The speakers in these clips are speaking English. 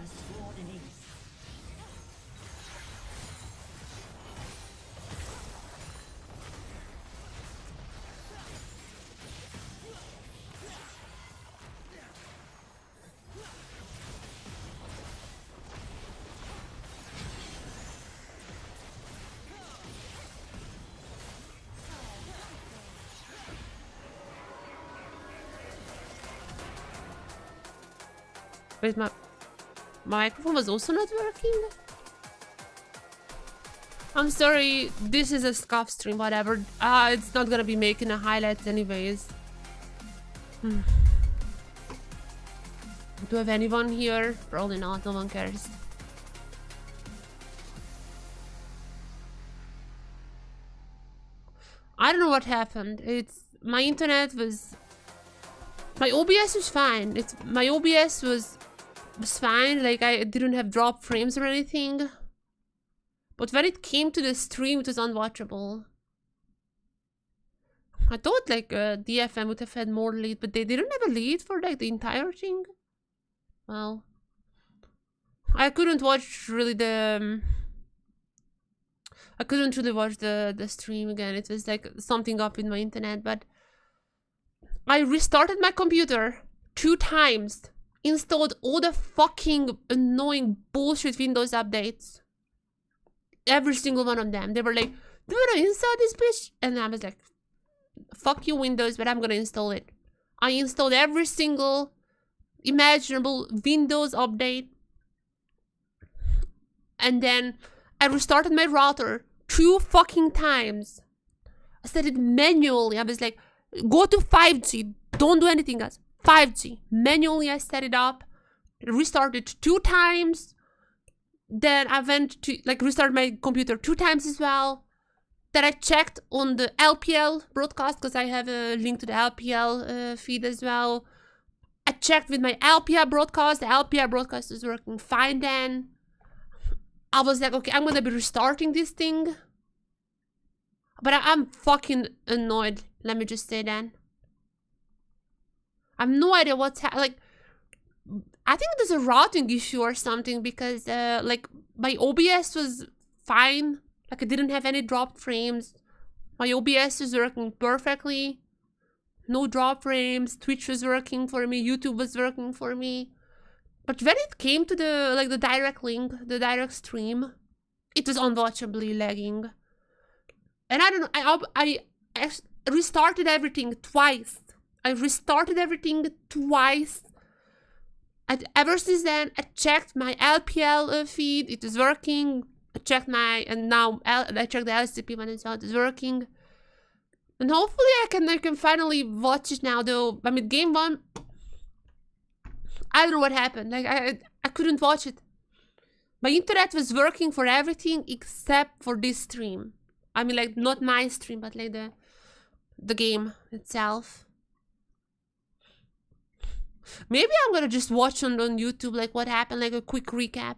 scored an ace. Wait, my microphone was also not working? I'm sorry, this is a scuff stream, whatever. It's not gonna be making a highlight anyways. Do I have anyone here? Probably not, no one cares. I don't know what happened. My internet was... My OBS was fine. My OBS was fine, like I didn't have drop frames or anything. But when it came to the stream, it was unwatchable. I thought like DFM would have had more lead, but they didn't have a lead for like the entire thing. Well, I couldn't watch really the... I couldn't really watch the stream again. It was like something up with my internet, but I restarted my computer 2 times. Installed all the fucking annoying bullshit Windows updates. Every single one of them. They were like, do you wanna install this bitch? And I was like, fuck you Windows, but I'm gonna install it. I installed every single imaginable Windows update. And then I restarted my router 2 fucking times. I set it manually. I was like, go to 5G. Don't do anything else. 5G. Manually I set it up. Restarted 2 times. Then I went to like restart my computer 2 times as well. Then I checked on the LPL broadcast because I have a link to the LPL feed as well. I checked with my LPL broadcast. The LPL broadcast is working fine then. I was like, okay, I'm gonna be restarting this thing. But I'm fucking annoyed. Let me just say that. I have no idea what's like. I think there's a routing issue or something because like my OBS was fine. Like I didn't have any dropped frames. My OBS is working perfectly. No drop frames. Twitch was working for me. YouTube was working for me. But when it came to the direct link, the direct stream, it was unwatchably lagging. And I don't know. I restarted everything twice. I restarted everything twice. And ever since then, I checked my LPL feed. It is working. I checked and now I checked the LCP one as well. It is working. And hopefully I can finally watch it now. Though I mean, game 1, I don't know what happened. Like I couldn't watch it. My internet was working for everything except for this stream. I mean, like not my stream, but like the game itself. Maybe I'm gonna just watch on YouTube like what happened, like a quick recap.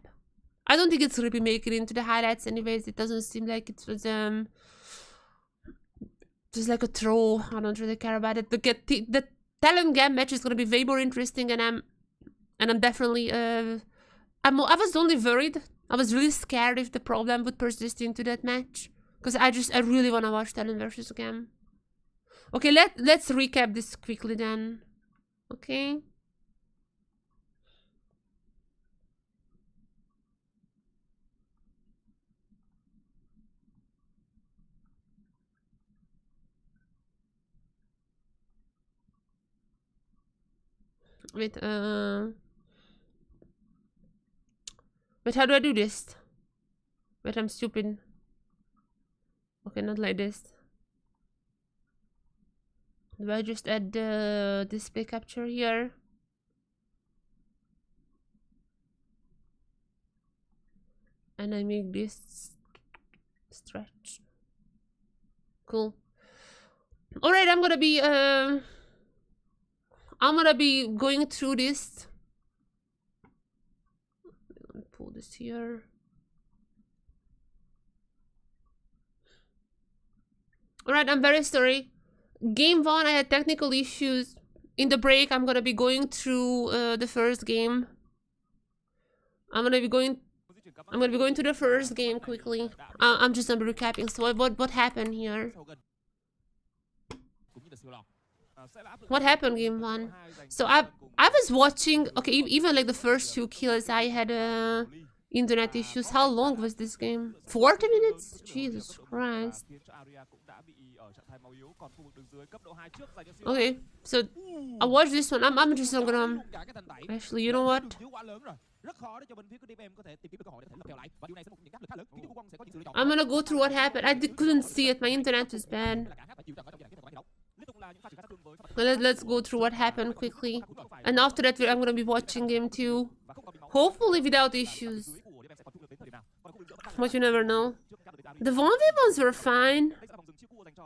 I don't think it's gonna be making it into the highlights anyways. It doesn't seem like it was just like a throw. I don't really care about it. The TLN GAM match is gonna be way more interesting, and I'm definitely I was only worried. I was really scared if the problem would persist into that match, because I really wanna watch TLN versus GAM. Okay, let's recap this quickly then. Okay. Wait, how do I do this? Wait, I'm stupid. Okay, not like this. Do I just add the display capture here? And I make this stretch. Cool. Alright, I'm gonna be going through this. Pull this here. Alright, I'm very sorry. Game 1, I had technical issues. In the break, I'm gonna be going through the first game. I'm gonna be going to the first game quickly. I'm just gonna be recapping. So what happened here? What happened game 1? So I was watching. Okay, even like the first 2 kills, I had internet issues. How long was this game? 40 minutes? Jesus Christ. Okay, so I watched this one. I'm just gonna. Actually, you know what? I'm gonna go through what happened. I couldn't see it. My internet was bad. Let's go through what happened quickly. And after that, I'm gonna be watching game 2. Hopefully without issues. But you never know. The 1v1s were fine.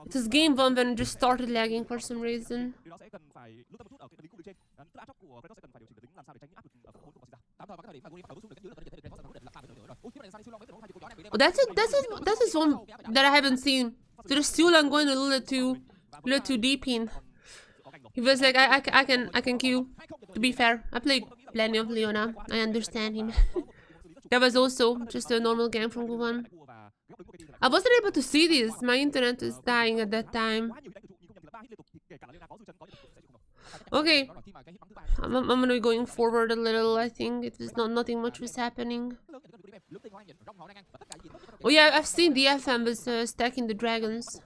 It was game 1 when it just started lagging for some reason. Oh, that is one that I haven't seen. There's still I'm going a little too deep in. He was like, I can queue. To be fair, I played plenty of Leona. I understand him. That was also just a normal game from Go1. I wasn't able to see this. My internet was dying at that time. Okay, I'm gonna be going forward a little. I think it was nothing much was happening. Oh yeah, I've seen DFM was stacking the dragons.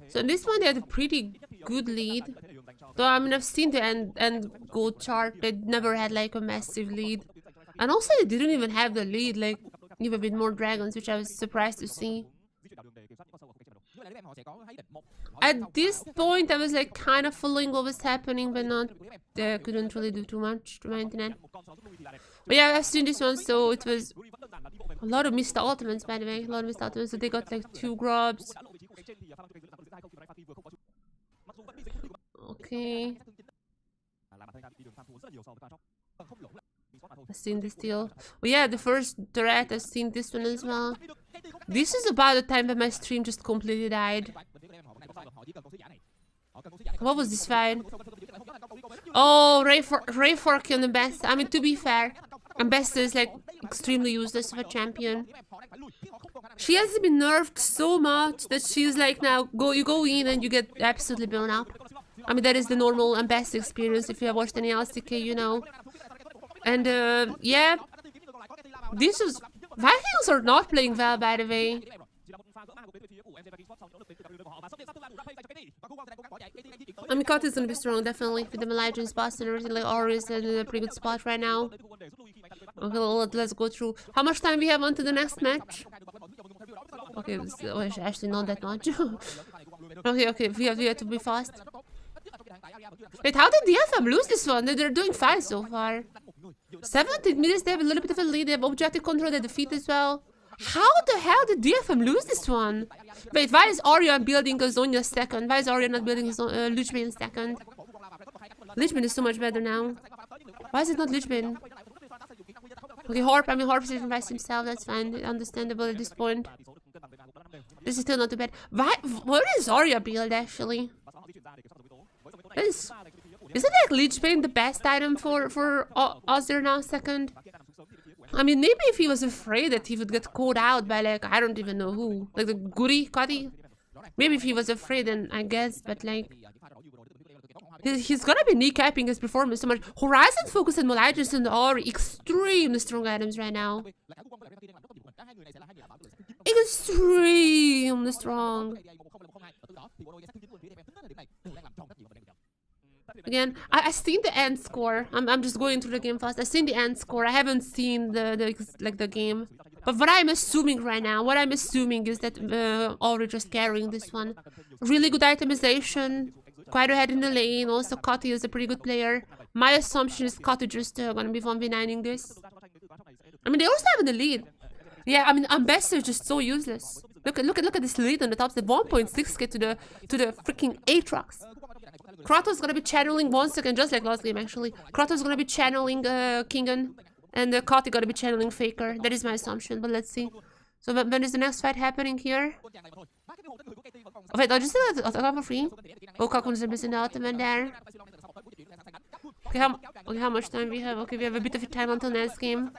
So in this one they had a pretty good lead. Though I mean I've seen the end goal chart. They never had like a massive lead, and also they didn't even have the lead like even with more dragons, which I was surprised to see. At this point I was like kind of following what was happening, but not couldn't really do too much to my internet. But yeah, I've seen this one, so it was a lot of missed ultimates, by the way. A lot of missed ultimates. So they got like 2 grubs. Okay. I've seen this deal. Oh yeah, the first threat, I've seen this one as well. This is about the time that my stream just completely died. What was this fight? Oh, Ray Forky on the best. I mean, to be fair, Ambassador is like extremely useless of a champion. She has been nerfed so much that she's like now you go in and you get absolutely blown up. I mean, that is the normal Ambassador experience. If you have watched any LCK, you know. And yeah, this was Vikings are not playing well, by the way. I mean, Kot is gonna be strong, definitely, with the Legends boss and everything. Like, Ori is in a pretty good spot right now. Okay, let's go through. How much time we have on to the next match? Okay, it's actually not that much. okay, we have to be fast. Wait, how did DFM lose this one? They're doing fine so far. 17 minutes, they have a little bit of a lead. They have objective control, they defeat as well. How the hell did DFM lose this one? Wait, why is Orion building a Zonya second? Why is Orion not building a Lichbane second? Lichbane is so much better now. Why is it not Lichbane? Okay, Horp sacrificed himself, that's fine. Understandable at this point. This is still not too bad. What is Arya build actually? Isn't like Lichbane the best item for Azir now second? I mean, maybe if he was afraid that he would get caught out by like, I don't even know who. Like the Guri, Cuddy? Maybe if he was afraid then I guess, but like... He's gonna be kneecapping his performance so much. Horizon Focus and Molygis and Ori, extremely strong items right now. Extremely strong. Again, I've seen the end score. I'm just going through the game fast. I've seen the end score. I haven't seen the game. But what I'm assuming right now, is that Ori just carrying this one. Really good itemization. Quite ahead in the lane. Also, Kotti is a pretty good player. My assumption is Kotti just gonna be 1v9ing this. I mean, they also have the lead. Yeah, I mean, Ambassador is just so useless. Look at this lead on the top. The 1.6k to the freaking Aatrox. Krato's gonna be channeling 1 second, just like last game actually. Krato's gonna be channeling Kingan, and Kotti gonna be channeling Faker. That is my assumption, but let's see. So when is the next fight happening here? Oh, wait, I just did a for free. Oh, Kakun's missing the ultimate there. Okay, how much time we have? Okay, we have a bit of a time until next game.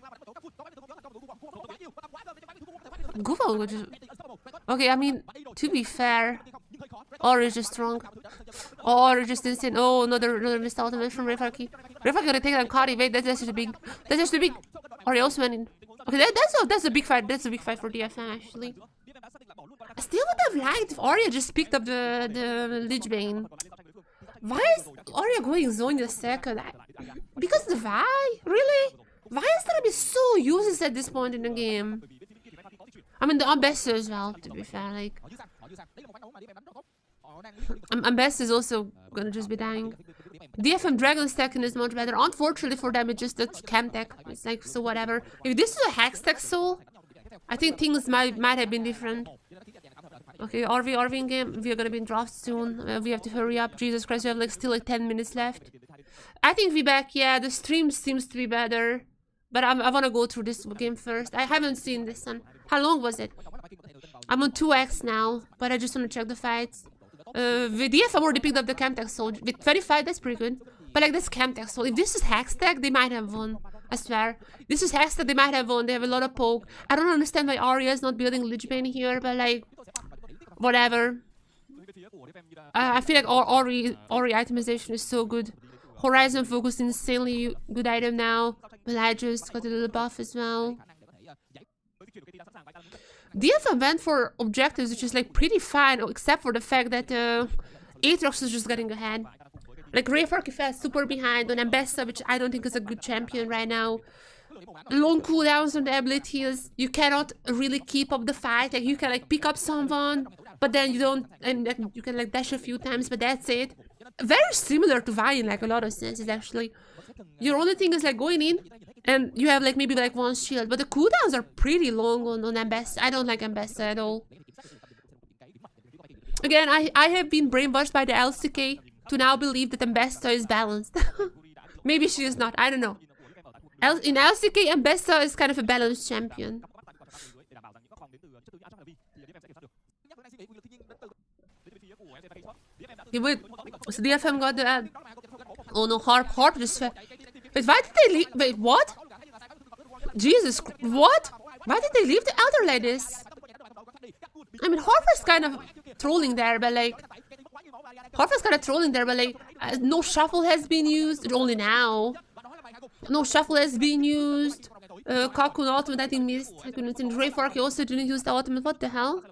Google would just... Okay, I mean, to be fair, Ori is just strong. Ori is just insane. Oh, another missed ultimate from Refarki. Refarki gonna take down Kari. Wait, that's just big. That's just big. Ori also went in. Okay, that's a big fight. That's a big fight for DFM actually. I still would have liked if Arya just picked up the Lich Bane. Why is Arya going Zonya second? Because the Vi? Really? Vi is gonna be so useless at this point in the game. I mean, the Ambassador as well, to be fair. Like, Ambassador is also gonna just be dying. DFM Dragon stacking is much better. Unfortunately for them, it's just a cam tech. It's like, so whatever. If this is a Hex tech soul, I think things might have been different. Okay, RV in game. We are gonna be in draft soon. We have to hurry up. Jesus Christ, we have like still like 10 minutes left. I think we back. Yeah, the stream seems to be better. But I want to go through this game first. I haven't seen this one. How long was it? I'm on 2x now, but I just want to check the fights. With DFM already picked up the Camtech Soul. With 25, that's pretty good. But like this Camtech Soul, if this is Hextech, they might have won. I swear. This is Hextech, they might have won. They have a lot of poke. I don't understand why Arya is not building Lich Bane here, but like, whatever. I feel like Ori itemization is so good. Horizon Focus, insanely good item now. Just got a little buff as well. DFM went for objectives, which is like pretty fine, except for the fact that Aatrox is just getting ahead. Like Rayfork fell super behind on Ambessa, which I don't think is a good champion right now. Long cooldowns on the abilities. You cannot really keep up the fight. Like you can like pick up someone, but then you don't, and like, you can like dash a few times, but that's it. Very similar to Vi in like a lot of senses actually. Your only thing is like going in and you have like maybe like one shield, but the cooldowns are pretty long on Ambessa. I don't like Ambessa at all. Again, I have been brainwashed by the LCK to now believe that Ambessa is balanced. Maybe she is not, I don't know. In LCK, Ambessa is kind of a balanced champion. Okay, wait, so DFM got the... Oh no, Harp just fell. Wait, why did they leave? Wait, what? Jesus, what? Why did they leave the Elder like this? I mean, Harper's kind of trolling there, but like... no shuffle has been used, only now. No shuffle has been used. Kakun ultimate, I think missed. I couldn't see. Rayfork also didn't use the ultimate, what the hell?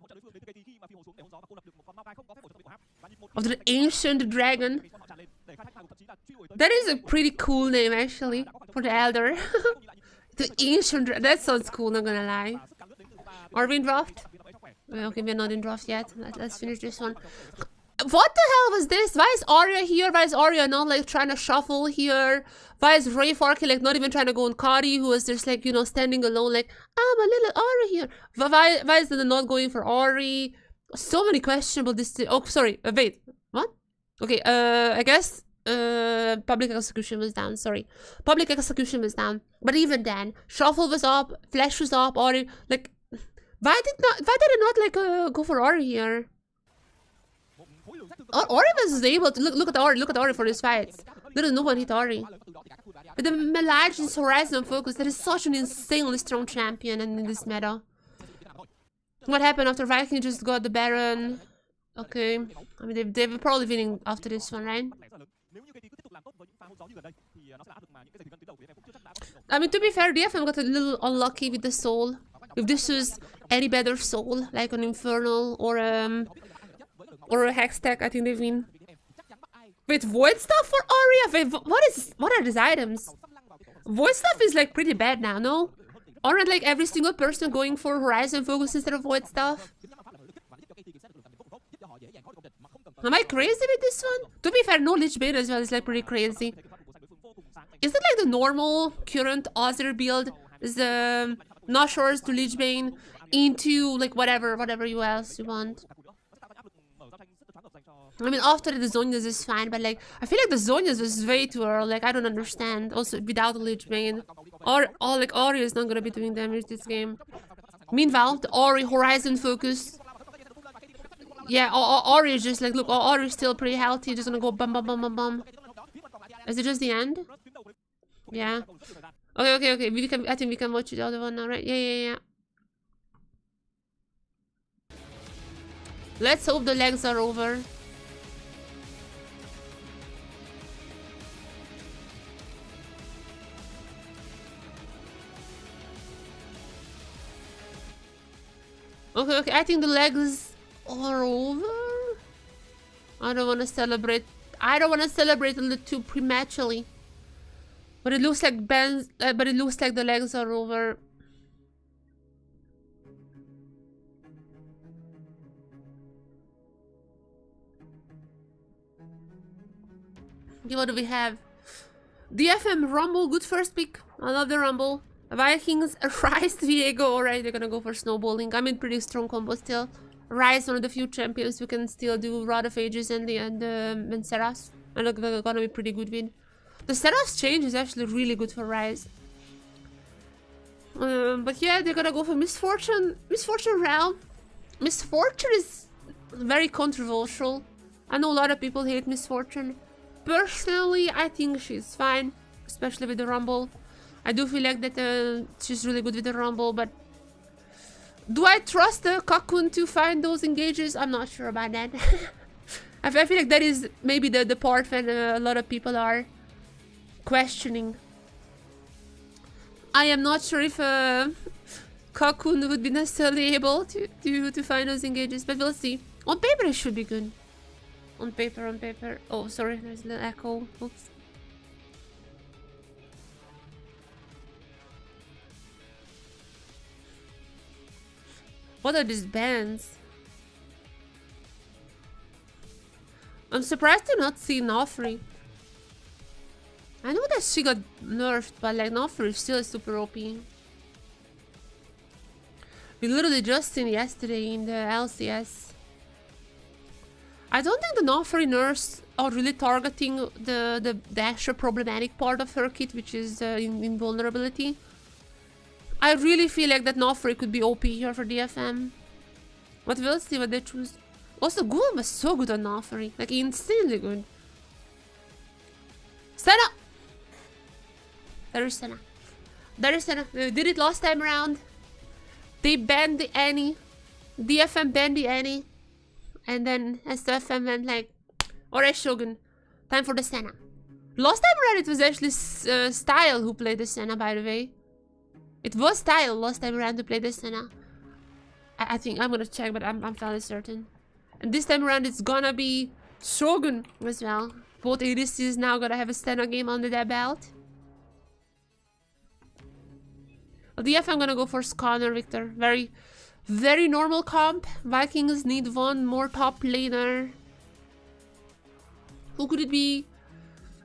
Of the Ancient Dragon. That is a pretty cool name actually for the Elder. The Ancient Dragon. That sounds cool, not gonna lie. Are we in draft? Okay, we're not in draft yet. Let's finish this one. What the hell was this? Why is Arya here? Why is Arya not like trying to shuffle here? Why is Rayfork like not even trying to go on Kari, who is just like, you know, standing alone like, I'm a little Arya here. Why is it not going for Ori? So many questionable oh, sorry, wait, what? Okay, I guess public execution was down, sorry. Public execution was down. But even then, shuffle was up, flash was up, Ori, like, why did it not like go for Ori here? Ori was able to look at Ori for his fights. Little no one hit Ori. But the Melagion's Horizon Focus, that is such an insanely strong champion in this meta. What happened after Viking just got the Baron? Okay, I mean they were probably winning after this one, right? I mean, to be fair, DFM got a little unlucky with the soul. If this was any better soul, like an Infernal or a Hextech, I think they win. Wait, Void Stuff for Arya? Wait, what are these items? Void Stuff is like pretty bad now, no? Aren't like every single person going for Horizon Focus instead of Void Stuff? Am I crazy with this one? To be fair, no Lich Bane as well is like pretty crazy. Is it like the normal current Azir build? Is the Nashors to Lich Bane into like whatever else you want? I mean, after the Zonias is fine, but like, I feel like the Zonias was way too early. Like, I don't understand. Also, without the Lich Bane. Or like, Ori is not gonna be doing damage this game. Meanwhile, the Ori Horizon Focus. Yeah, Ori is just like, look, Ori is still pretty healthy. Just gonna go bum bum bum bum bum. Is it just the end? Yeah. Okay. We can. I think we can watch the other one now, right? Yeah. Let's hope the legs are over. Okay. I think the legs are over. I don't want to celebrate. I don't want to celebrate a little too prematurely. But it looks like the legs are over. Okay, what do we have? DFM Rumble, good first pick. I love the Rumble. Vikings, Rice, Diego. Alright, they're gonna go for snowballing. I'm in pretty strong combo still. Rice, one of the few champions who can still do Rod of Ages and Seras. And they're gonna be pretty good win. The Seras change is actually really good for Rice. But yeah, they're gonna go for Misfortune. Misfortune Realm. Misfortune is very controversial. I know a lot of people hate Misfortune. Personally, I think she's fine, especially with the Rumble. I do feel like that she's really good with the Rumble, but do I trust the Cocoon to find those engages? I'm not sure about that. I feel like that is maybe the part when a lot of people are questioning. I am not sure if Cocoon would be necessarily able to find those engages, but we'll see. On paper, it should be good. On paper. Oh, sorry, there's a little echo. Oops. What are these bands? I'm surprised to not see Nofri. I know that she got nerfed, but like Nofri is still super OP. We literally just seen yesterday in the LCS. I don't think the Nofri nerfs are really targeting the extra problematic part of her kit, which is invulnerability. I really feel like that Nofri could be OP here for DFM. But we'll see what they choose. Also, Ghoul was so good on Nofri. Like, insanely good. Senna! There is Senna. They did it last time around. They banned the Annie. DFM banned the Annie. And then SFM went like, alright, Shogun, time for the Senna. Last time around, it was actually Style who played the Senna, by the way. It was Style last time around to play the Senna. I think I'm gonna check, but I'm fairly certain. And this time around, it's gonna be Shogun as well. Both ADCs now gonna have a Senna game under their belt. Well, DFM gonna go for Scanner Victor. Very normal comp. Vikings need one more top laner. Who could it be?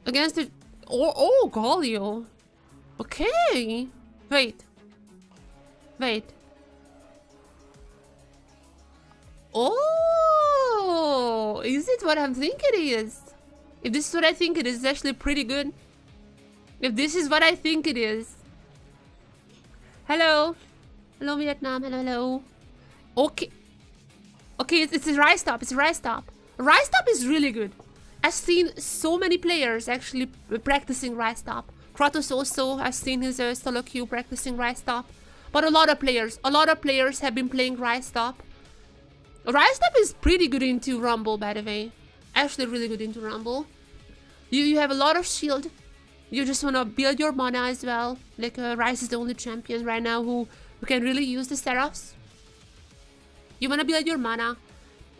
Against it? Oh, Galio. Okay. Wait. Oh, is it what I'm thinking it is? If this is what I think it is, it's actually pretty good. If this is what I think it is. Hello. Hello, Vietnam. Hello. Okay, it's a Rise Top. Rise Top is really good. I've seen so many players actually practicing Rise Top. Kratos also, I've seen his solo queue practicing Rise Top. But a lot of players have been playing Rise Top. Rise Top is pretty good into Rumble, by the way. Actually really good into Rumble. You have a lot of shield. You just want to build your mana as well. Like Rise is the only champion right now who can really use the Seraphs. You want to build your mana.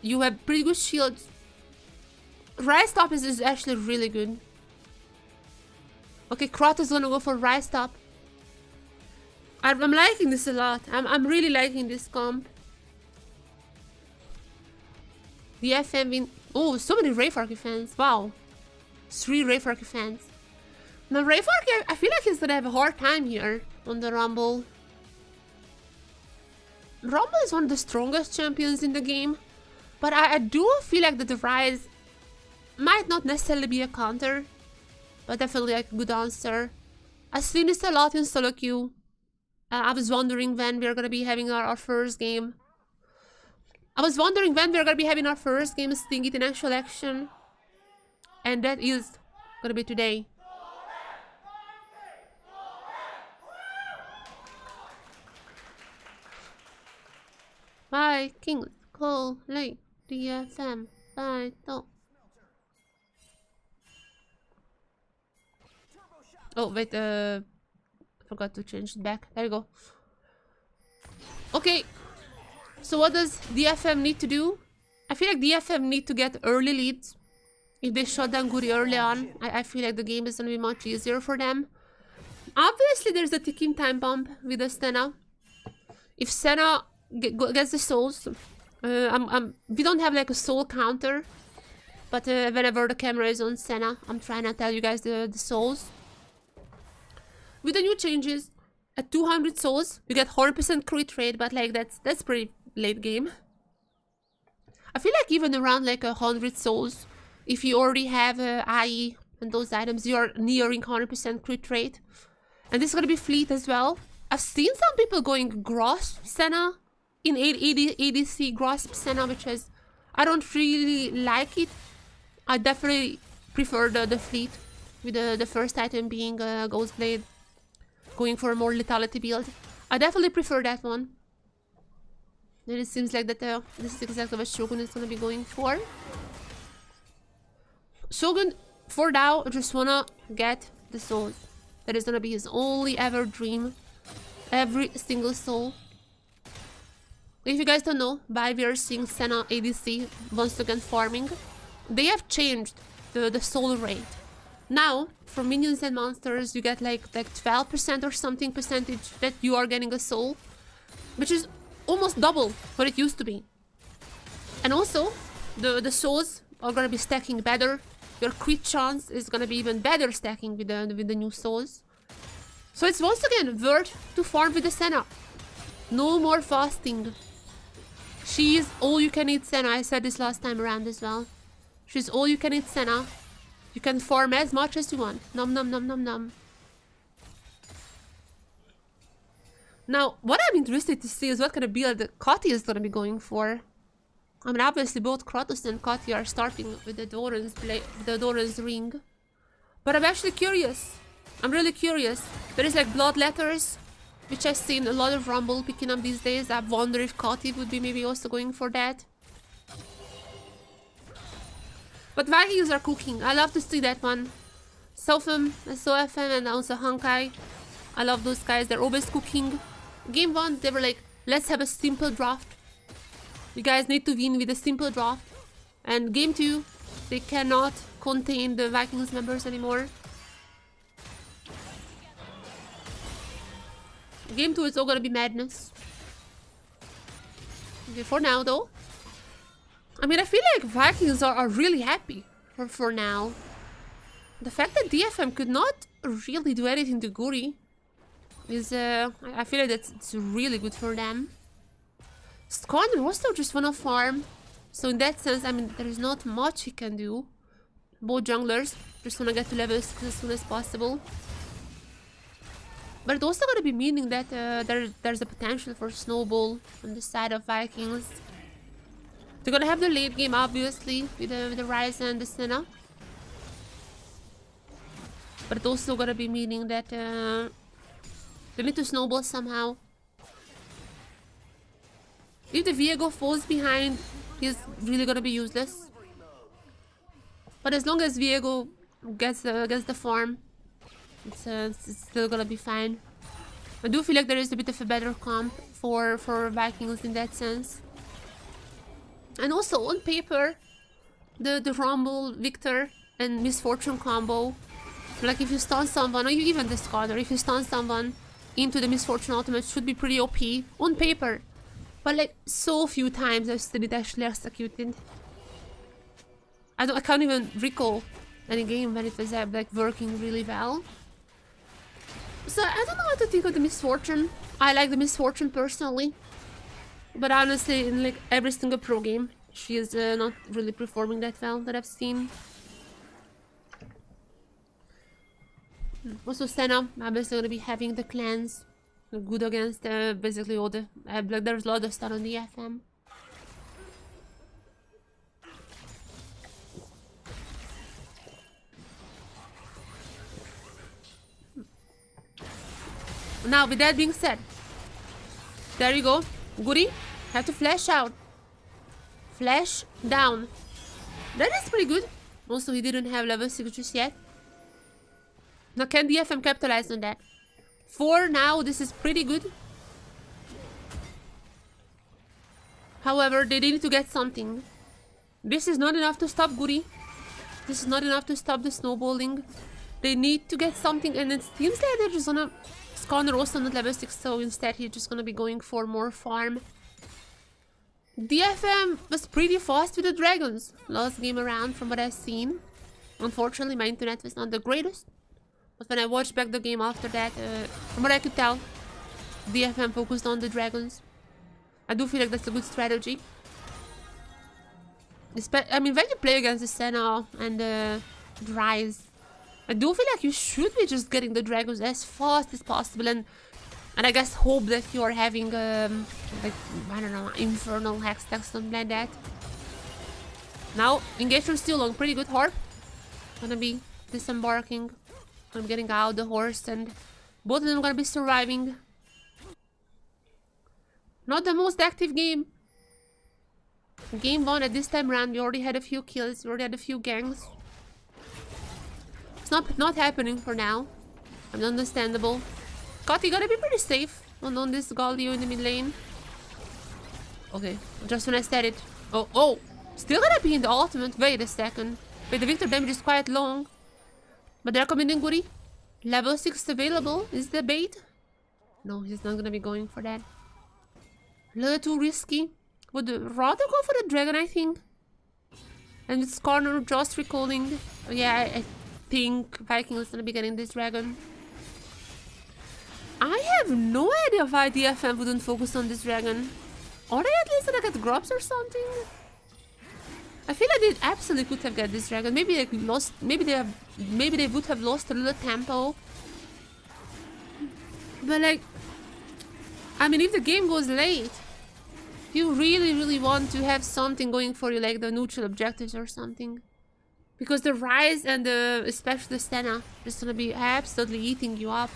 You have pretty good shields. Rise Top is actually really good. Okay, Kratos gonna go for Rise Top. I'm liking this a lot. I'm really liking this comp. The FM win. Oh, so many Rayfarky fans. Wow. 3 Rayfarky fans. Now Rayfarky, I feel like he's gonna have a hard time here on the Rumble. Rumble is one of the strongest champions in the game, but I do feel like that the Rise might not necessarily be a counter, but definitely like a good answer. I've seen this a lot in solo queue. I was wondering when we're gonna be having our first game. Seeing it in actual action, and that is gonna be today. Vikings, calling DFM, vital. Oh, wait, I forgot to change it back. There you go. Okay, so what does DFM need to do? I feel like DFM need to get early leads. If they shut down Guri early on, I feel like the game is going to be much easier for them. Obviously, there's a ticking time bomb with the Senna. If Senna gets the souls, we don't have like a soul counter. But whenever the camera is on Senna, I'm trying to tell you guys the souls. With the new changes, at 200 souls, you get 100% crit rate, but like that's pretty late game. I feel like even around like 100 souls, if you already have IE and those items, you are nearing 100% crit rate. And this is gonna be fleet as well. I've seen some people going Grasp Senna in ADC Grasp Senna, which is, I don't really like it. I definitely prefer the fleet, with the first item being Ghost Blade, going for a more lethality build. I definitely prefer that one. And it seems like that this is exactly what Shogun is gonna be going for. Shogun, for now, just wanna get the souls. That is gonna be his only ever dream. Every single soul. If you guys don't know, why we are seeing Senna ADC once again farming, they have changed the soul rate. Now, for minions and monsters, you get like 12% or something percentage that you are getting a soul, which is almost double what it used to be. And also, the souls are gonna be stacking better. Your crit chance is gonna be even better stacking with the new souls. So it's once again worth to farm with the Senna. No more fasting. She is all you can eat Senna. I said this last time around as well. She's all you can eat Senna. You can farm as much as you want. Nom nom nom nom nom. Now, what I'm interested to see is what kind of build Kati is gonna be going for. I mean, obviously both Kratos and Kati are starting with the Doran's ring. But I'm actually curious. I'm really curious. There is like blood letters, which I've seen a lot of Rumble picking up these days. I wonder if Kati would be maybe also going for that. But Vikings are cooking. I love to see that one. Sofum, SOFM, and also Hankai. I love those guys. They're always cooking. Game 1, they were like, let's have a simple draft. You guys need to win with a simple draft. And Game 2, they cannot contain the Vikings members anymore. Game 2 is all gonna be madness. Okay, for now though. I mean, I feel like Vikings are really happy for now. The fact that DFM could not really do anything to Guri is, I feel like it's really good for them. Skarner also just wanna farm. So in that sense, I mean, there is not much he can do. Both junglers just wanna get to level 6 as soon as possible. But it's also gonna be meaning that there's a potential for snowball on the side of Vikings. They're gonna have the late game, obviously, with the Ryza and the Senna. But it's also gonna be meaning that they need to snowball somehow. If the Viego falls behind, he's really gonna be useless. But as long as Viego gets the farm, it's still gonna be fine. I do feel like there is a bit of a better comp for Vikings in that sense. And also on paper, the Rumble, Victor, and Misfortune combo, like if you stun someone, or you even the Skarner, if you stun someone into the Misfortune ultimate, should be pretty OP on paper. But like so few times I've seen it actually executed. I can't even recall any game when it was like working really well. So I don't know what to think of the Misfortune. I like the Misfortune personally. But honestly, in like every single pro game, she is not really performing that well that I've seen. Also Senna, obviously gonna be having the clans good against basically all the... like there's a lot of stuff on the FM. Now with that being said, there you go. Guri, Have to flash out. Flash down. That is pretty good. Also, he didn't have level 6 just yet. Now, can DFM capitalize on that? For now, this is pretty good. However, they need to get something. This is not enough to stop Guri. This is not enough to stop the snowballing. They need to get something, and it seems like they're just gonna... Skarner also not level 6, so instead he's just gonna be going for more farm. DFM was pretty fast with the dragons last game around from what I've seen. Unfortunately, my internet was not the greatest. But when I watched back the game after that, from what I could tell, DFM focused on the dragons. I do feel like that's a good strategy. I mean, when you play against the Senna and the Dries, I do feel like you should be just getting the dragons as fast as possible, and I guess hope that you're having like, I don't know, infernal hex tech, something like that. Now engagement still on pretty good. Harp gonna be disembarking. I'm getting out the horse, and both of them gonna be surviving. Not the most active game. Game 1 at this time round, we already had a few kills, we already had a few gangs. It's not happening for now. And understandable. Kati gotta be pretty safe on this Galio in the mid lane. Okay, just when I said it. Oh, still gonna be in the ultimate. Wait a second. Wait, the Victor damage is quite long. But they're coming in Guri. Level 6 available. Is the bait? No, he's not gonna be going for that. A little too risky. Would rather go for the dragon, I think. And it's Skarner just recalling. Yeah, I think Viking is gonna be getting this dragon. I have no idea why DFM wouldn't focus on this dragon. Are they at least gonna get grubs or something? I feel like they absolutely could have got this dragon. Maybe they lost. Maybe they would have lost a little tempo. But like, I mean, if the game goes late, you really want to have something going for you, like the neutral objectives or something, because the Rise and especially the Senna is gonna be absolutely eating you up.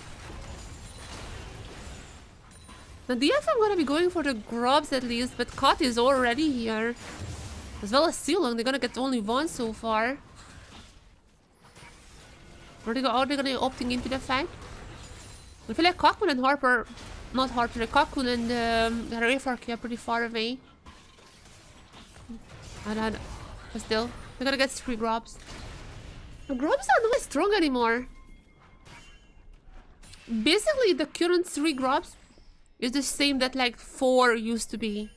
Now DFM gonna be going for the grubs at least, but Kat is already here. As well as Sealong, they're gonna get only one so far. Are they gonna be opting into the fight? I feel like Cockman and Harper, not Harper, Cockman and Rayfark are pretty far away. But still, they're gonna get 3 grubs. The grubs are not strong anymore. Basically, the current 3 grubs is the same that like 4 used to be,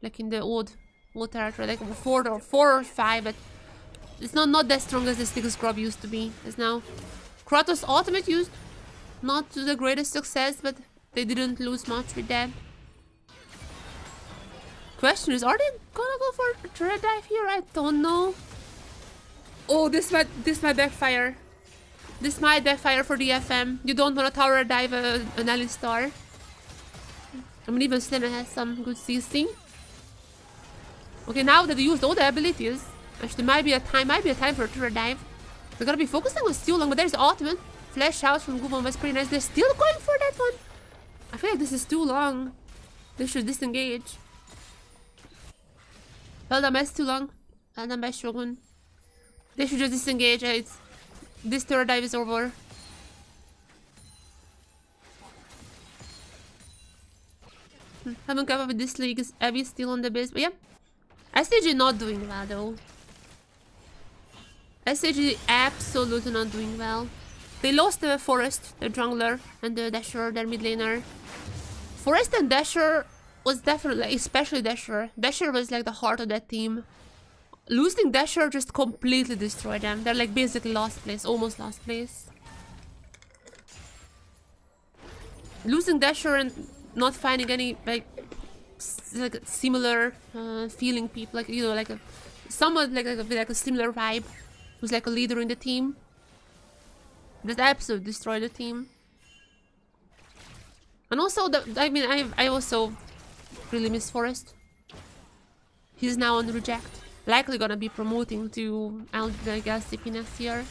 like in the old territory, like 4 or 5, but it's not that strong as the 6 grub used to be. It's now Kratos ultimate used, not to the greatest success, but they didn't lose much with that. Question is, are they gonna go for a turret dive here? I don't know. Oh, this might backfire. This might backfire for the FM. You don't want to tower dive an Alistar. I mean, even Senna has some good CC. Okay, now that they used all the abilities, actually might be a time for a turret dive. They're gonna be focusing on Steel Long, but there's ultimate. Flash out from Gubon was pretty nice. They're still going for that one. I feel like this is too long. They should disengage. Well done, best too long. Well done, best Shogun. They should just disengage. This turret dive is over. Haven't come up with this league. Is Abby still on the base? But yeah. SAG not doing well though. SAG absolutely not doing well. They lost the Forest, the jungler, and the Dasher, their mid laner. Forest and Dasher was definitely, especially Dasher. Dasher was like the heart of that team. Losing Dasher just completely destroyed them. They're like basically last place, almost last place. Losing Dasher and not finding any like similar feeling people, like, you know, like someone like a similar vibe, who's like a leader in the team. That absolutely destroyed the team. And also, I also really miss Forest. He's now on reject. Likely gonna be promoting to LCP next year.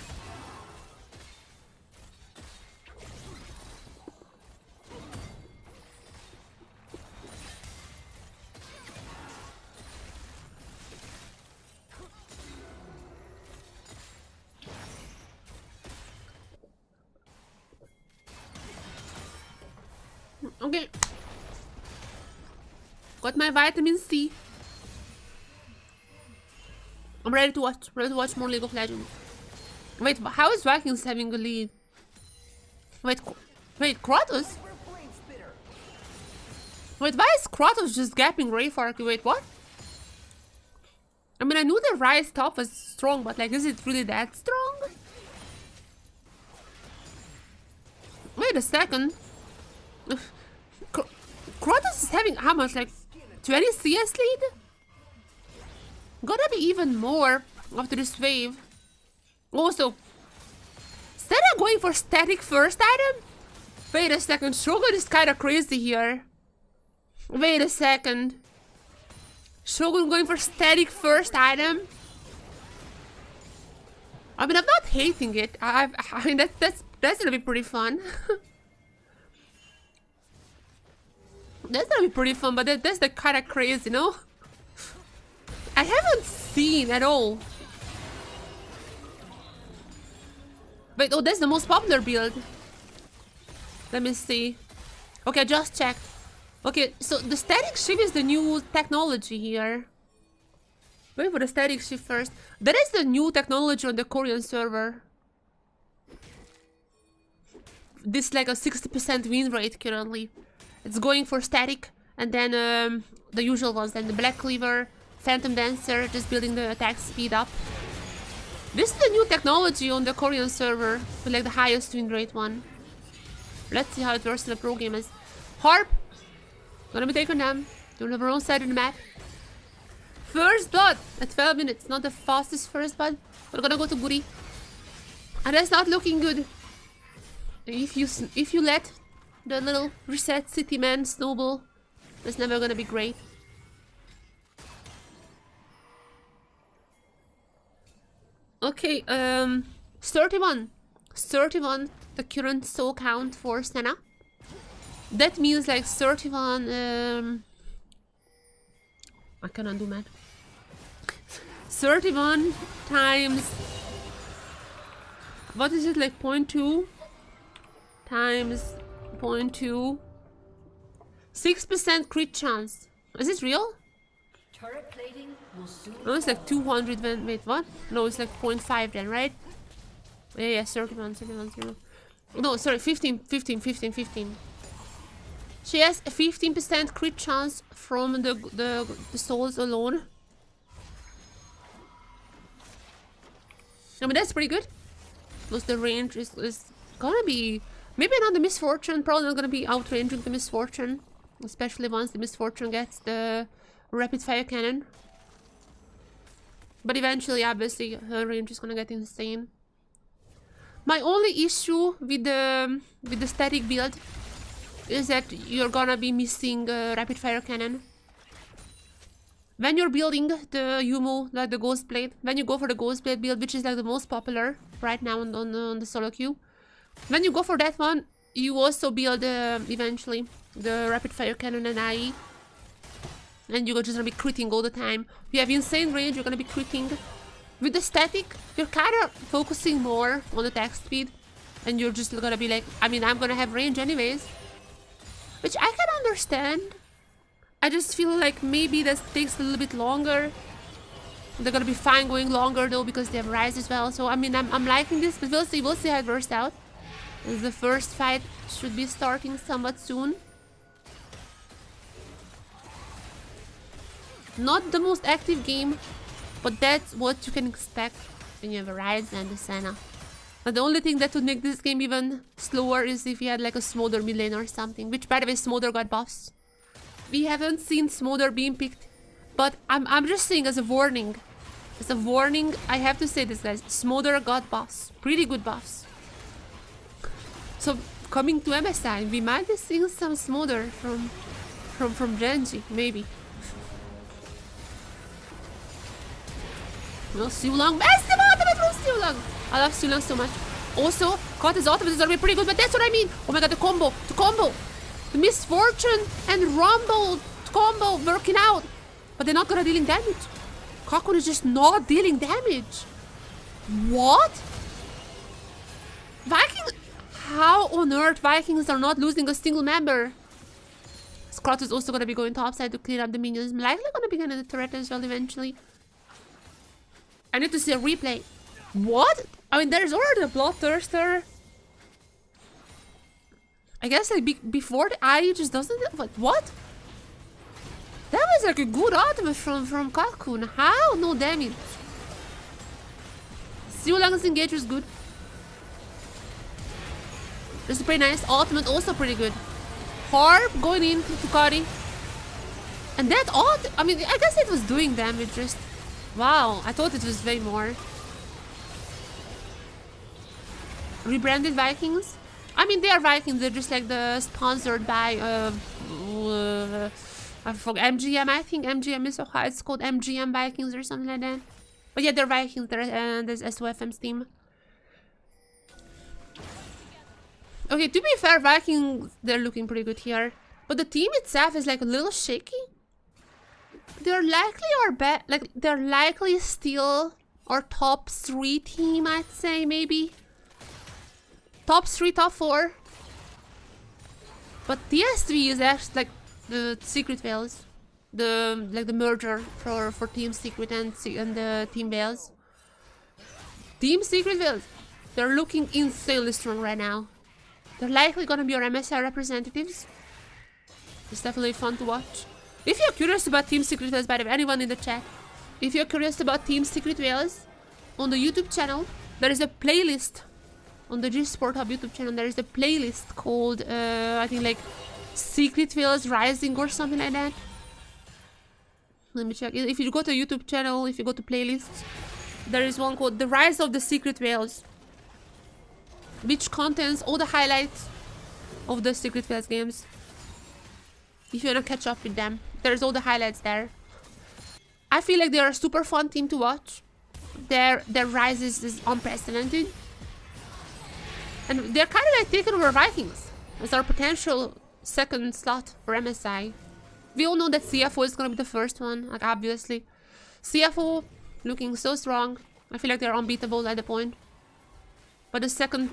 Okay. Got my vitamin C. I'm ready to watch. Ready to watch more League of Legends. Wait, how is Vikings having a lead? Wait, Kratos? Wait, why is Kratos just gapping Rayfark? Wait, what? I mean, I knew the Ryze top was strong, but like, is it really that strong? Wait a second. Kratos is having how much? Like 20 CS lead? Gotta be even more after this wave. Also, instead of going for static first item? Wait a second, Shogun is kinda crazy here. Wait a second. Shogun going for static first item? I mean, I'm not hating it. I mean, that's gonna be pretty fun. That's gonna be pretty fun, but that's the kinda crazy, you know? I haven't seen at all. Wait, oh, that's the most popular build. Let me see. Okay, I just checked. Okay, so the static shift is the new technology here. Wait for the static shift first. That is the new technology on the Korean server. This is like a 60% win rate currently. It's going for static, and then the usual ones, then the Black Cleaver, Phantom Dancer, just building the attack speed up. This is the new technology on the Korean server, with like the highest win rate one. Let's see how it works in the pro game. As Harp, gonna be taking them to the wrong side of the map. First blood at 12 minutes, not the fastest first blood. We're gonna go to Guri, and that's not looking good. If you let the little reset city man snowball, that's never gonna be great. Okay, 31, the current soul count for Senna. That means like 31, I cannot do math. 31 times, what is it, like 0.2 times 0.2, 6% crit chance. Is it real? Turret plating will soon. No, it's like 200 when, wait, what? No, it's like 0.5 then, right? Yeah, 31. No, sorry, 15. She has a 15% crit chance from the souls alone. I mean, that's pretty good. Plus the range is gonna be, maybe not the Misfortune, probably not gonna be outranging the Misfortune. Especially once the Misfortune gets the rapid fire cannon. But eventually, obviously, her range is gonna get insane. My only issue with the static build is that you're gonna be missing rapid fire cannon. When you're building the Yumu, like the Ghost Blade, when you go for the Ghost Blade build, which is like the most popular right now on the solo queue, when you go for that one, you also build eventually the rapid fire cannon and IE, and you're just gonna be critting all the time. You have insane range, you're gonna be critting. With the static, you're kind of focusing more on attack speed, and you're just gonna be like, I mean, I'm gonna have range anyways, which I can understand. I just feel like maybe that takes a little bit longer. They're gonna be fine going longer though, because they have Ryze as well. So I mean, I'm liking this, but we'll see how it works out. The first fight should be starting somewhat soon. Not the most active game, but that's what you can expect when you have a Ryze and a Senna. And the only thing that would make this game even slower is if you had like a Smolder mid lane or something. Which, by the way, Smolder got buffs. We haven't seen Smolder being picked, but I'm just saying as a warning. As a warning, I have to say this, guys. Smolder got buffs, pretty good buffs. So coming to MSI, we might be seeing some Smolder from Genji, maybe. Well, Siulong, massive ultimate from Siulong. I love Siulong so much. Also, caught his ultimate is gonna be pretty good, but that's what I mean. Oh my god, the combo. The Misfortune and Rumble combo working out. But they're not gonna dealing damage. Kakun is just not dealing damage. What? Vikings? How on earth Vikings are not losing a single member? Scrot is also gonna be going topside to clean up the minions. I'm likely gonna be getting the turret as well eventually. I need to see a replay. What? I mean, there's already a Bloodthirster. I guess like before the eye just doesn't. Like what? That was like a good ultimate from Cocoon. How? No damage. Siulang's engage was good. This is pretty nice. Ultimate also pretty good. Harp going in to Kari. And that ult, I mean, I guess it was doing damage just. Wow, I thought it was way more. Rebranded Vikings. I mean, they are Vikings. They're just like the sponsored by I forgot, MGM. I think MGM is so high. It's called MGM Vikings or something like that. But yeah, they're Vikings. There's SOFM's team. Okay, to be fair, Vikings, they're looking pretty good here. But the team itself is like a little shaky. They're likely still our top 3 team, I'd say, maybe. Top 3, top 4. But TSV is actually like the Secret Whales. The merger for Team Secret and the Team Whales. Team Secret Whales, they're looking insanely strong right now. They're likely gonna be our MSI representatives. It's definitely fun to watch. If you're curious about Team Secret Whales, by the way, anyone in the chat, if you're curious about Team Secret Whales, on the YouTube channel, there is a playlist. On the Jesport Hub YouTube channel, there is a playlist called, I think like Secret Whales Rising or something like that. Let me check. If you go to YouTube channel, if you go to playlists, there is one called The Rise of the Secret Whales, which contains all the highlights of the Secret Whales games. If you wanna catch up with them, there's all the highlights there. I feel like they're a super fun team to watch. Their rise is unprecedented. And they're kind of like taking over Vikings as our potential second slot for MSI. We all know that CFO is gonna be the first one, like obviously. CFO looking so strong. I feel like they're unbeatable at the point. But the second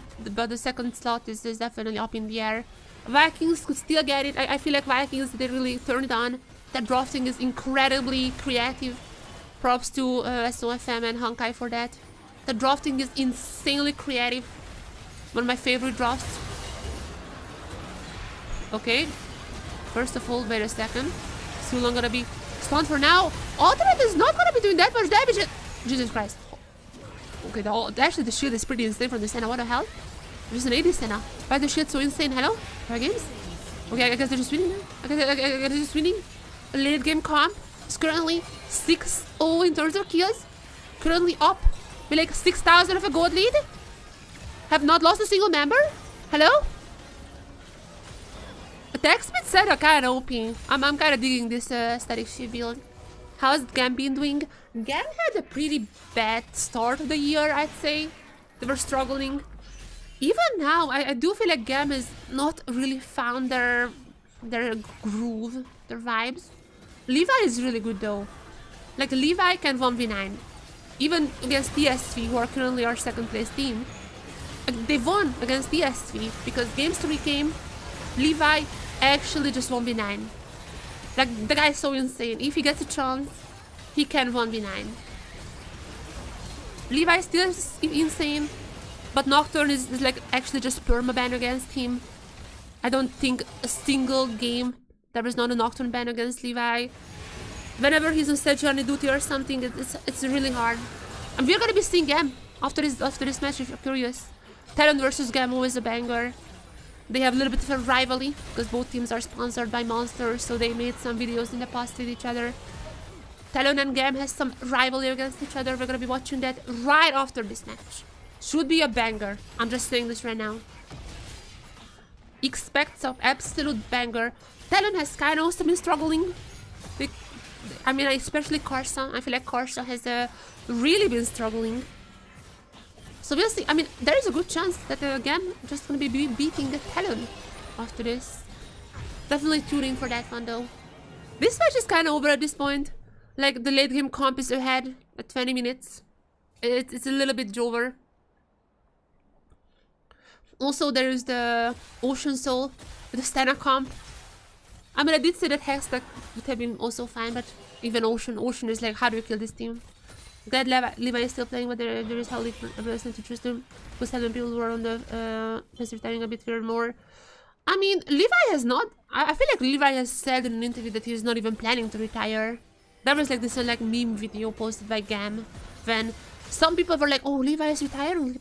slot is definitely up in the air. Vikings could still get it. I feel like Vikings, they really turned it on. That drafting is incredibly creative. Props to SOFM and Honkai for that. The drafting is insanely creative. One of my favorite drafts. Okay. First of all, wait a second. Still not gonna be stunned for now. Ultimate is not gonna be doing that much damage. Jesus Christ. Okay, actually the shield is pretty insane from the Senna. What the hell? There's an 80 Senna. Why is the shield so insane? Hello? Our games? Okay, I guess they're just winning now. I guess they're just winning. A late game comp is currently 6-0 in terms of kills. Currently up with like 6,000 of a gold lead. Have not lost a single member. Hello? Attack speed set are kind of OP. I'm kind of digging this static shield build. How's GAM been doing? GAM had a pretty bad start of the year, I'd say. They were struggling. Even now, I do feel like GAM has not really found their groove, their vibes. Levi is really good though. Like Levi can 1v9. Even against TSV, who are currently our second place team. They won against TSV because games 3 came. Levi actually just 1v9. Like, the guy is so insane. If he gets a chance, he can 1v9. Levi is still insane, but Nocturne is like actually just permaban against him. I don't think a single game there is not a Nocturne ban against Levi. Whenever he's on Sejuani duty or something, it's really hard. And we're gonna be seeing GAM after this match if you're curious. TLN versus GAM, always a banger. They have a little bit of a rivalry because both teams are sponsored by Monster, so they made some videos in the past with each other. TLN and GAM has some rivalry against each other. We're gonna be watching that right after this match. Should be a banger. I'm just saying this right now. Expect some absolute banger. TLN has kind of also been struggling. I mean, especially Karsa. I feel like Karsa has really been struggling. So we'll see. I mean, there is a good chance that GAM just gonna be beating the TLN after this. Definitely tuning for that one though. This match is kind of over at this point. Like, the late game comp is ahead at 20 minutes. It's a little bit over. Also, there is the Ocean Soul with the Stana comp. I mean, I did say that Hextech would have been also fine, but even Ocean is like, how do you kill this team? Glad Levi is still playing, but there is hardly a person to choose them. Who's having people who are on the just retiring a bit fear more. I mean, Levi has not. I feel like Levi has said in an interview that he's not even planning to retire. There was like this like meme video posted by GAM when some people were like, "Oh, Levi is retiring,"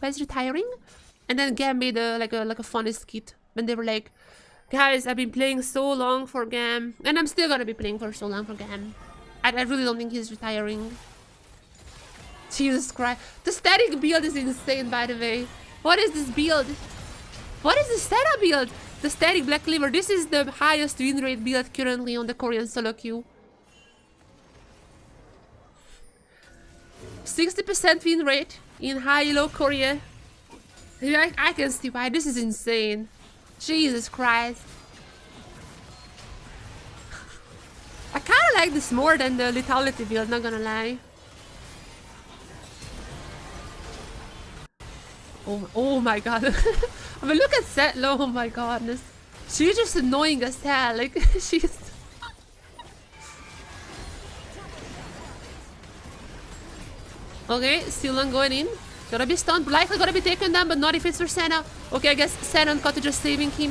and then GAM made a funny skit when they were like, "Guys, I've been playing so long for GAM, and I'm still gonna be playing for so long for GAM. I really don't think he's retiring." Jesus Christ. The static build is insane, by the way. What is this build? What is the Senna build? The static Black Cleaver. This is the highest win rate build currently on the Korean solo queue. 60% win rate in high-low Korea. I can see why. This is insane. Jesus Christ. I kind of like this more than the lethality build, not gonna lie. Oh my god. I mean, look at Setlo. Oh my godness. She's just annoying as hell. Like, she's... Okay, Silan going in. Gonna be stunned. Likely gonna be taken down, but not if it's for Senna. Okay, I guess Senna and Kata just saving him.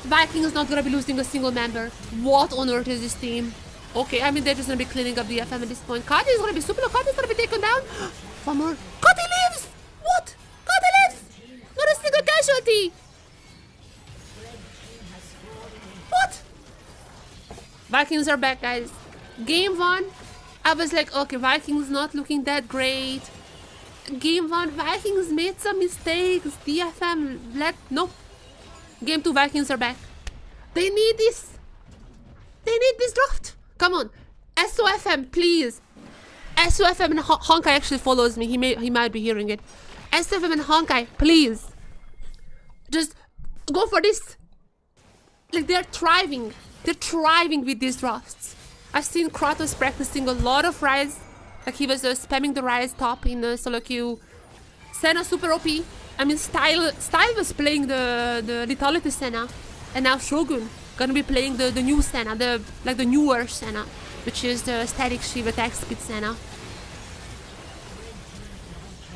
Viking is not gonna be losing a single member. What on earth is this team? Okay, I mean, they're just gonna be cleaning up the DFM at this point. Kati is gonna be super low. Kati is gonna be taken down. One more. Kati lives! What? Kati lives! Not a single casualty! What? Vikings are back, guys. Game 1, I was like, okay, Vikings not looking that great. Game 1, Vikings made some mistakes. DFM, no. Game 2, Vikings are back. They need this. They need this draft. Come on. SOFM, please. SOFM and Honkai actually follows me. He might be hearing it. SOFM and Honkai, please. Just go for this. Like, they're thriving. They're thriving with these drafts. I've seen Kratos practicing a lot of Rise. Like, he was spamming the Rise top in the solo queue. Senna super OP. I mean, Style was playing the lethality Senna. And now Shogun gonna be playing the new Senna, the newer Senna, which is the static shield attack speed Senna.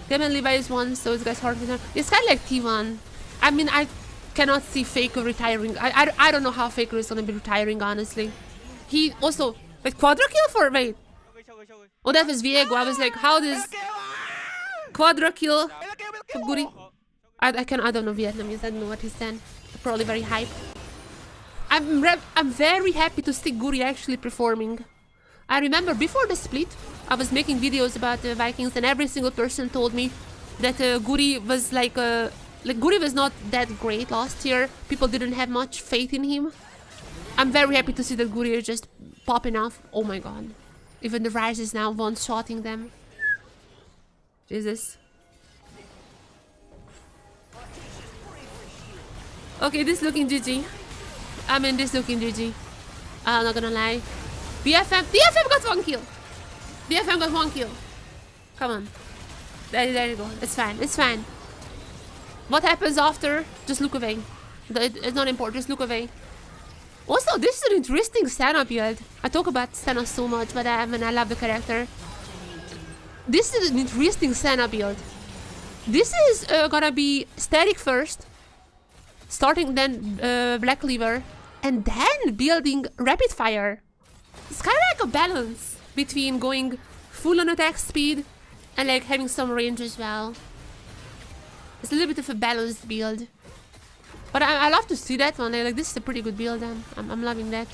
Game and Levi is 1, so it's guys hard to. It's kind of like T1. I mean, I cannot see Faker retiring. I don't know how Faker is gonna be retiring, honestly. He also like quadra kill for wait. Oh, that was Viego. I was like, how does quadra kill for Guri? I don't know Vietnamese. I don't know what he said. Probably very hype. I'm very happy to see Guri actually performing. I remember before the split, I was making videos about the Vikings, and every single person told me that Guri was Guri was not that great last year. People didn't have much faith in him. I'm very happy to see that Guri is just popping off. Oh my god. Even the Rise is now one-shotting them. Jesus. Okay, this looking GG. I mean, this looking GG. I'm not gonna lie. DFM got 1 kill. DFM got 1 kill. Come on. There you go. It's fine. It's fine. What happens after? Just look away. It's not important. Just look away. Also, this is an interesting Senna build. I talk about Senna so much, but I love the character. This is an interesting Senna build. This is gonna be static first, starting then Black Cleaver, and then building Rapid Fire. It's kind of like a balance between going full on attack speed and like having some range as well. It's a little bit of a balanced build. But I love to see that one. Like, this is a pretty good build. I'm loving that.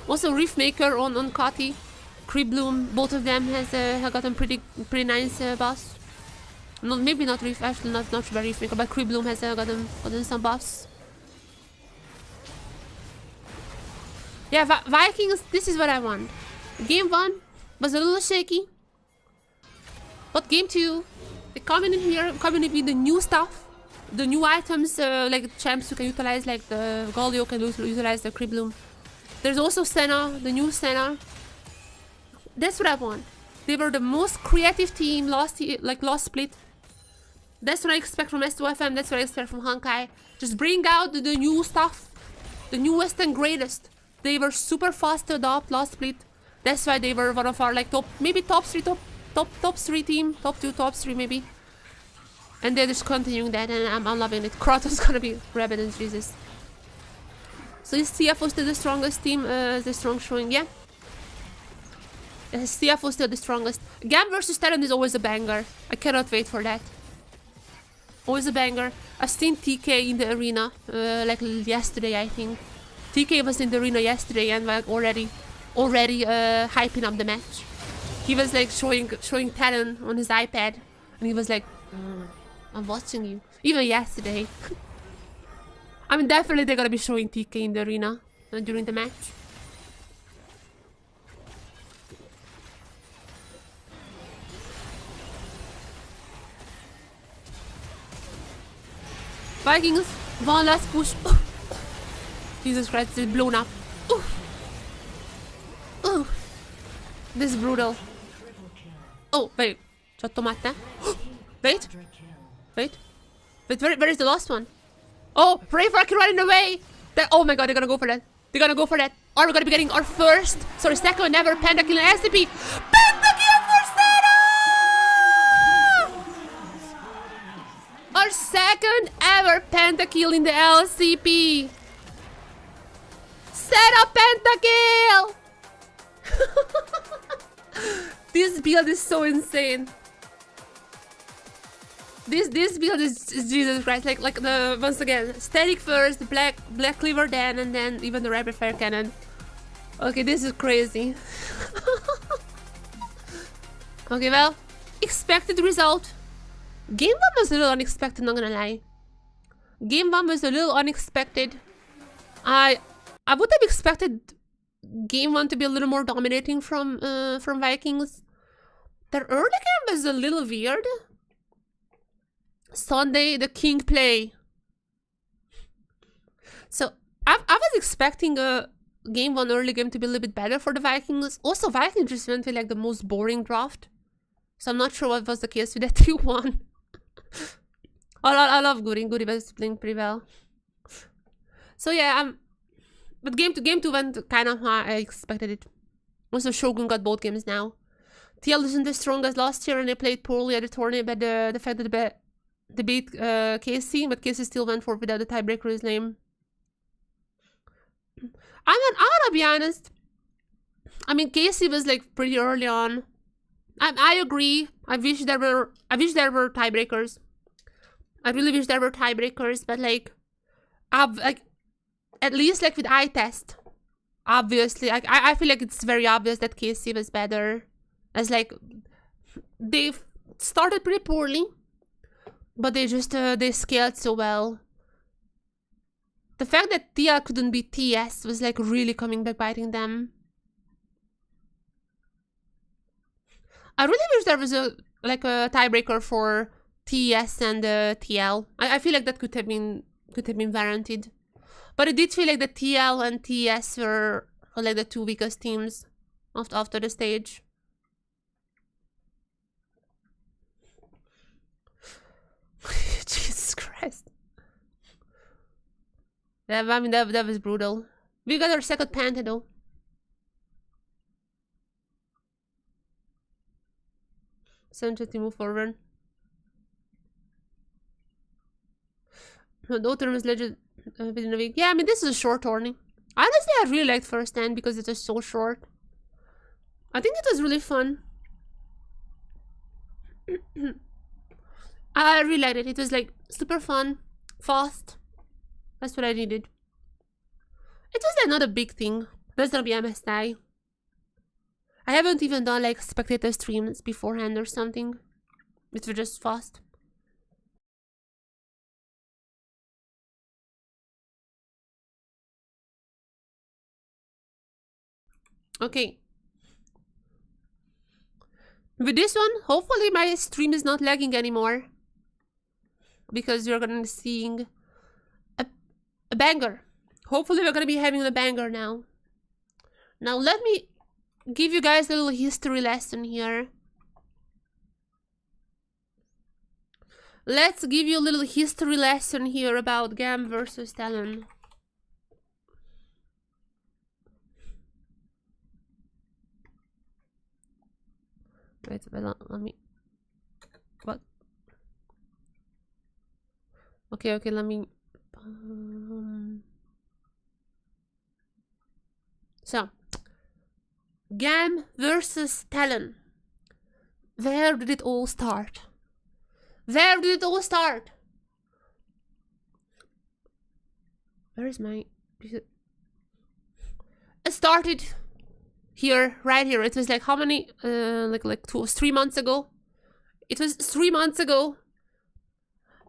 Also, Riftmaker on Kati, Creep Bloom, both of them have gotten pretty nice buffs. Maybe not Rift, actually not by Riftmaker, but Creep Bloom has gotten some buffs. Yeah, Vikings. This is what I want. Game 1 was a little shaky, but game 2. They coming in here, coming in with the new stuff, the new items, like champs you can utilize, like the Galio can utilize the Creep Bloom. There's also Senna, the new Senna. That's what I want. They were the most creative team last split. That's what I expect from S2FM. That's what I expect from Honkai. Just bring out the new stuff. The newest and greatest. They were super fast to adopt last split. That's why they were one of our like top 3 top 3 team. Top 2, top 3 maybe. And they're just continuing that, and I'm loving it. Kratos gonna be Rabbit and Jesus. So is CFO still the strongest team? The strong showing, yeah. CFO still the strongest. GAM versus TLN is always a banger. I cannot wait for that. Always a banger. I've seen TK in the arena, like yesterday, I think. TK was in the arena yesterday and like already hyping up the match. He was like showing TLN on his iPad, and he was like, I'm watching you. Even yesterday. I mean, definitely they're gonna be showing TK in the arena during the match. Vikings, one last push. Jesus Christ, it's blown up. This is brutal. Oh, wait. Chattomate. Wait. Wait. Wait, where is the last one? Oh, Brave running away. Oh my god, they're gonna go for that. They're gonna go for that. Are we gonna be getting our first, second ever pentakill in LCP? Pentakill for Seta! Our second ever pentakill in the LCP. Seta pentakill! This build is so insane. This build is Jesus Christ, like the once again static first, black cleaver then, and then even the rapid fire cannon. Okay, this is crazy. Okay, well, expected result. Game 1 was a little unexpected, not gonna lie. Game 1 was a little unexpected. I would have expected Game 1 to be a little more dominating from Vikings. Their early game was a little weird. Sunday, the king play. So I was expecting a Game 1 early game to be a little bit better for the Vikings. Also, Vikings just went with like the most boring draft. So I'm not sure what was the case with that 3-1. I love Goody. Goody was playing pretty well. So yeah, but game 2 went kind of how I expected it. Also, Shogun got both games now. TL isn't as strong as last year, and they played poorly at the tournament. But the fact that they beat KC, but KC still went for without the tiebreaker is lame. I'm gonna be honest. I mean, KC was like pretty early on. I agree. I wish there were tiebreakers. I really wish there were tiebreakers, but like, at least like with eye test, obviously, I feel like it's very obvious that KC was better. As like, they started pretty poorly, but they just they scaled so well. The fact that TL couldn't beat TS was like really coming back biting them. I really wish there was a tiebreaker for TS and TL. I feel like that could have been warranted. But it did feel like the TL and TS were like the two weakest teams after the stage. Jesus Christ. Yeah, I mean, that was brutal. We got our second Panther though. Essential to move forward. The tournament was legit within a week. Yeah, I mean, this is a short tourney. Honestly, I really liked first hand because it was so short. I think it was really fun. I really liked it. It was like super fun, fast. That's what I needed. It was like not a big thing. There's gonna be MSI. I haven't even done like spectator streams beforehand or something. It was just fast. Okay. With this one, hopefully my stream is not lagging anymore. Because you're gonna be seeing a banger. Hopefully we're gonna be having a banger now. Now let me give you guys a little history lesson here. let's give you a little history lesson here about GAM versus TLN. Wait, let me... What? Okay, let me... So, GAM versus TLN. Where did it all start? Where did it all start? Where is my... It started here, right here. It was like how many? Like 3 months ago. It was 3 months ago.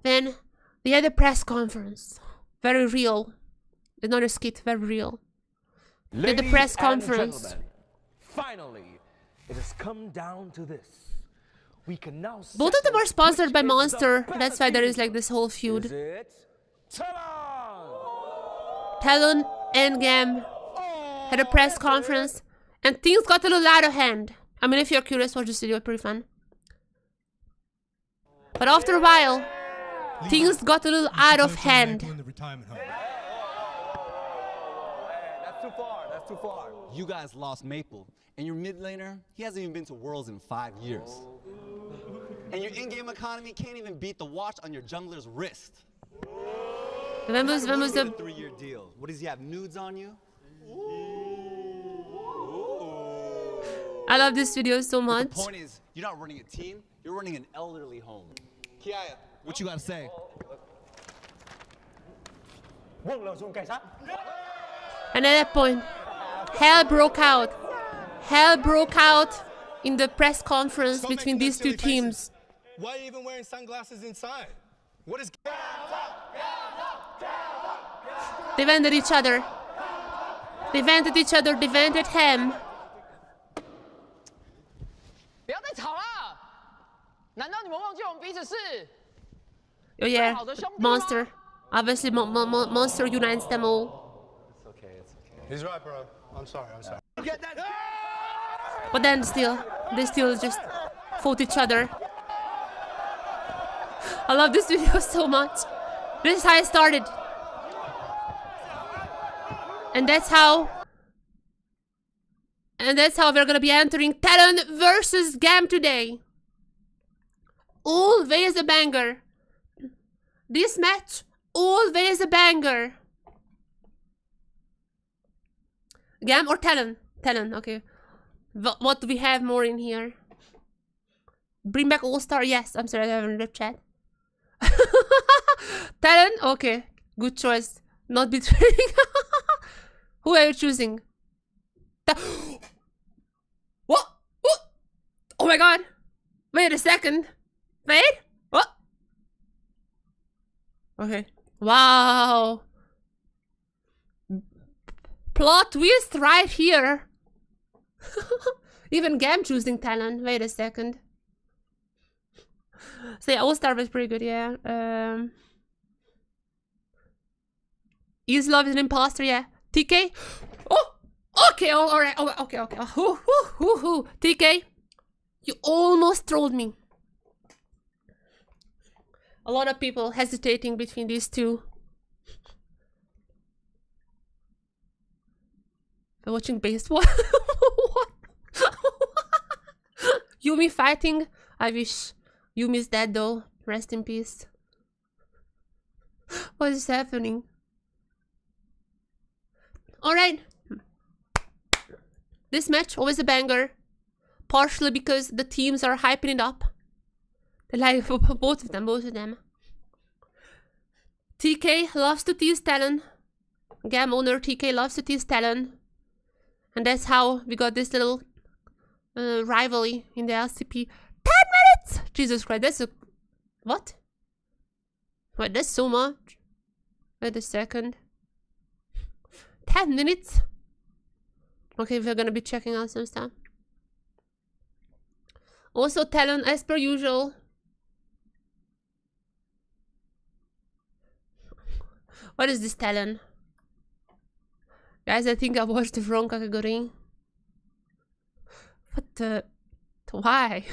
Then they had a press conference. Very real. It's not a skit, very real. They had a press conference. Finally, it has come down to this. We can now both of them are sponsored by Monster. That's why there is like this whole feud. TLN and GAM had a press conference and things got a little out of hand. I mean, if you're curious, watch this video, it's pretty fun. But after a while, things got a little out of hand. That's too far, that's too far. You guys lost Maple, and your mid laner, he hasn't even been to Worlds in 5 years. And your in-game economy can't even beat the watch on your jungler's wrist. When was a the 3-year deal? What, does he have nudes on you? I love this video so much. The point is, you're not running a team, you're running an elderly home. Kiaya, what you gotta say? And at that point, hell broke out. Hell broke out in the press conference between these two teams. Why are you even wearing sunglasses inside? What is... They went at each other. They went at each other. They went at him. Oh yeah, Monster. Obviously, Monster unites them all. It's okay. He's right, bro. I'm sorry. But then they still just fought each other. I love this video so much. This is how it started. And that's how we're gonna be entering TLN versus GAM today. Always a banger. This match, always a banger. GAM or TLN? TLN, okay. What do we have more in here? Bring back All-Star? Yes, I'm sorry, I haven't read the chat. TLN? Okay, good choice. Not betraying. Who are you choosing? What? Oh my god. Wait a second. Wait. What? Okay. Wow. Plot twist right here. Even GAM choosing TLN. Wait a second. So yeah, All-Star was pretty good, yeah. Islov is an imposter, yeah. TK? Oh! Okay, oh, alright. Oh, okay. TK, you almost trolled me. A lot of people hesitating between these two. They're watching baseball. What? Yumi fighting? I wish Yumi's dead though. Rest in peace. What is happening? Alright. This match, always a banger. Partially because the teams are hyping it up. They like both of them. TK loves to tease TLN. GAM owner TK loves to tease TLN. And that's how we got this little rivalry in the LCP. 10 minutes! Jesus Christ, that's a... What? Wait, that's so much. Wait a second. 10 minutes? Okay, we're gonna be checking out some stuff. Also, TLN, as per usual. What is this TLN? Guys, I think I watched the wrong category. What the... Why?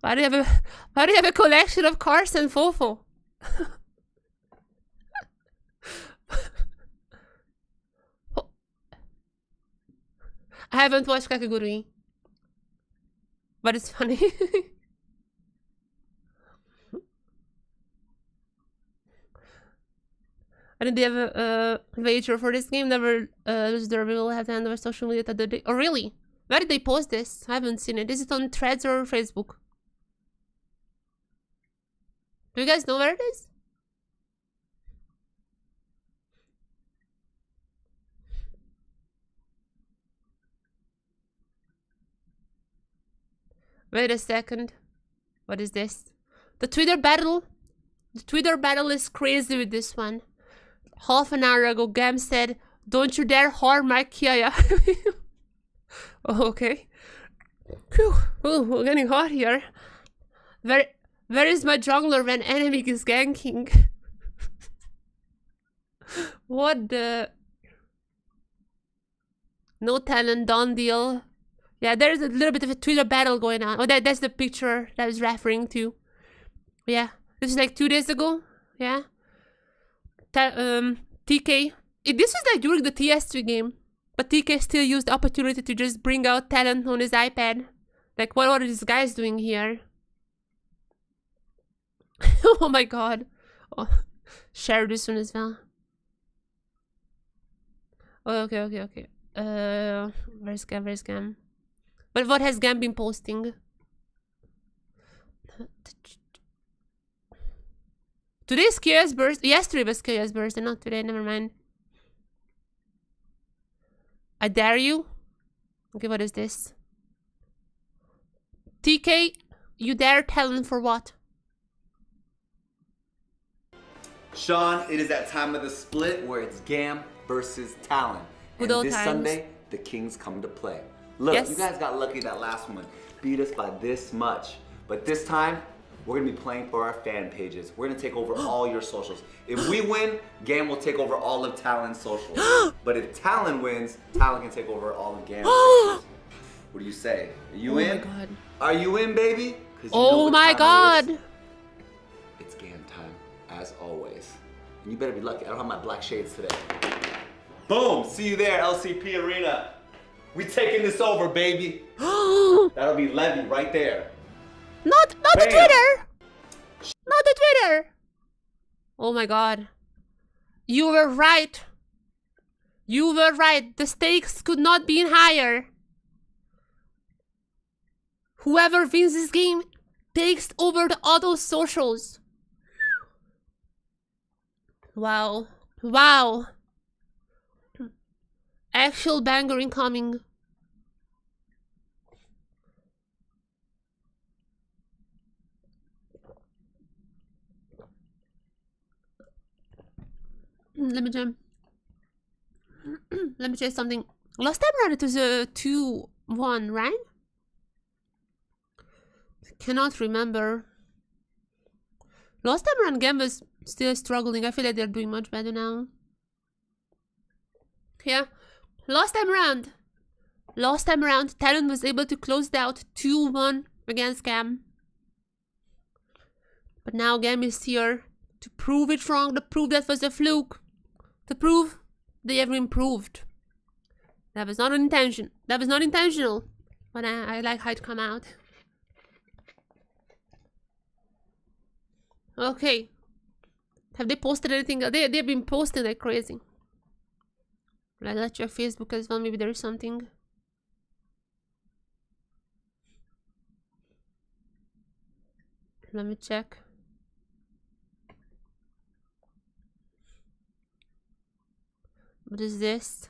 Why do you have a collection of cars and Fofo? I haven't watched Kakegurui, but it's funny. I didn't have a wager for this game. Never lose their will have to hand over social media the other day. Oh, really? Where did they post this? I haven't seen it. Is it on Threads or Facebook? Do you guys know where it is? Wait a second. What is this? The Twitter battle? The Twitter battle is crazy with this one. Half an hour ago, GAM said, "Don't you dare harm my Kia." Okay. Whew. Ooh, we're getting hot here. Where is my jungler when enemy is ganking? What the... No talent, done deal. Yeah, there's a little bit of a Twitter battle going on. Oh, that's the picture that I was referring to. Yeah, this is like 2 days ago. Yeah. TK. This was like during the TS2 game. But TK still used the opportunity to just bring out talent on his iPad. Like, what are these guys doing here? Oh my god. Oh, share this one as well. Oh, okay. Where's GAM? But what has GAM been posting? Today's Kia's birthday. Yesterday was Kia's birthday, not today, never mind. I dare you. Okay, what is this? TK, you dare talent for what? Sean, it is that time of the split where it's GAM versus Talon. Good And old this times. Sunday, the Kings come to play. Look, Yes. you guys got lucky that last one beat us by this much. But this time, we're gonna be playing for our fan pages. We're gonna take over all your socials. If we win, GAM will take over all of Talon's socials. But if Talon wins, Talon can take over all of GAM's socials. What do you say? Are you in? Oh my god. Are you in, baby? 'Cause you know Oh what my time it is. god. It's GAM time, as always. And you better be lucky. I don't have my black shades today. Boom! See you there, LCP Arena. We taking this over, baby. That'll be Levy right there. Not the Bam. Twitter! Not the Twitter! Oh my god. You were right. You were right. The stakes could not be higher. Whoever wins this game takes over the auto socials. Wow. Wow. Actual banger incoming. Let me jump. Let me try something. Last time around it was a 2-1, right? Cannot remember. Last time around GAM was still struggling. I feel like they're doing much better now. Yeah. Last time around, Talon was able to close it out 2-1 against GAM. But now GAM is here to prove it wrong, to prove that was a fluke, to prove they have improved. That was not an intention. That was not intentional. But I like how it come out. Okay. Have they posted anything? They've been posting like crazy. I'll let check Facebook as well. Maybe there is something. Let me check. What is this?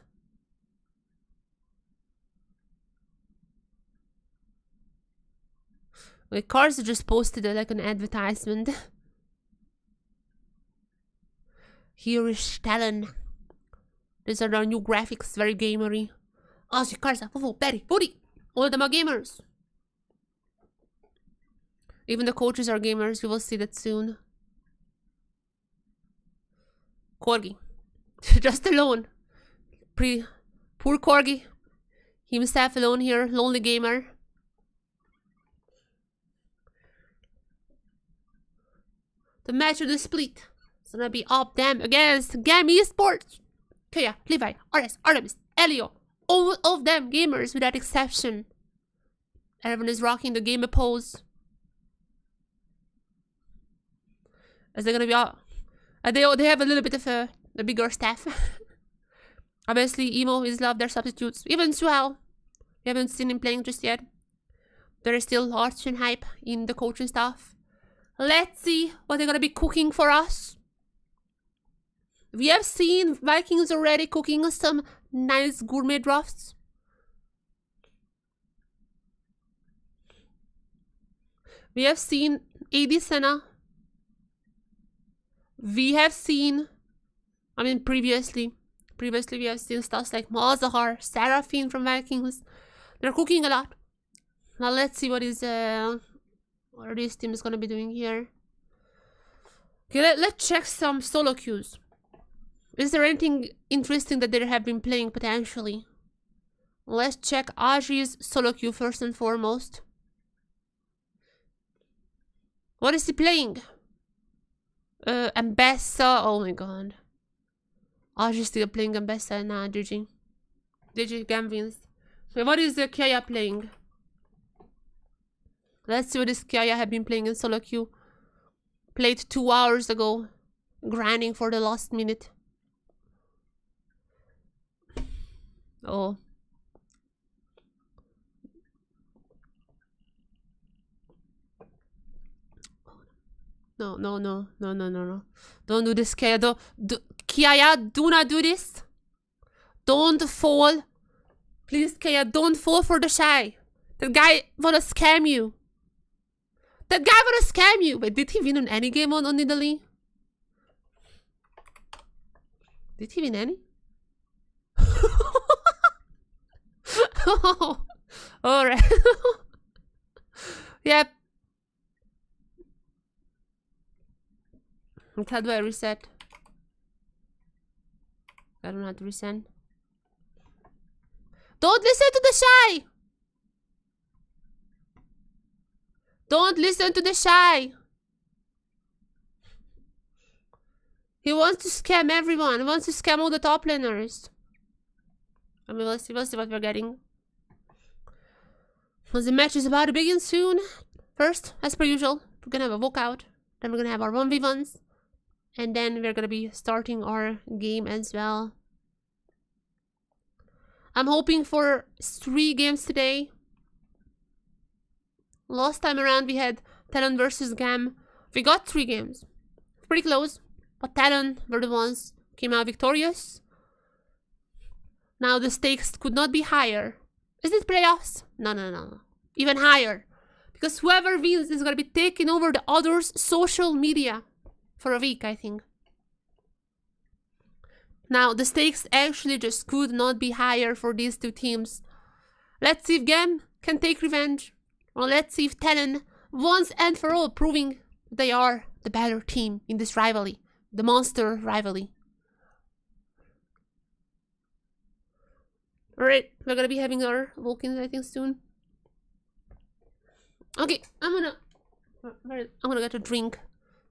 Wait, Cars just posted like an advertisement. Here is Talon. These are our new graphics, very gamery. Ozzy, Karza, Fufu, Betty, Booty. All of them are gamers. Even the coaches are gamers. You will see that soon. Corgi. Just alone. Poor Corgi. Himself alone here. Lonely gamer. The match of the split. It's gonna be up them against GAM Esports. Kaya, Levi, RS, Artemis, Elio. All of them gamers without exception. Everyone is rocking the gamer pose. As they're gonna be all... they have a little bit of a bigger staff. Obviously, Emo is love their substitutes. Even Suel. We haven't seen him playing just yet. There is still lots and hype in the coaching staff. Let's see what they're gonna be cooking for us. We have seen Vikings already cooking some nice gourmet drafts. We have seen AD Senna. We have seen, previously we have seen stuff like Malzahar, Seraphine from Vikings. They're cooking a lot. Now let's see what this team is gonna be doing here. Okay, let's check some solo queues. Is there anything interesting that they have been playing potentially? Let's check Aji's solo queue first and foremost. What is he playing? Ambessa. Oh my god. Aji's still playing Ambessa. Nah, GG. GG, GAM wins. So what is Kaya playing? Let's see what this Kaya have been playing in solo queue. Played 2 hours ago. Grinding for the last minute. Oh. No. Don't do this, Kaya. Kaya, do not do this. Don't fall. Please, Kaya, don't fall for the shy. That guy wanna scam you. Wait, did he win on any game on Italy? Did he win any? Oh, alright. Yep. How do I reset? I don't know how to reset. Don't listen to the shy! Don't listen to the shy! He wants to scam everyone. He wants to scam all the top laners. We'll see what we're getting. Well, the match is about to begin soon. First, as per usual, we're gonna have a walkout. Then we're gonna have our 1v1s. And then we're gonna be starting our game as well. I'm hoping for 3 games today. Last time around we had TLN versus GAM. We got 3 games. Pretty close. But TLN were the ones who came out victorious. Now the stakes could not be higher. Is it playoffs? No. Even higher. Because whoever wins is gonna be taking over the other's social media. For a week, I think. Now, the stakes actually just could not be higher for these 2 teams. Let's see if GAM can take revenge. Or let's see if TLN once and for all proving they are the better team in this rivalry. The monster rivalry. Alright, we're gonna be having our Vulcans, I think, soon. Okay, I'm gonna get a drink.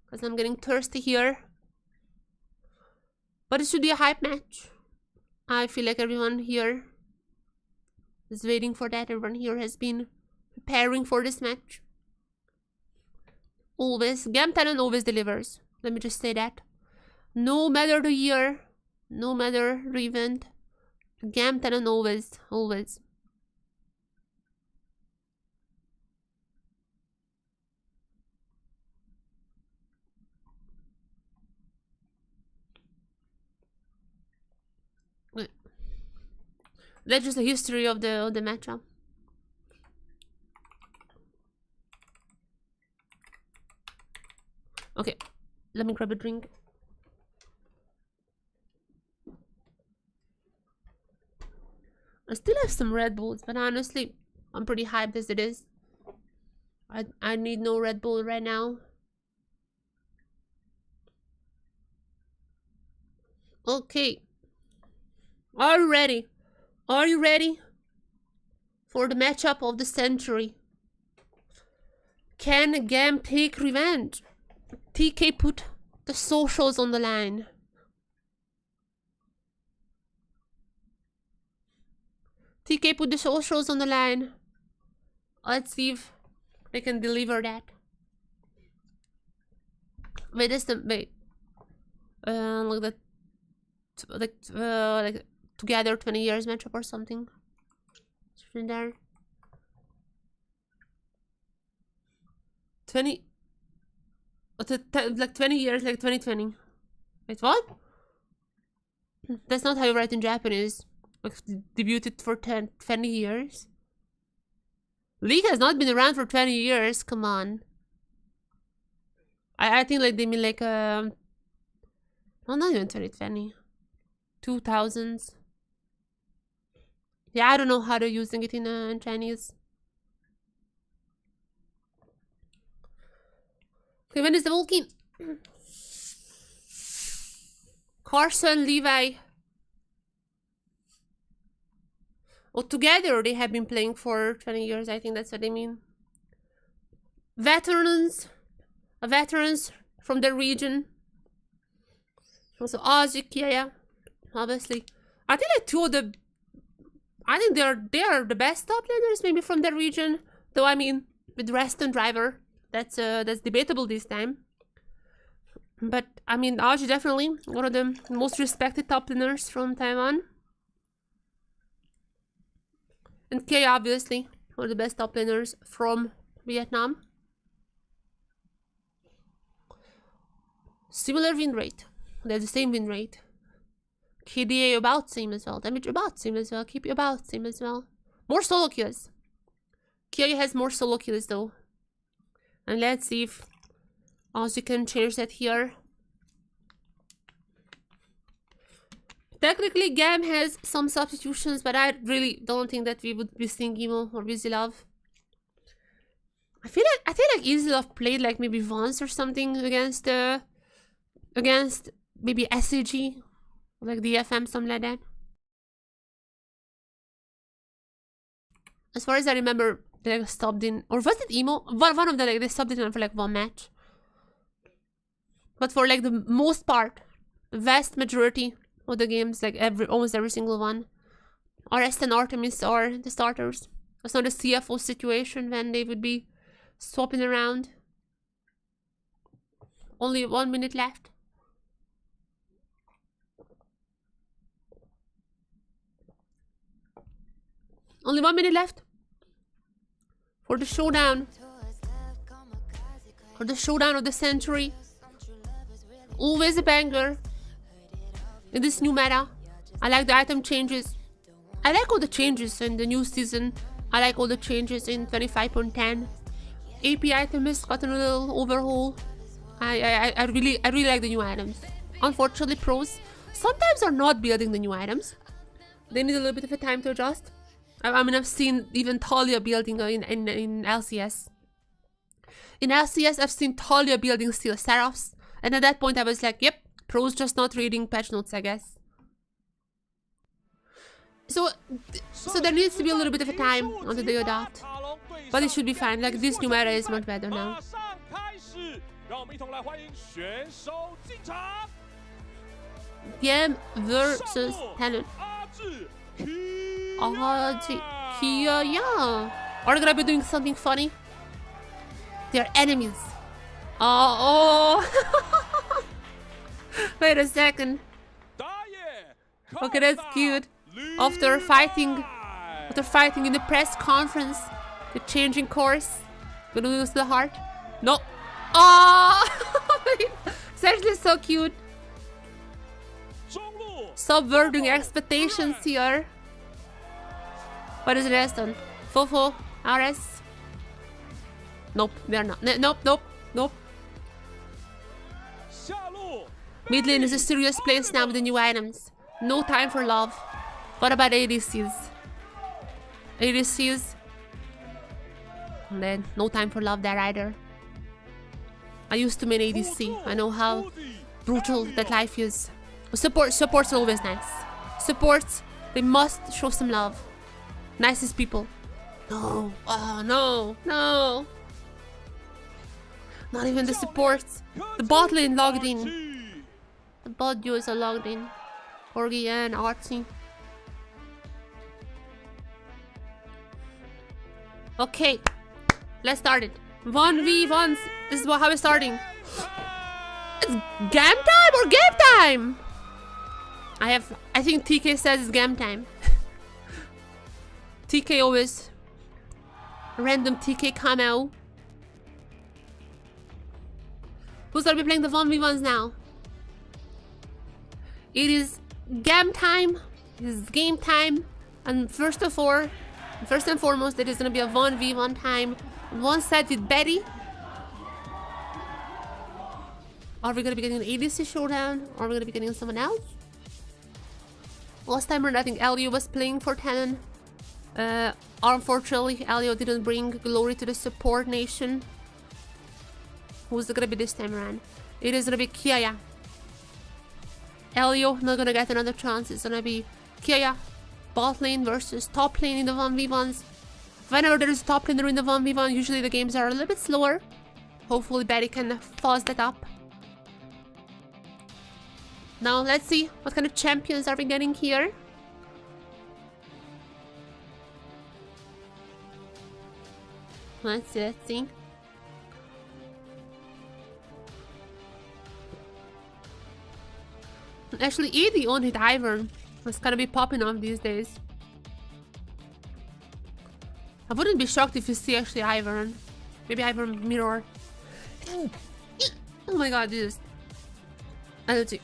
Because I'm getting thirsty here. But it should be a hype match. I feel like everyone here is waiting for that. Everyone here has been preparing for this match. Always. GAM TLN always delivers. Let me just say that. No matter the year. No matter the event. GAM TLN always. That's just the history of the matchup. Okay, let me grab a drink. I still have some Red Bulls, but honestly, I'm pretty hyped as it is. I need no Red Bull right now. Okay. Are you ready? Are you ready for the matchup of the century? Can GAM take revenge? TK put the socials on the line. TK put the socials on the line. Let's see if they can deliver that. Wait, this the wait. Look that, like together 20 years matchup or something. It's in there. 20. Like 20 years, like 2020. Wait, what? That's not how you write in Japanese. Like, debuted for 20 years. League has not been around for 20 years. Come on. I think like they mean like well, not even 2020. 2000s. Yeah, I don't know how they're using it in Chinese. Okay, when is the Vulcan? Carson, Levi. Oh, together they have been playing for 20 years. I think that's what they mean. Veterans from the region. Also Ozzy, yeah, obviously. I think like two of the. I think they are the best top laners maybe from the region. Though I mean with Rest and Driver, that's debatable this time. But I mean Ozzy definitely one of the most respected top laners from Taiwan. And K obviously one of the best top laners from Vietnam. Similar win rate. They have the same win rate. KDA about same as well. Damage about same as well. KP about same as well. More solo kills. KA has more solo kills though. And let's see if Ozzy can change that here. Technically, GAM has some substitutions, but I really don't think that we would be seeing Emo or Easylove. I feel like Easylove played like maybe once or something against maybe SAG, like DFM, something like that. As far as I remember, they like stopped in, or was it Emo? One of them, like they stopped in for like one match. But for like the most part, the vast majority of the games, like almost every single one, Rest and Artemis are the starters. It's not a CFO situation when they would be swapping around. Only 1 minute left. Only 1 minute left for the showdown. For the showdown of the century. Always a banger. In this new meta, I like the item changes. I like all the changes in the new season. I like all the changes in 25.10. AP item has gotten a little overhaul. I really like the new items. Unfortunately, pros sometimes are not building the new items. They need a little bit of a time to adjust. I mean, I've seen even Talia building in LCS. In LCS, I've seen Talia building Steel Seraphs. And at that point, I was like, yep, pros just not reading patch notes, I guess. So there needs to be a little bit of a time until they adapt. But it should be fine. Like, this new meta is much better now. GAM versus Talent. Kia, yeah. Are they gonna be doing something funny? They're enemies. Oh. Wait a second. Okay, that's cute. After fighting in the press conference, the changing course. Gonna lose the heart. No. Oh. It's actually so cute. Subverting expectations here. What is the rest on? Fofo, RS. Nope, they're not. Nope. Mid lane is a serious place now with the new items. No time for love. What about ADCs? And then no time for love there either. I used to main ADC. I know how brutal that life is. Support's always nice. Supports, they must show some love. Nicest people. No. Oh, no. Not even the supports. The bot lane logged in. The bot duos are logged in. Corgi and Artsy. Okay. Let's start it. 1v1s. This is how we're starting. It's GAM time or game time? I think TK says it's GAM time. TK always. Random TK cameo. Who's gonna be playing the 1v1s now? It is GAM time. It is game time. And first and foremost, it is gonna be a 1v1 time. One set with Betty. Are we gonna be getting an ADC showdown? Or are we gonna be getting someone else? Last time around, I think Elio was playing for TLN. Unfortunately, Elio didn't bring glory to the support nation. Who's it gonna be this time around? It is gonna be Kiaya. Elio not gonna get another chance. It's gonna be Kiaya, bot lane versus top lane in the 1v1s. Whenever there is a top laner in the 1v1, usually the games are a little bit slower. Hopefully Betty can fast that up. Now let's see what kind of champions are we getting here. Let's see. Actually, ED on hit Ivern. It's gonna be popping off these days. I wouldn't be shocked if you see actually Ivern. Maybe Ivern mirror. Oh my god, this allergy.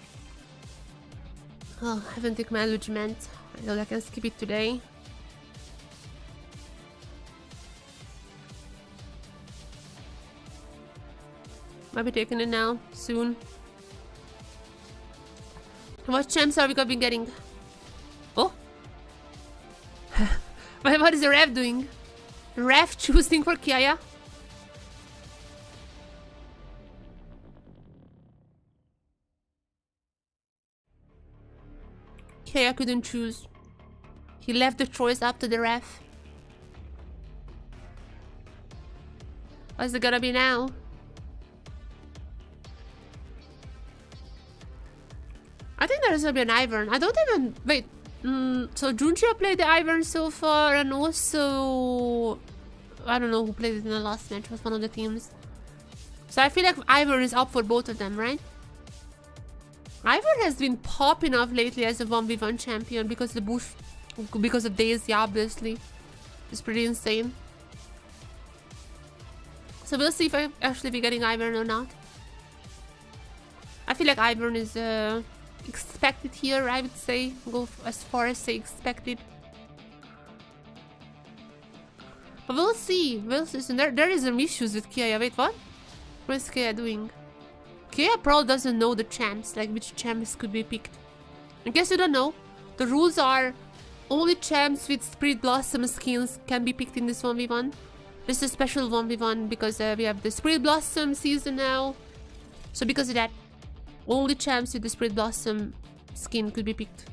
Oh, I haven't taken my allergy ment. I know I can skip it today. Might be taking it now, soon. What champs are we gonna be getting? Oh! What is the ref doing? Ref choosing for Kiaya? Kiaya couldn't choose. He left the choice up to the ref. What's it gonna be now? I think there's gonna be an Ivern. I don't even... Wait. So Junjia played the Ivern so far, and also... I don't know who played it in the last match. It was one of the teams. So I feel like Ivern is up for both of them, right? Ivern has been popping off lately as a 1v1 champion because the bush... Because of Daisy, obviously. It's pretty insane. So we'll see if I actually be getting Ivern or not. I feel like Ivern is... expected here, I would say. Go as far as say expected. But we'll see. We'll see. So there is some issues with Kiaya. Wait, what? What is Kiaya doing? Kiaya probably doesn't know the champs, like which champs could be picked. In case you don't know, the rules are only champs with Spirit Blossom skins can be picked in this 1v1. This is a special 1v1 because we have the Spirit Blossom season now. So because of that, only champs with the Spirit Blossom skin could be picked.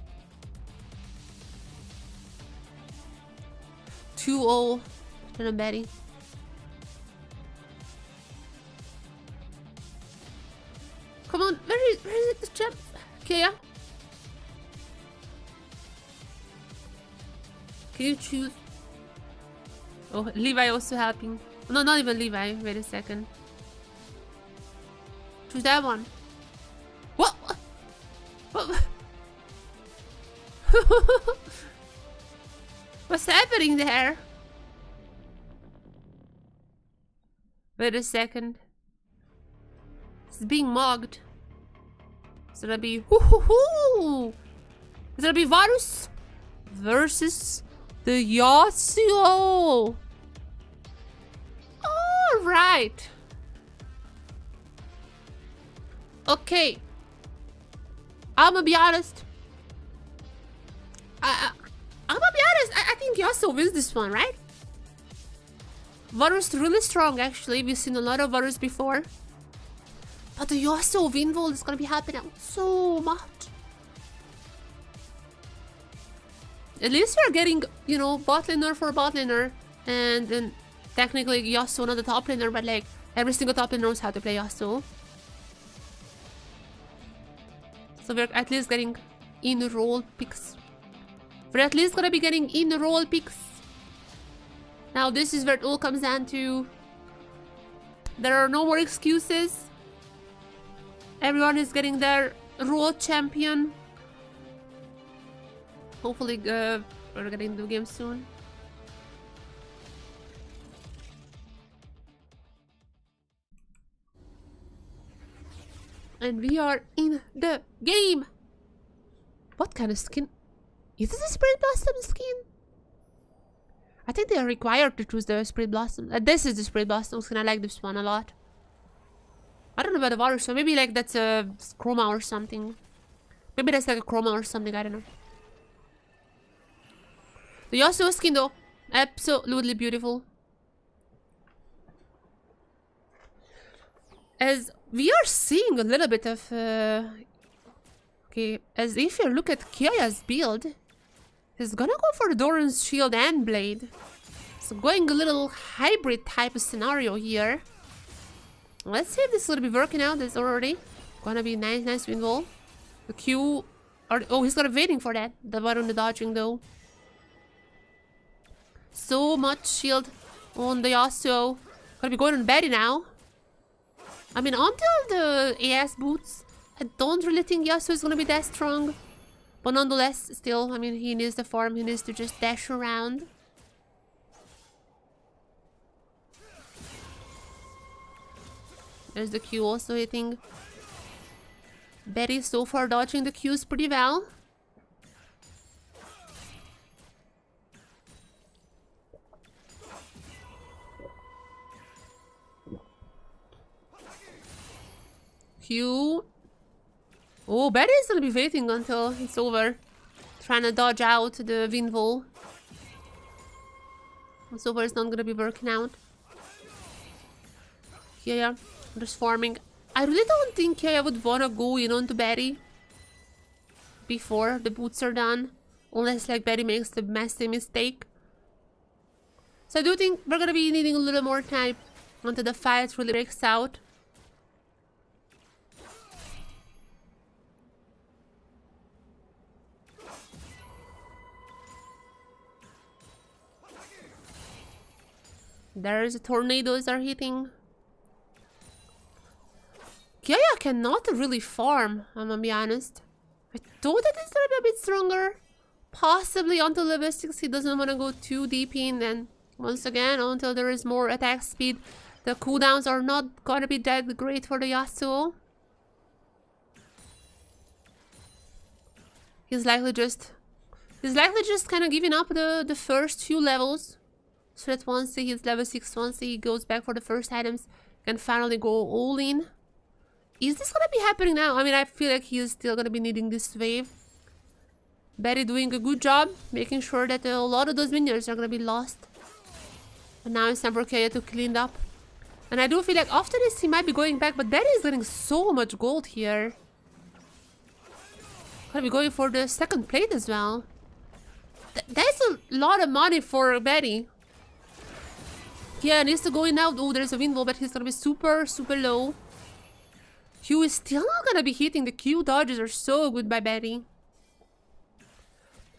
2-0 to Betty. Come on, where is it, the champ? Kiaya? Can you choose? Oh, Levi also helping. No, not even Levi. Wait a second. Choose that one. What? What? What's happening there? Wait a second. It's being mugged. It's gonna be whoo. It's gonna be Varus versus the Yasuo. All right. Okay. I'm gonna be honest. I'm gonna be honest. I think Yasuo wins this one, right? Varus really strong, actually. We've seen a lot of Varus before. But the Yasuo win vote is gonna be happening so much. At least we're getting, you know, bot laner for bot laner. And then technically Yasuo not the top laner, but like Every single top laner knows how to play Yasuo. So we're at least getting in-roll picks. We're at least gonna be getting in-roll picks. Now this is where it all comes down to. There are no more excuses. Everyone is getting their role champion. Hopefully we're getting the game soon. And we are in the game. What kind of skin? Is this a Spirit Blossom skin? I think they are required to choose the Spirit Blossom. This is the Spirit Blossom skin. I like this one a lot. I don't know about the water, so maybe like that's a chroma or something. Maybe that's like a chroma or something. I don't know. The Yasuo skin though, absolutely beautiful. As we are seeing a little bit of okay, as if you look at Kiaya's build, he's gonna go for the Doran's shield and blade. So going a little hybrid type of scenario here. Let's see if this will be working out. It's already gonna be nice win wall. The Q or oh, he's gonna be waiting for that. The one on the dodging though. So much shield on the Yasuo. Gonna be going on Betty now. I mean, until the AS boots, I don't really think Yasuo is gonna be that strong. But nonetheless, still, I mean, he needs the farm. He needs to just dash around. There's the Q also hitting. Betty so far dodging the Qs pretty well. Q. Oh, Betty is gonna be waiting until it's over. Trying to dodge out the Windwall. So far it's not gonna be working out. Yeah, just farming. I really don't think I would wanna go in onto Betty before the boots are done. Unless like Betty makes the massive mistake. So I do think we're gonna be needing a little more time until the fight really breaks out. There's tornadoes are hitting. Kiaya cannot really farm, I'm gonna be honest. I thought that he's gonna be a bit stronger. Possibly until level 6 he doesn't want to go too deep in. And once again, until there is more attack speed, the cooldowns are not gonna be that great for the Yasuo. He's likely just kind of giving up the first few levels. So that once he hits level 6, once he goes back for the first items, can finally go all in. Is this gonna be happening now? I mean, I feel like he's still gonna be needing this wave. Betty doing a good job, making sure that a lot of those minions are gonna be lost. And now it's time for Kaya to clean up. And I do feel like after this he might be going back, but Betty is getting so much gold here. Gonna be going for the second plate as well. That's a lot of money for Betty. Yeah, needs to go in now. Oh, there's a wind wall, but he's gonna be super low. Q is still not gonna be hitting. The Q dodges are so good by Betty.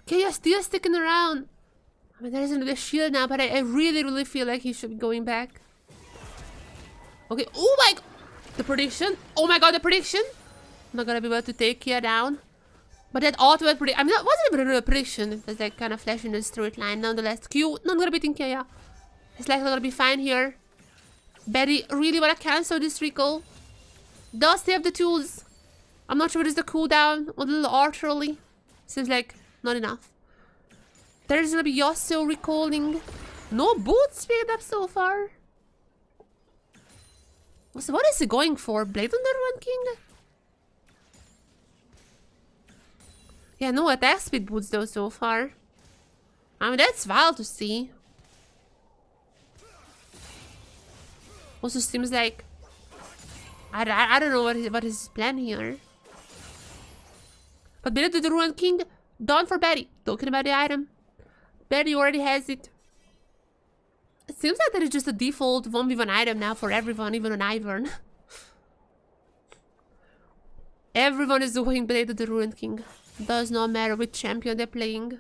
Okay, yeah, still sticking around. I mean, there's another shield now, but I really feel like he should be going back. Okay, oh my god. The prediction. Oh my god, the prediction. I'm not gonna be able to take Kia down. But that ultimate prediction. I mean, that wasn't even a real prediction. It was like kind of flashing the straight line. Nonetheless, Q not gonna beat Kia. It's likely gonna be fine here. Betty really wanna cancel this recall. Does he have the tools? I'm not sure what is the cooldown on the little archery. Seems like not enough. There's gonna be Yasuo recalling. No boots picked up so far. So what is he going for? Blade on the Ruin King? Yeah, no attack speed boots though so far. I mean, that's wild to see. Also seems like I don't know what is his plan here. But Blade to the Ruin King, done for Betty. Talking about the item. Betty already has it. Seems like that is just a default 1v1 item now for everyone, even on Ivern. Everyone is doing Blade of the Ruined King. Does not matter which champion they're playing.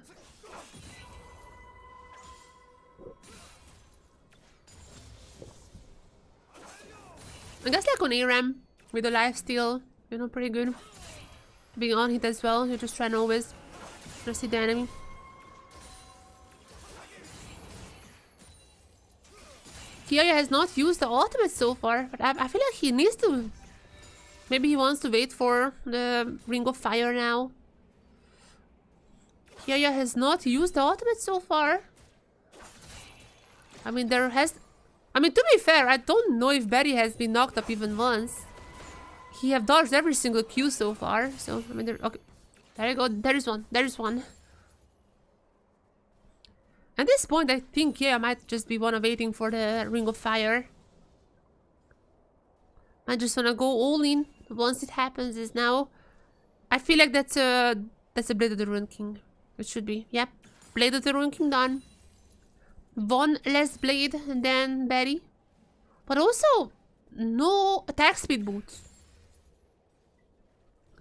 I guess like on ARAM, with the lifesteal, you know, pretty good. Being on hit as well, you just try and always just hit the enemy. Kiaya has not used the ultimate so far, but I feel like he needs to. Maybe he wants to wait for the Ring of Fire now. Kiaya has not used the ultimate so far. I mean, to be fair, I don't know if Barry has been knocked up even once. He have dodged every single Q so far, so I mean, okay. There you go. There is one. There is one. At this point, I think Kiaya might just be one of waiting for the Ring of Fire. I just wanna go all in once it happens. Is now. I feel like that's a Blade of the Ruined King. It should be. Yep. Blade of the Ruined King done. One less blade than Barry. But also no attack speed boots.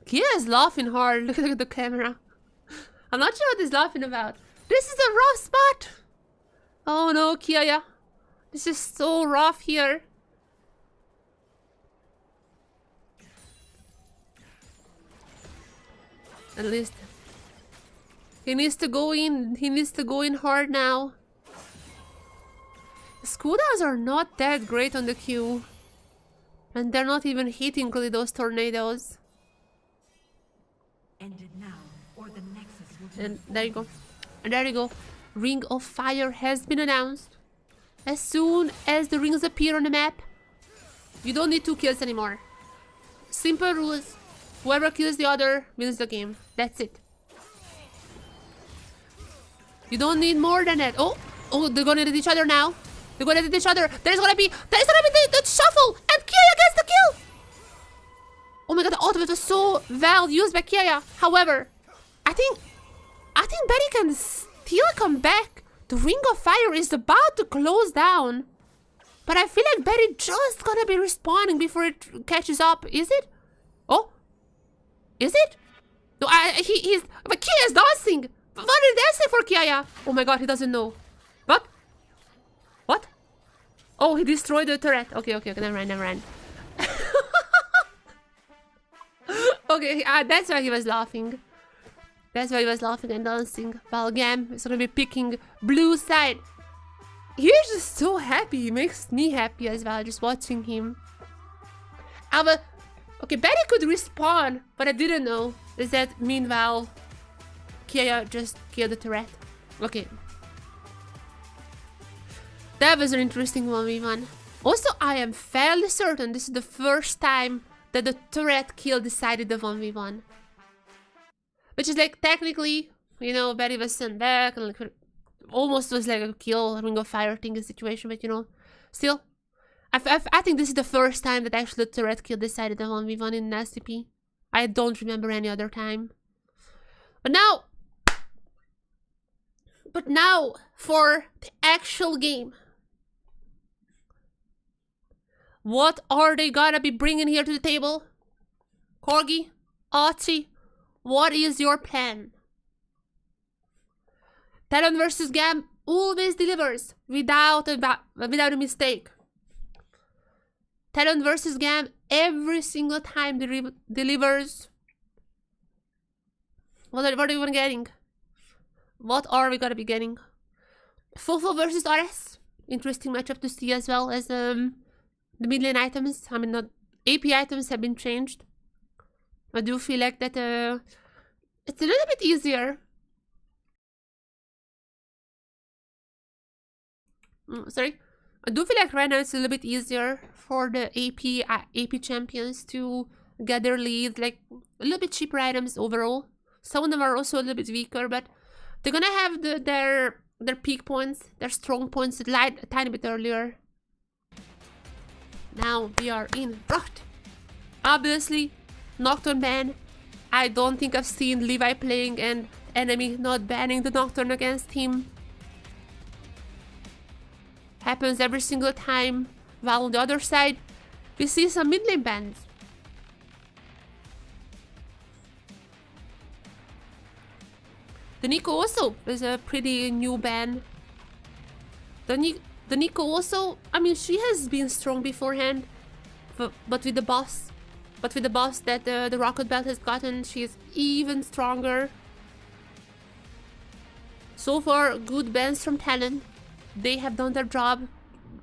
Kia is laughing hard. Look at the camera. I'm not sure what he's laughing about. This is a rough spot. Oh no, Kiaya. This is so rough here. At least he needs to go in. He needs to go in hard now. The cooldowns are not that great on the Q. And they're not even hitting really those tornadoes. Ended now, or the nexus will And there you go. And there you go. Ring of Fire has been announced. As soon as the rings appear on the map, you don't need 2 kills anymore. Simple rules. Whoever kills the other wins the game. That's it. You don't need more than that. Oh, they're gonna hit each other now. They're gonna hit each other. There's gonna be the shuffle, and Kiaya gets the kill. Oh my god, the ultimate was so well used by Kiaya. However, I think Barry can still come back. The Ring of Fire is about to close down, but I feel like Barry just gonna be respawning before it catches up. Is it? Oh, is it? No, but Kiaya's dancing. What is dancing for Kiaya? Oh my god, he doesn't know. What? What? Oh, he destroyed the turret. Okay, never mind. Okay, that's why he was laughing. That's why he was laughing and dancing. While GAM is gonna be picking blue side. He's just so happy. He makes me happy as well, just watching him. Okay, Barry could respawn, but I didn't know. Is that meanwhile Kiaya just killed the turret? Okay. That was an interesting 1v1. Also, I am fairly certain this is the first time that the turret kill decided the 1v1. Which is like, technically, you know, Barry was sent back and like, almost was like a kill, Ring of Fire thing situation, but you know, still. I think this is the first time that actually the turret kill decided the 1v1 in LCP. I don't remember any other time. But now, for the actual game. What are they gonna be bringing here to the table? Corgi, Archie, what is your plan? TLN versus GAM always delivers without a mistake. TLN versus GAM every single time delivers. What are we gonna getting? What are we gonna be getting? Fofo versus RS. Interesting matchup to see as well as the mid lane items. I mean, not AP items have been changed. I do feel like that it's a little bit easier. Sorry. I do feel like right now it's a little bit easier for the AP champions to get their lead, like a little bit cheaper items overall. Some of them are also a little bit weaker, but they're gonna have their peak points, their strong points light a tiny bit earlier. Now we are in Rocht. Obviously, Nocturne ban. I don't think I've seen Levi playing and enemy not banning the Nocturne against him. happens every single time. While on the other side, we see some mid lane bans. The Nico also is a pretty new ban. The Nico also, I mean, she has been strong beforehand, but with the buffs that the Rocket Belt has gotten, she is even stronger. So far, good bans from TLN. They have done their job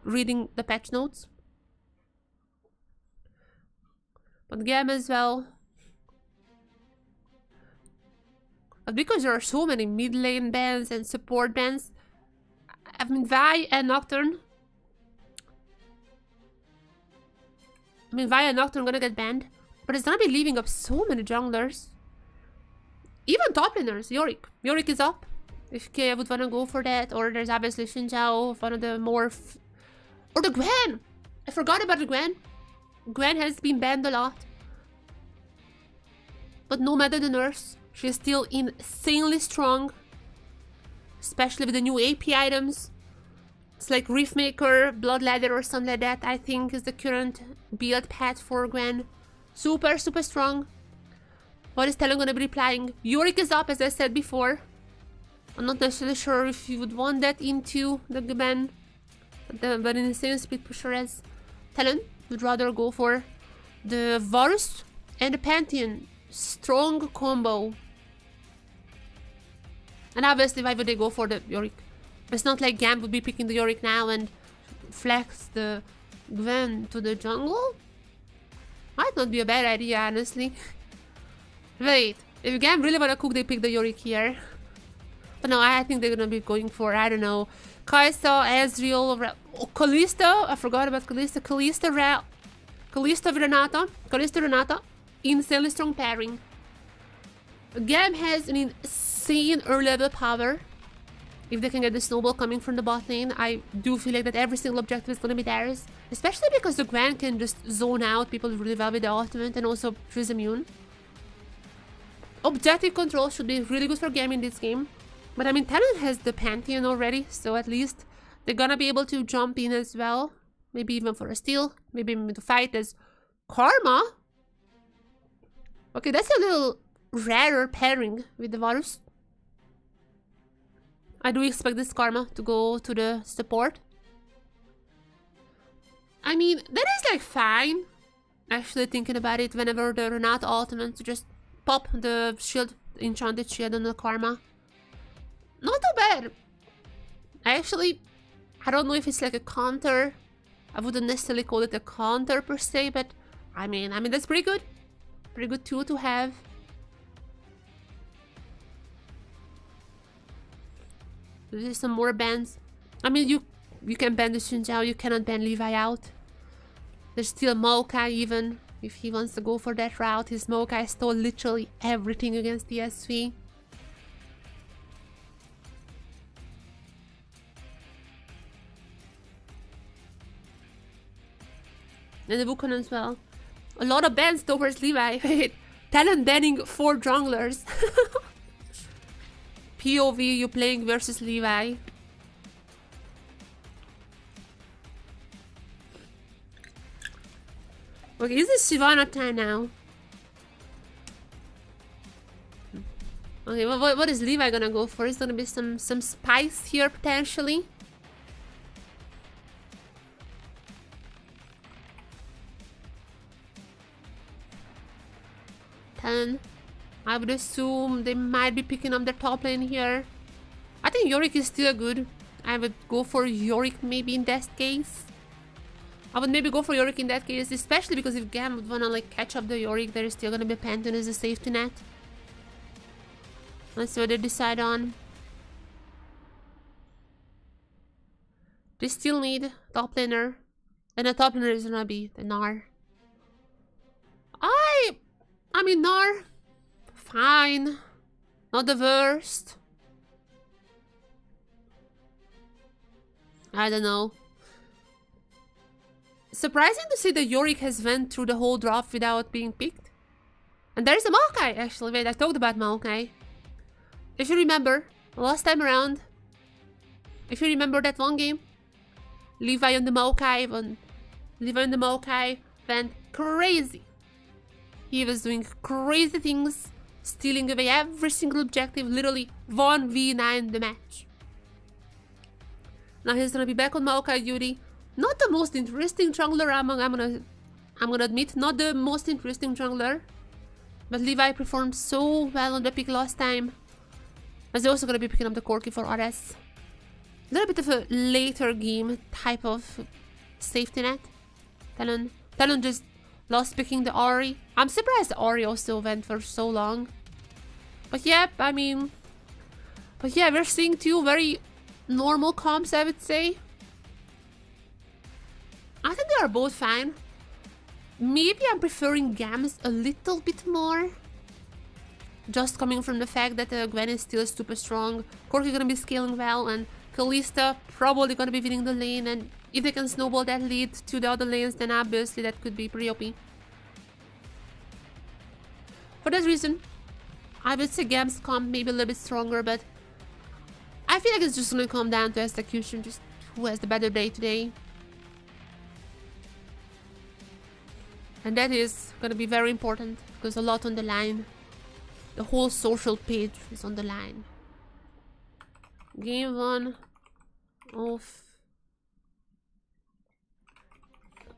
reading the patch notes. But GAM as well. But because there are so many mid lane bans and support bans, I mean, Vi and Nocturne gonna get banned, but it's gonna be leaving up so many junglers. Even top laners, Yorick. Yorick is up. If Kea would wanna go for that, or there's obviously Xinjiao, one of the more... or the Gwen! I forgot about the Gwen. Gwen has been banned a lot. But no matter the nurse, she's still insanely strong. Especially with the new AP items. It's like Riftmaker, Blood Ladder or something like that, I think is the current build path for Gwen. Super, super strong. What is TLN gonna be replying? Yorick is up, as I said before. I'm not necessarily sure if you would want that into the ban. But in the same speed pusher as TLN would rather go for the Varus and the Pantheon. Strong combo. And obviously, why would they go for the Yorick? It's not like GAM would be picking the Yorick now and flex the Gwen to the jungle. Might not be a bad idea, honestly. Wait, if GAM really wanna cook, they pick the Yorick here. But no, I think they're gonna be going for, I don't know, Kai'Sa, Ezreal, Kalista. I forgot about Kalista. Kalista Renata. Insanely strong pairing. GAM has an insane early level power. If they can get the snowball coming from the bot lane, I do feel like that every single objective is gonna be theirs. Especially because the Gwen can just zone out people really well with the ultimate, and also she's immune. Objective control should be really good for GAM in this game. But I mean, TLN has the Pantheon already, so at least they're gonna be able to jump in as well. Maybe even for a steal, maybe even to fight as Karma. Okay, that's a little rarer pairing with the Varus. I do expect this Karma to go to the support. I mean, that is like fine. Actually thinking about it, whenever the Renata ultimate, to just pop the shield, enchanted shield on the Karma. Not too bad. I don't know if it's like a counter. I wouldn't necessarily call it a counter per se, but I mean that's pretty good. Pretty good tool to have. There's some more bans. I mean, you can ban the Xinjiao, you cannot ban Levi out. There's still Maokai even, if he wants to go for that route. His Maokai stole literally everything against the SV. And the Wukong as well. A lot of bans towards Levi. TLN banning 4 junglers. POV, you playing versus Levi. Okay, is this Shyvana time now? Okay, well, what is Levi gonna go for? Is gonna be some spice here potentially. I would assume they might be picking up their top lane here. I think Yorick is still good. I would go for Yorick maybe in that case. I would maybe go for Yorick in that case, especially because if GAM would wanna like catch up the Yorick, there is still gonna be a Pantheon as a safety net. Let's see what they decide on. They still need top laner, and the top laner is gonna be the Gnar. I mean, Gnar, fine, not the worst. I don't know. Surprising to see that Yorick has went through the whole draft without being picked. And there's a Maokai, actually. Wait, I talked about Maokai. If you remember, last time around, if you remember that one game, Levi on the Maokai went crazy. He was doing crazy things, stealing away every single objective, literally 1v9 the match. Now he's gonna be back on Maokai duty. Not the most interesting jungler, I'm gonna admit, not the most interesting jungler. But Levi performed so well on the pick last time. As they're also gonna be picking up the Corki for RS. A little bit of a later game type of safety net. Talon just lost picking the Ahri. I'm surprised the Ahri also went for so long. But yeah, I mean... But yeah, we're seeing two very normal comps, I would say. I think they are both fine. Maybe I'm preferring GAMs a little bit more. Just coming from the fact that Gwen is still super strong. Corki gonna be scaling well, and Kalista probably gonna be winning the lane, and if they can snowball that lead to the other lanes, then obviously that could be pretty OP. For that reason, I would say GAM's comp maybe a little bit stronger, but I feel like it's just gonna come down to execution, just who has the better day today. And that is gonna be very important, because a lot on the line. The whole social page is on the line. Game 1 of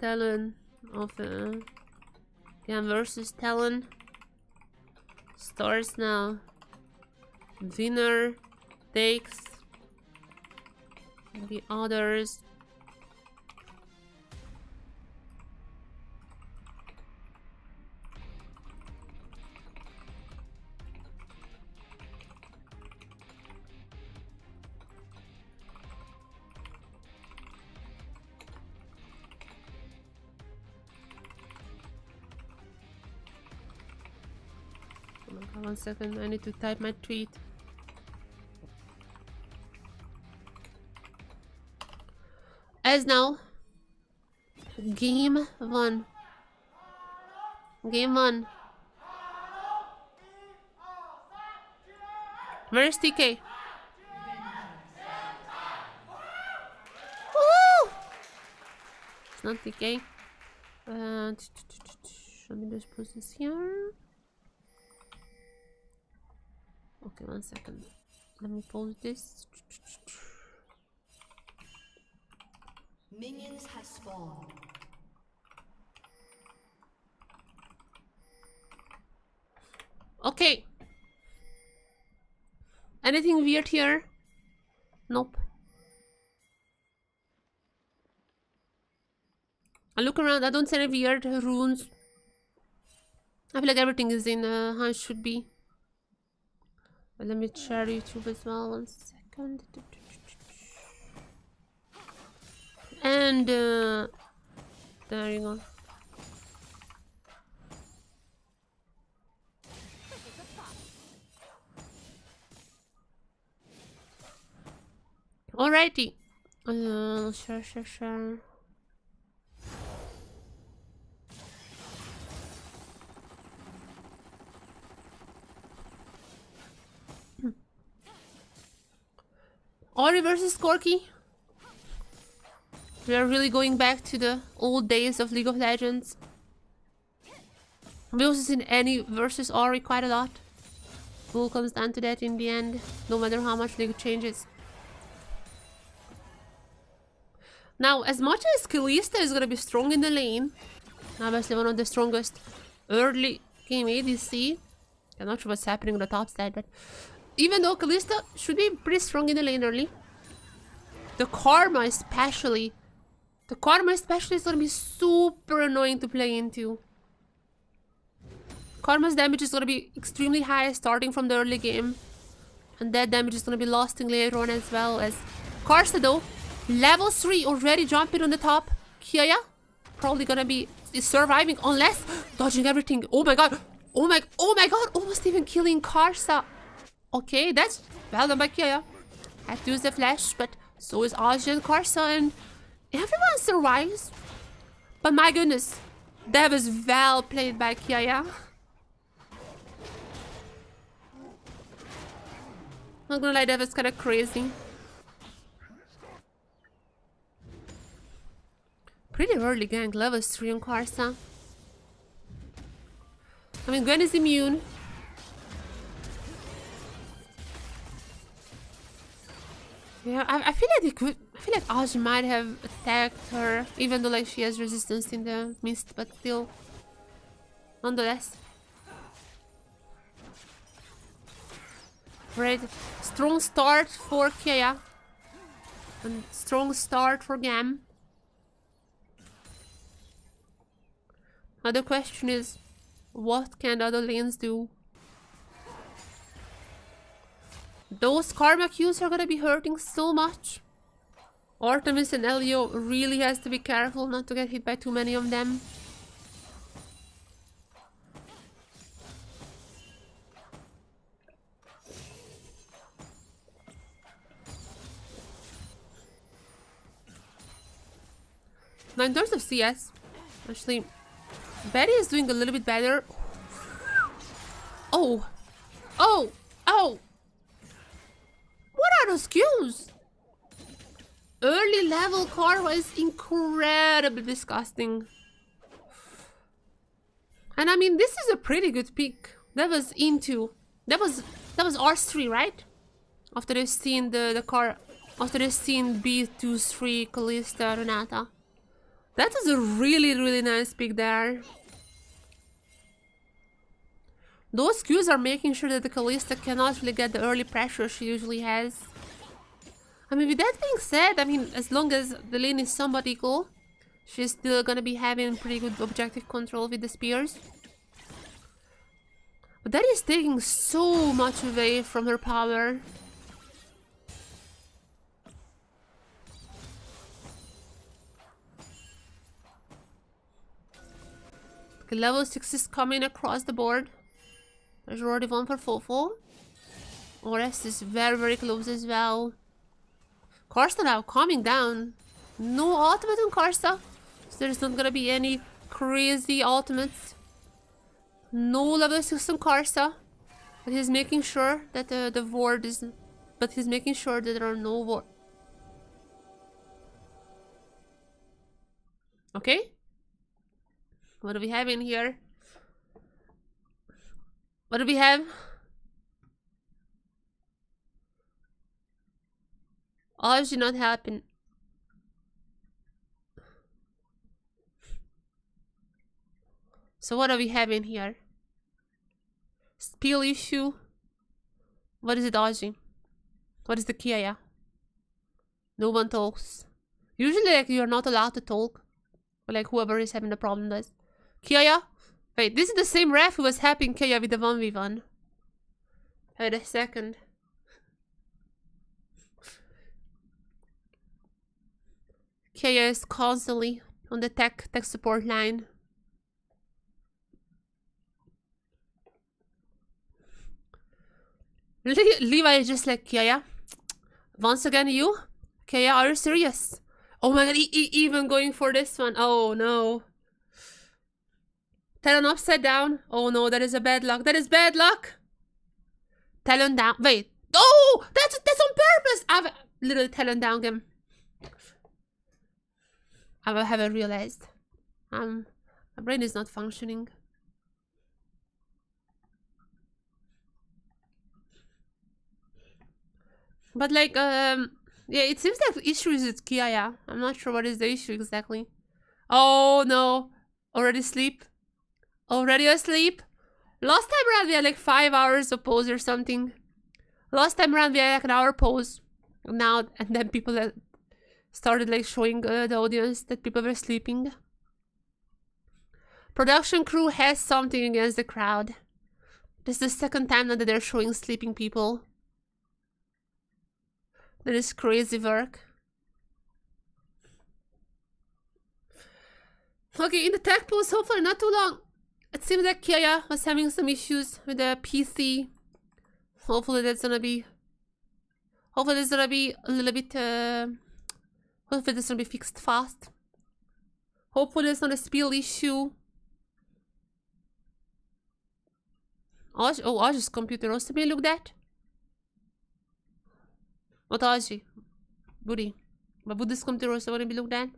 Talon of GAM versus Talon starts now. Winner takes the others. Oh my god, 1 second, I need to type my tweet. As now, game 1. Game 1. Where's TK? Woo! It's not TK. Let me just put this here. Okay, 1 second. Let me pause this. Minions have spawned. Okay. Anything weird here? Nope. I look around, I don't see any weird runes. I feel like everything is in how it should be. But let me share YouTube as well, 1 second. And there you go. Alrighty. Sure. Ahri versus Corki. We are really going back to the old days of League of Legends. We also seen Annie versus Ahri quite a lot. It all comes down to that in the end, no matter how much League changes. Now, as much as Kalista is gonna be strong in the lane, obviously one of the strongest early game ADC. I'm not sure what's happening on the top side, but even though Kalista should be pretty strong in the lane early, the Karma especially is gonna be super annoying to play into. Karma's damage is gonna be extremely high starting from the early game, and that damage is gonna be lost in later on as well. As Karsa though, level 3 already jumping on the top. Kiaya probably gonna be surviving unless dodging everything. Oh my god, oh my god, almost even killing Karsa. Okay, that's well done by Kiaya. Had to use the flash, but so is Aja and Karsa, and everyone survives. But my goodness, that was well played by Kiaya. Not gonna lie, that was kind of crazy. early gank, level 3 on Karsa. I mean, Gwen is immune. Yeah, I feel like they could. I feel like Aji might have attacked her, even though like she has resistance in the mist, but still, nonetheless. Right, strong start for Kea, and strong start for GAM. Now the question is, what can the other lanes do? Those karma Qs are gonna be hurting so much. Artemis and Elio really has to be careful not to get hit by too many of them. Now in terms of CS, actually, Betty is doing a little bit better. Oh! Oh! Oh! What are those Qs? Early level karma is incredibly disgusting. And I mean, this is a pretty good pick. That was into... That was R3, right? After they've seen after they've seen B23, Kalista, Renata. That was a really, really nice pick there. Those Qs are making sure that the Kalista cannot really get the early pressure she usually has. I mean, with that being said, I mean, as long as the lane is somewhat equal, she's still gonna be having pretty good objective control with the spears. But that is taking so much away from her power. Okay, level 6 is coming across the board. There's already one for Fofo. Ores is very, very close as well. Karsa now coming down. No ultimate on Karsa. So there's not gonna be any crazy ultimates. No level 6 on Karsa. But he's making sure that the ward is... But he's making sure that there are no ward. Okay. What do we have in here? What do we have? Obviously not happen. So what do we have in here? Spill issue. What is it, Aji? What is the Kia? No one talks. Usually like you're not allowed to talk. But like whoever is having the problem does. Kia? Wait, this is the same ref who was helping Kia with the 1v1. Wait a second. Kia is constantly on the tech support line. Levi is just like, Kia, once again you? Kia, are you serious? Oh my god, even going for this one. Oh no. Talon upside down. Oh no, that is a bad luck. That is bad luck. Talon down. Wait. Oh, that's on purpose. I've literally Talon down him. I haven't realized. My brain is not functioning. But like, yeah, it seems like the issue is with Kia. I'm not sure what is the issue exactly. Oh no, already asleep. Already asleep. Last time around we had like 5 hours of pause or something. Last time around we had like an hour pause. Now and then people started like showing the audience that people were sleeping. Production crew has something against the crowd. This is the second time now that they're showing sleeping people. That is crazy work. Okay, in the tech pause, hopefully not too long. It seems like Kia was having some issues with the PC. Hopefully that's gonna be... Hopefully that's gonna be a little bit... Hopefully that's gonna be fixed fast. Hopefully there's not a spill issue. Oh, Aji's computer also being looked at. What Aji? Buddy. But would this computer also want to be looked at?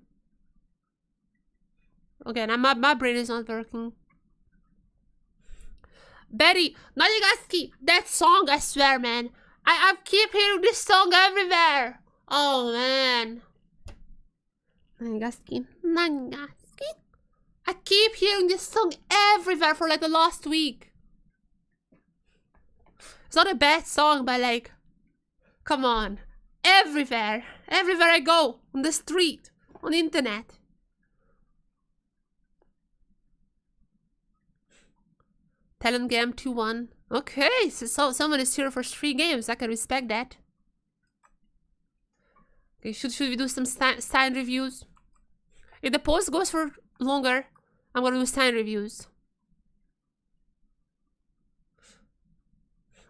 Okay, now my brain is not working. Betty, Nadigaski, that song, I swear, man. I keep hearing this song everywhere. Oh, man. Nadigaski. I keep hearing this song everywhere for like the last week. It's not a bad song, but like, come on. Everywhere. Everywhere I go. On the street. On the internet. TLN GAM 2-1. Okay, so someone is here for 3 games. I can respect that. Okay, should we do some sign reviews? If the post goes for longer, I'm gonna do sign reviews.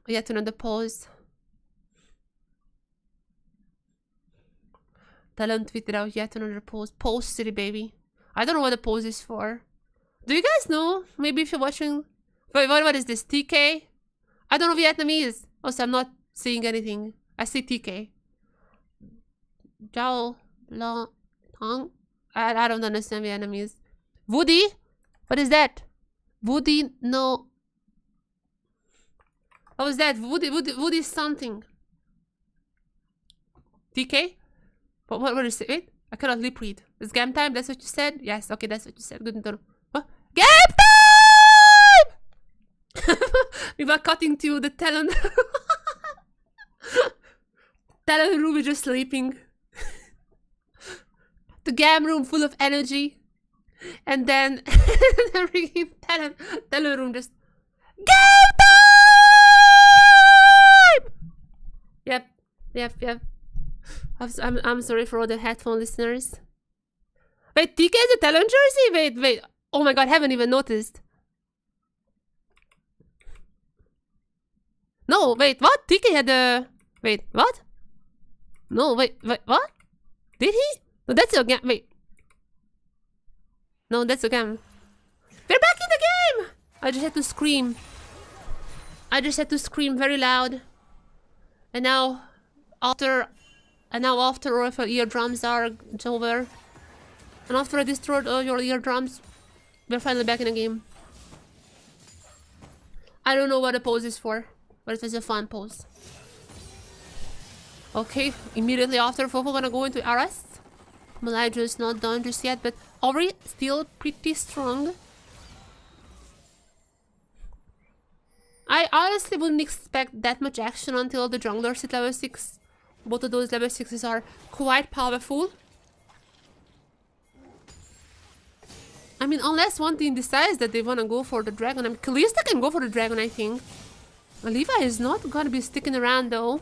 Yet another pause. TLN tweeted out yet another pause. Post city, baby. I don't know what the pause is for. Do you guys know? Maybe if you're watching. Wait, what is this? TK? I don't know Vietnamese. Also, I'm not seeing anything. I see TK. Zhao Long Tong. I don't understand Vietnamese. Woody? What is that? Woody no. What was that? Woody something. TK? What is it? Wait, I cannot lip read. It's game time? That's what you said? Yes, okay, that's what you said. Good to know. What? Game time! We were cutting to the TLN. TLN room is just sleeping. The GAM room full of energy. And then the freaking TLN room just GAM time! Yep. I'm sorry for all the headphone listeners. Wait, TK is a TLN jersey? Wait. Oh my god, haven't even noticed. No, wait, what? TK had a... Wait, what? No, wait, what? Did he? No, that's a game. Wait. No, that's a game. We're back in the game! I just had to scream. I just had to scream very loud. And now, after all of your eardrums are over, and after I destroyed all your eardrums, we're finally back in the game. I don't know what the pose is for, but it was a fun pose. Okay, immediately after, Fofo gonna go into RS. Malaysia is not done just yet, but Ori still pretty strong. I honestly wouldn't expect that much action until the junglers hit level 6. Both of those level 6s are quite powerful. I mean, unless one team decides that they wanna go for the dragon. I mean, Kalista can go for the dragon, I think. Levi is not gonna be sticking around though.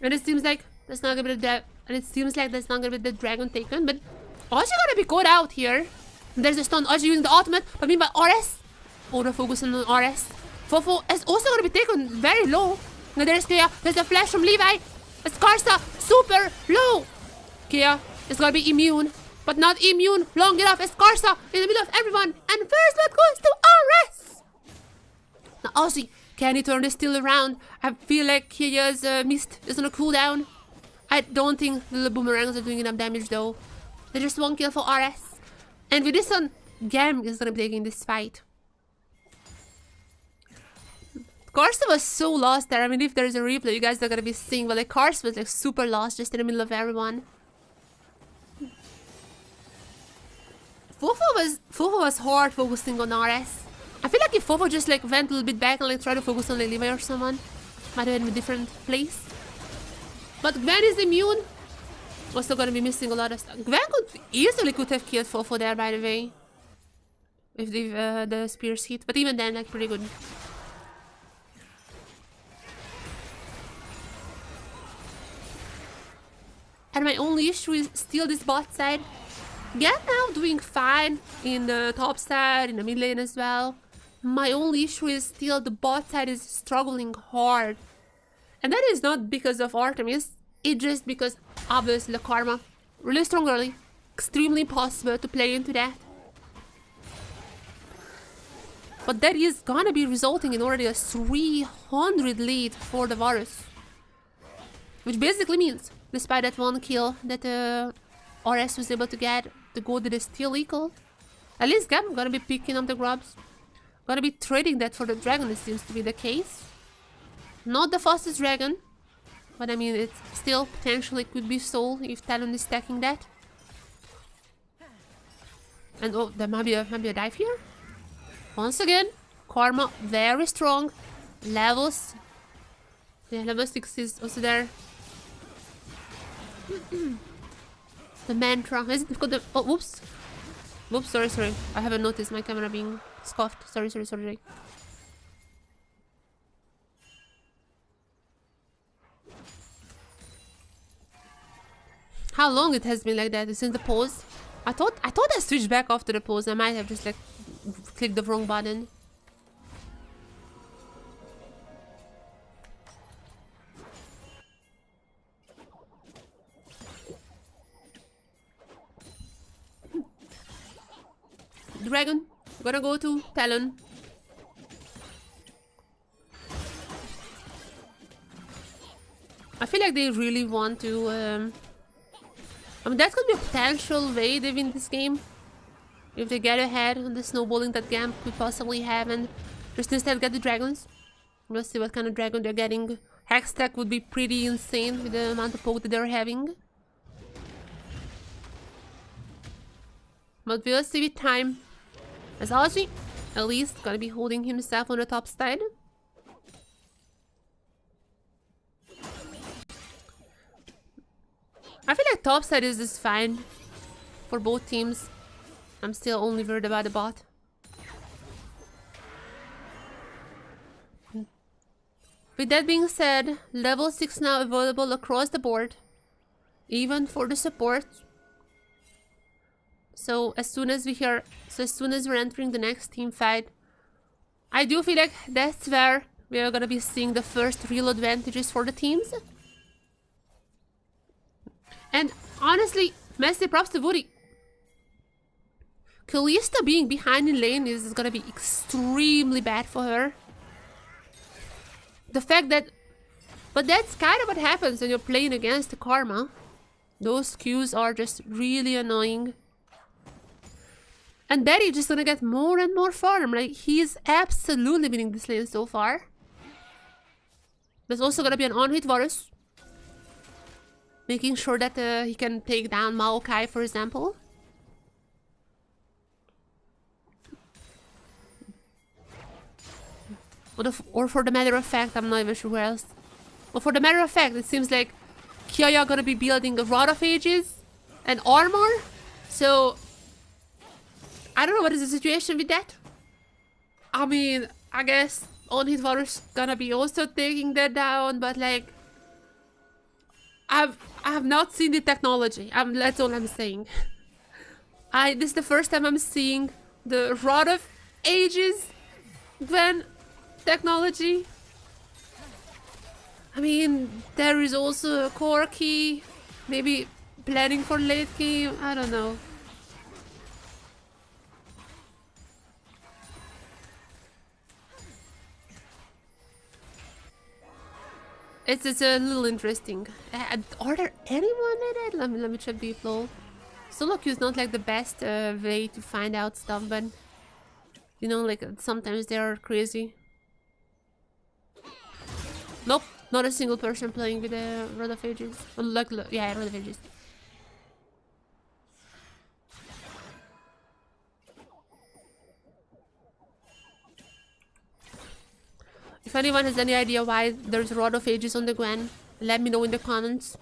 And it seems like that's not gonna be the dragon taken, but Aji gonna be caught out here. There's a stun, Aji using the ultimate, but meanwhile Ores. Auto focusing on Ores. Fofo is also gonna be taken very low. Now there's Kea, there's a flash from Levi. Escarsa, super low. Kea is gonna be immune, but not immune long enough. Escarsa in the middle of everyone, and first blood goes to Ores. Now Ozzy, can he turn this still around? I feel like Kea's mist is on a cooldown. I don't think the boomerangs are doing enough damage though. There's just one kill for RS. And with this one, GAM is gonna be taking this fight. Karsta was so lost there. I mean, if there's a replay, you guys are gonna be seeing, but like Karsta was like super lost just in the middle of everyone. Fofo was hard focusing on RS. I feel like if Fofo just like went a little bit back and like tried to focus on like Levi or someone, might have been a different place. But Gwen is immune. Also gonna be missing a lot of stuff. Gwen could have killed Fofo there, by the way, if the spears hit. But even then, like, pretty good. And my only issue is still this bot side. GAM now doing fine in the top side, in the mid lane as well. My only issue is still the bot side is struggling hard. And that is not because of Artemis, it's just because obviously the karma really strong early. Extremely possible to play into that. But that is gonna be resulting in already a 300 lead for the Varus. Which basically means, despite that one kill that RS was able to get, the gold that is still equal. At least GAM gonna be picking up the grubs. Gonna be trading that for the dragon, it seems to be the case. Not the fastest dragon, but I mean, it still potentially could be sold if Talon is stacking that. And oh, there might be a dive here. Once again, Karma very strong. Levels. Yeah, level 6 is also there. The mantra. Is it because the... Oh, whoops. Whoops, sorry. I haven't noticed my camera being scuffed. Sorry. How long it has been like that since the pause? I thought I switched back after the pause. I might have just like clicked the wrong button. Dragon, gonna go to Talon. I feel like they really want to I mean, that could be a potential way they win this game. If they get ahead on the snowballing that GAM could possibly have and just instead get the dragons. We'll see what kind of dragon they're getting. Hextech would be pretty insane with the amount of poke that they're having. But we'll see with time. As Ozzy, at least, gonna be holding himself on the top side. I feel like top side is just fine for both teams. I'm still only worried about the bot. With that being said, level 6 now available across the board, even for the support. So as soon as we're entering the next team fight, I do feel like that's where we are gonna be seeing the first real advantages for the teams. And honestly, massive props to Woody. Kalista being behind in lane is gonna be extremely bad for her. The fact that... But that's kind of what happens when you're playing against the Karma. Those Qs are just really annoying. And Daddy just gonna get more and more farm. Like, he's absolutely winning this lane so far. There's also gonna be an on-hit Varus. Making sure that he can take down Maokai, for example. Or for the matter of fact, I'm not even sure where else. But for the matter of fact, it seems like Kyoya gonna be building a Rod of Ages and armor. So, I don't know what is the situation with that. I mean, I guess on-hit Varus gonna be also taking that down, but like... I have not seen the technology. That's all I'm saying. This is the first time I'm seeing the Rod of Ages Gwen technology. I mean, there is also a core key. Maybe planning for late game. I don't know. It's a little interesting. Are there anyone in it? Let me check the flow. Solo queue is not like the best way to find out stuff, but you know, like sometimes they are crazy. Nope, not a single person playing with the Rod of Ages. Like, yeah, Rod of Ages. If anyone has any idea why there's Rod of Ages on the Gwen, let me know in the comments.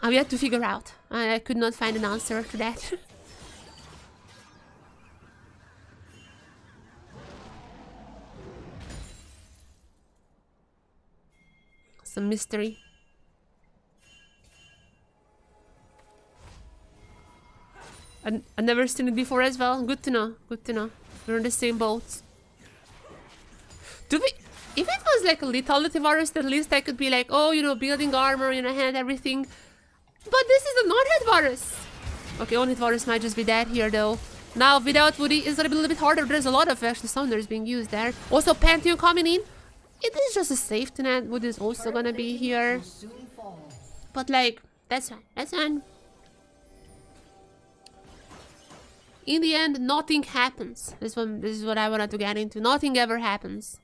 I've yet to figure out. I could not find an answer to that. Some mystery. I've never seen it before as well. Good to know. Good to know. We're in the same boats. If it was like a lethality Varus, at least I could be like, oh, you know, building armor, you know, hand everything. But this is a non-hit Varus. Okay, on-hit Varus might just be dead here though. Now, without Woody, it's gonna be a little bit harder. There's a lot of actually summoners being used there. Also, Pantheon coming in. It is just a safety net. Woody is also gonna be here. But like, that's fine. That's fine. in the end, nothing happens. This is what I wanted to get into. Nothing ever happens.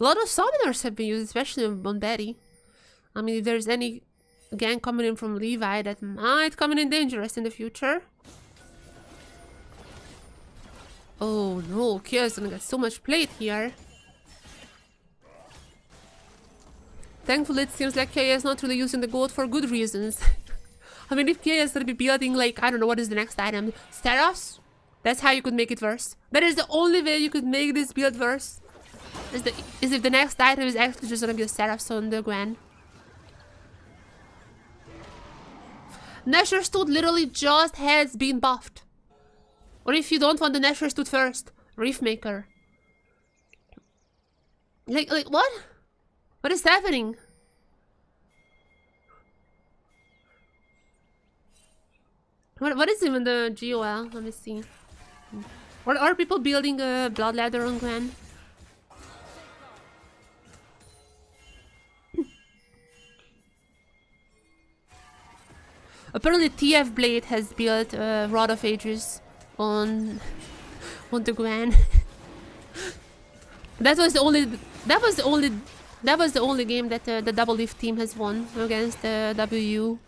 A lot of summoners have been used, especially on Betty. I mean, if there's any gang coming in from Levi that might come in dangerous in the future. Oh no, Kia's gonna get so much plate here. Thankfully, it seems like Kia is not really using the gold for good reasons. I mean, if Kia is gonna be building, like, I don't know, what is the next item? Seraphs? That's how you could make it worse. That is the only way you could make this build worse. Is if the next item is actually just gonna be a Seraphs on the Gwen. Nesher Stood literally just has been buffed. Or if you don't want the Nesher Stood first, Reef Maker. Like what? What is happening? What is even the GOL? Let me see. Or are people building a Blood Ladder on Gwen? Apparently TF Blade has built Rod of Ages on the Gwen. That was the only game that the Double Lift team has won against the WU.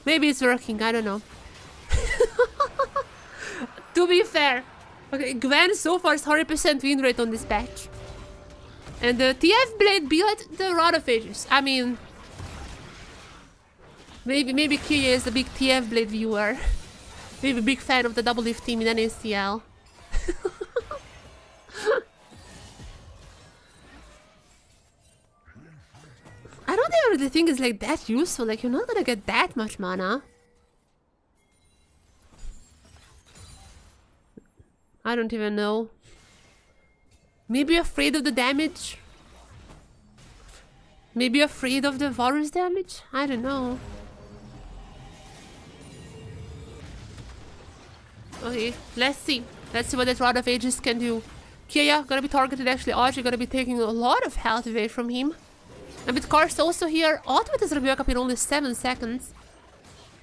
Maybe it's working, I don't know. To be fair, okay, Gwen so far is 100% win rate on this patch. And the TF Blade built the Rod of Ages. I mean, maybe Kia is a big TF Blade viewer. Maybe a big fan of the Double Lift team in NACL. I don't even really think it's like that useful. Like, you're not gonna get that much mana. I don't even know. Maybe afraid of the damage? Maybe afraid of the Varus damage? I don't know. Okay, let's see. Let's see what that Rod of Ages can do. Kia gonna be targeted actually. Audrey gonna be taking a lot of health away from him. And with Karsa also here, Ultimate is gonna be back up in only 7 seconds.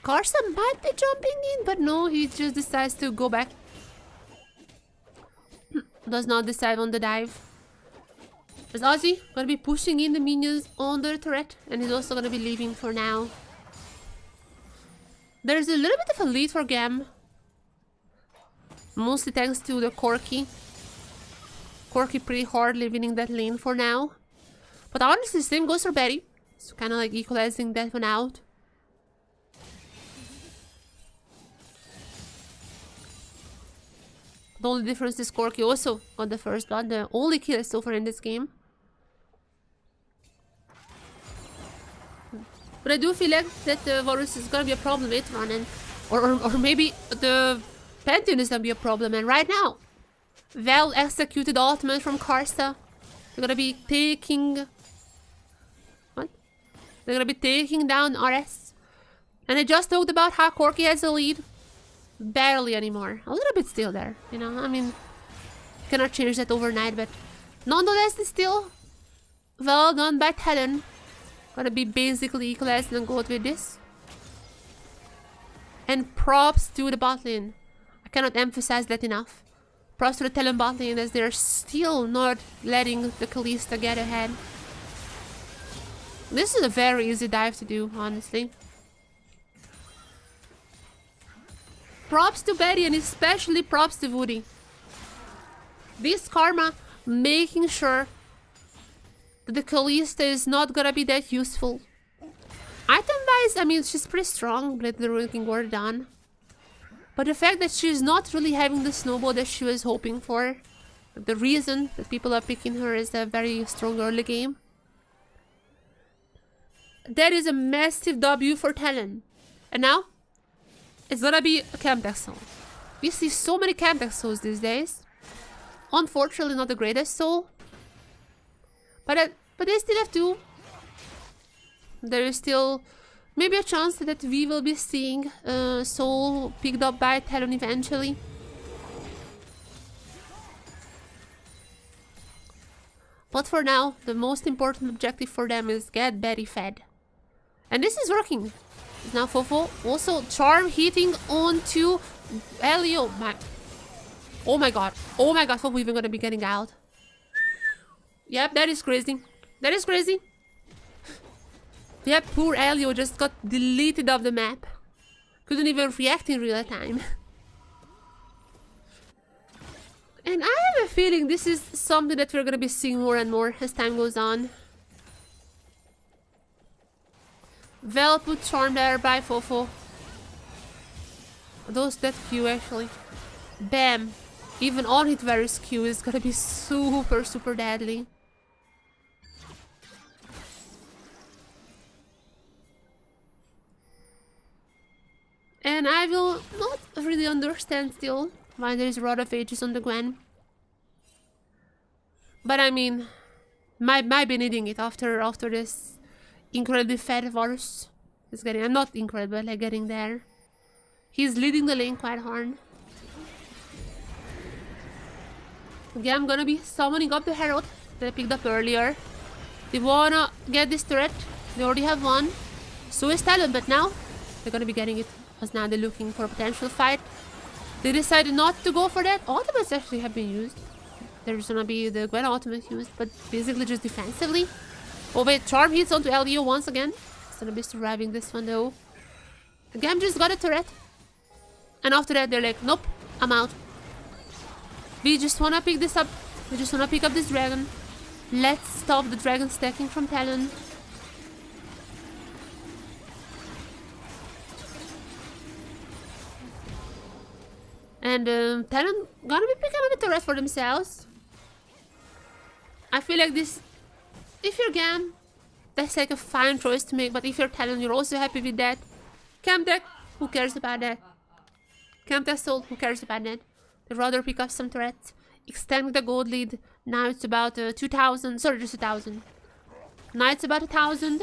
Karsa might be jumping in, but no, he just decides to go back. Does not decide on the dive. As Ozzy gonna be pushing in the minions on the turret, and he's also gonna be leaving for now. There's a little bit of a lead for GAM. Mostly thanks to the Corki. Corki pretty hardly winning that lane for now. But honestly, same goes for Betty. It's kind of like equalizing that one out. The only difference is Corki also got the first blood, the only kill so far in this game. But I do feel like that the Varus is gonna be a problem later on, and or maybe the Pantheon is gonna be a problem. And right now, well executed ultimate from Karsa. They're gonna be taking... What? They're gonna be taking down RS. And I just talked about how Corki has a lead. Barely anymore. A little bit still there, you know. I mean, cannot change that overnight, but nonetheless, it's still well done by TLN. Gonna be basically equalized and go with this. And props to the bot lane. I cannot emphasize that enough. Props to the TLN bot lane as they're still not letting the Kalista get ahead. This is a very easy dive to do, honestly. Props to Betty and especially props to Woody. This Karma making sure that the Kalista is not gonna be that useful. Item-wise, I mean, she's pretty strong, Blade the Ruin King were done. But the fact that she's not really having the snowball that she was hoping for, the reason that people are picking her is a very strong early game. That is a massive W for TLN. And now, it's gonna be a camp deck soul. We see so many camp deck souls these days. Unfortunately, not the greatest soul. But they still have two. There is still maybe a chance that we will be seeing soul picked up by TLN eventually. But for now, the most important objective for them is get Betty fed. And this is working. It's now Fofo. Also, Charm hitting onto Elio. Oh my god. Oh my god, Fofo even gonna be getting out. Yep, that is crazy. That is crazy. Yep, poor Elio just got deleted off the map. Couldn't even react in real time. And I have a feeling this is something that we're gonna be seeing more and more as time goes on. Well put Charm there by Fofo. Those that Q actually. Bam. Even on hit Varus Q is gonna be super deadly. And I will not really understand still why there is a Rod of Ages on the Gwen. But I mean, might be needing it after this incredibly fat Varus is getting. I'm not incredible, like getting there. He's leading the lane quite hard. Okay, I'm gonna be summoning up the Herald that I picked up earlier. They wanna get this turret. They already have one. So is Talon, but now they're gonna be getting it. Because now they're looking for a potential fight. They decided not to go for that. Ultimates actually have been used. There's gonna be the Gwen ultimate used, but basically just defensively. Oh wait, Charm hits onto LDO once again. It's gonna be surviving this one though. The GAM just got a turret. And after that they're like, nope, I'm out. We just wanna pick this up. We just wanna pick up this dragon. Let's stop the dragon stacking from Talon. And Talon gonna be picking up a turret for themselves. I feel like this, if you're GAM, that's like a fine choice to make, but if you're Talon, you're also happy with that. Camp deck, who cares about that? Camp deck sold, who cares about that? They'd rather pick up some turrets, extend the gold lead. Now it's about 2,000, sorry, just 1,000. Now it's about 1,000.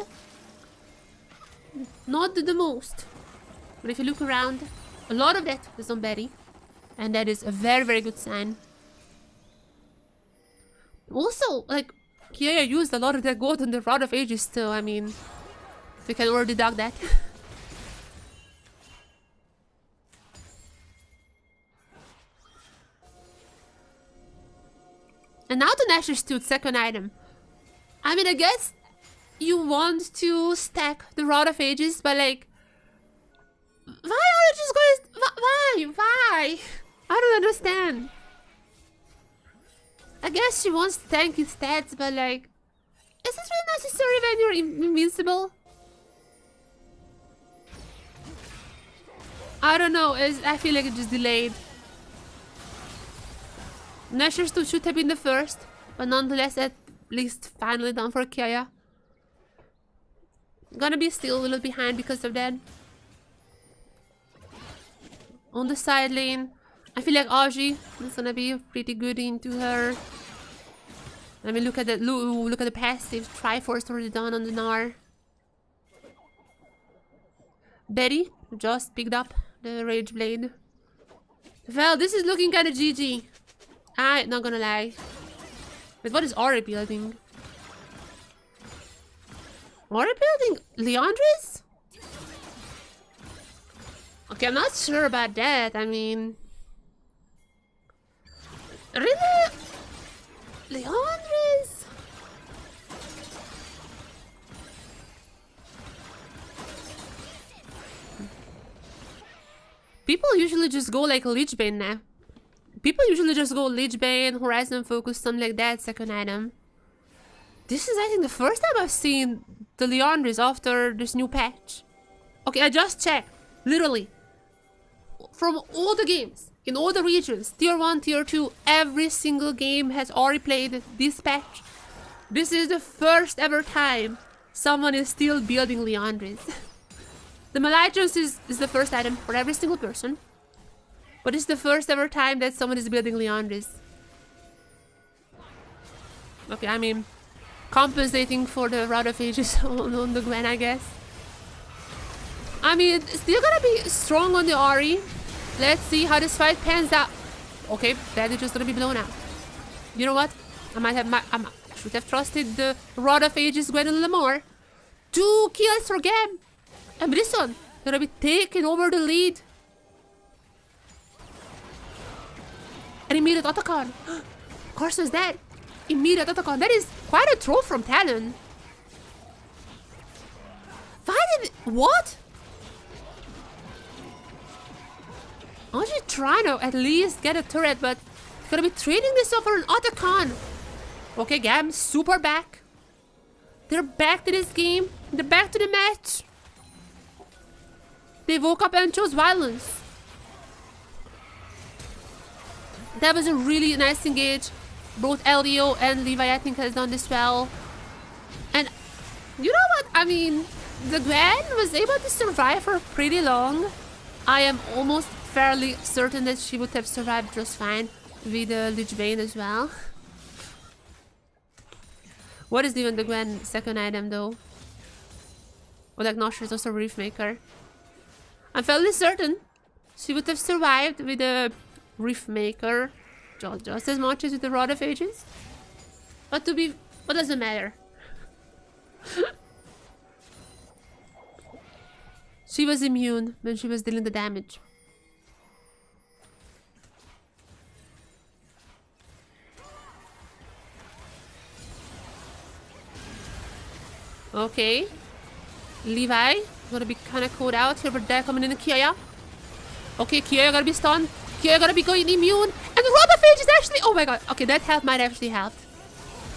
Not the most, but if you look around, a lot of that is on Betty. And that is a very good sign. Also, like, Kia used a lot of that gold on the Rod of Ages, so I mean, we can already deduct that. And now the Nashor's Tooth, second item. I mean, I guess you want to stack the Rod of Ages, but like, why are you just going? Why? I don't understand. I guess she wants tanky stats, but like, is this really necessary when you're invincible? I don't know. I feel like it just delayed. Nashor's Tooth should have been the first, but nonetheless, at least finally done for Kaya. Gonna be still a little behind because of that. On the side lane, I feel like Aji is gonna be pretty good into her. I mean, look at the look at the passive. Triforce already done on the Gnar. Betty just picked up the Rage Blade. Well, this is looking kind of GG. I'm not gonna lie. But what is Ori building? Ori building Leandris? Okay, I'm not sure about that. I mean, really? Leandris? People usually just go like Lich Bane now. People usually just go Lich Bane, Horizon Focus, something like that, second item. This is, I think, the first time I've seen the Leandris after this new patch. Okay, I just checked. Literally. From all the games, in all the regions, tier 1, tier 2, every single game has already played this patch. This is the first ever time someone is still building Leandris. The Malitrans is the first item for every single person. But it's the first ever time that someone is building Leandris. Okay, I mean, compensating for the Rod of Ages on the Gwen, I guess. I mean, it's still gonna be strong on the Ahri. Let's see how this fight pans out. Okay, that is just gonna be blown out. You know what? I should have trusted the Rod of Ages Gwen a little more. 2 kills for GAM. And this one, Gonna be taking over the lead. An immediate Otacon. Carson's dead. Immediate Otacon. That is quite a throw from Talon. What? Aren't you trying to at least get a turret, but gonna be trading this off for an Otacon. Okay, GAM super back. They're back to this game. They're back to the match. They woke up and chose violence. That was a really nice engage. Both Elio and Levi, I think, has done this well. And you know what? I mean, the Gwen was able to survive for pretty long. I am almost fairly certain that she would have survived just fine with Lich Bane as well. What is even the Gwen second item though? Oh, like Nosher is also a Reef Maker. I'm fairly certain she would have survived with a Reef Maker just as much as with the Rod of Ages. But what does it matter? She was immune when she was dealing the damage. Okay. Levi gonna be kind of caught out here, but they're coming in Kiaya. Okay, Kiaya gotta be stunned. Kiaya gotta be going immune. And the Rod of Age is actually... Oh my god. Okay, that health might actually help.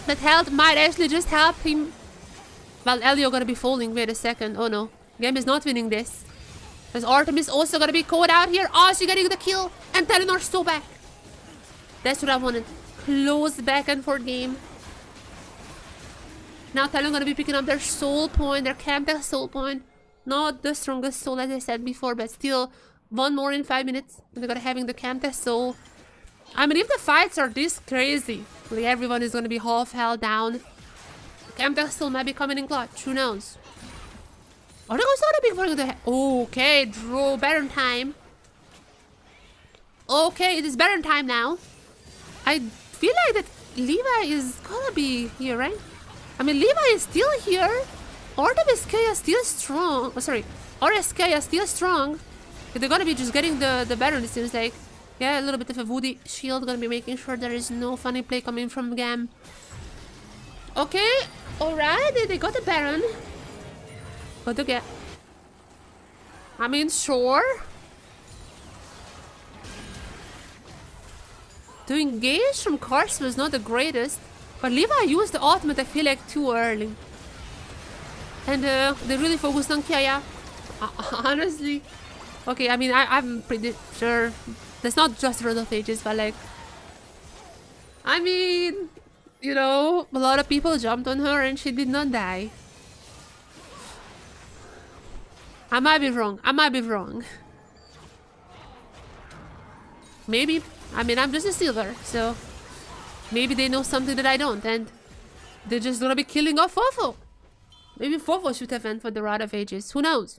That health might actually just help him. Well, Elio gonna be falling. Wait a second. Oh no. GAM is not winning this. Because Artemis also gonna be caught out here. Oh, she getting the kill. And Telenor so back. That's what I wanted. Close back and forth game. Now Talon gonna be picking up their soul point, their Camtech soul point. Not the strongest soul as I said before, but still one more in 5 minutes. And they're gonna having the Camtech soul. I mean, if the fights are this crazy, like everyone is gonna be half held down. Camtech soul might be coming in clutch. Who knows? Oh, there goes not a big one of the... Okay, draw Baron time. Okay, it is Baron time now. I feel like that Levi is gonna be here, right? I mean, Levi is still here. Artemis is still strong. Oh, sorry. RSK is still strong. They're gonna be just getting the Baron, it seems like. Yeah, a little bit of a Woody shield. Gonna be making sure there is no funny play coming from GAM. Okay. Alright, they got the Baron. Got to get... I mean, sure. To engage from Kars was not the greatest. But Levi used the ultimate, I feel like, too early. And they really focused on Kiaya. Honestly. Okay, I mean, I'm pretty sure that's not just Rod of Ages, but like... I mean, you know, a lot of people jumped on her and she did not die. I might be wrong. I might be wrong. Maybe. I mean, I'm just a silver, so... Maybe they know something that I don't, and they're just gonna be killing off Fofo. Maybe Fofo should have went for the Rod of Ages. Who knows?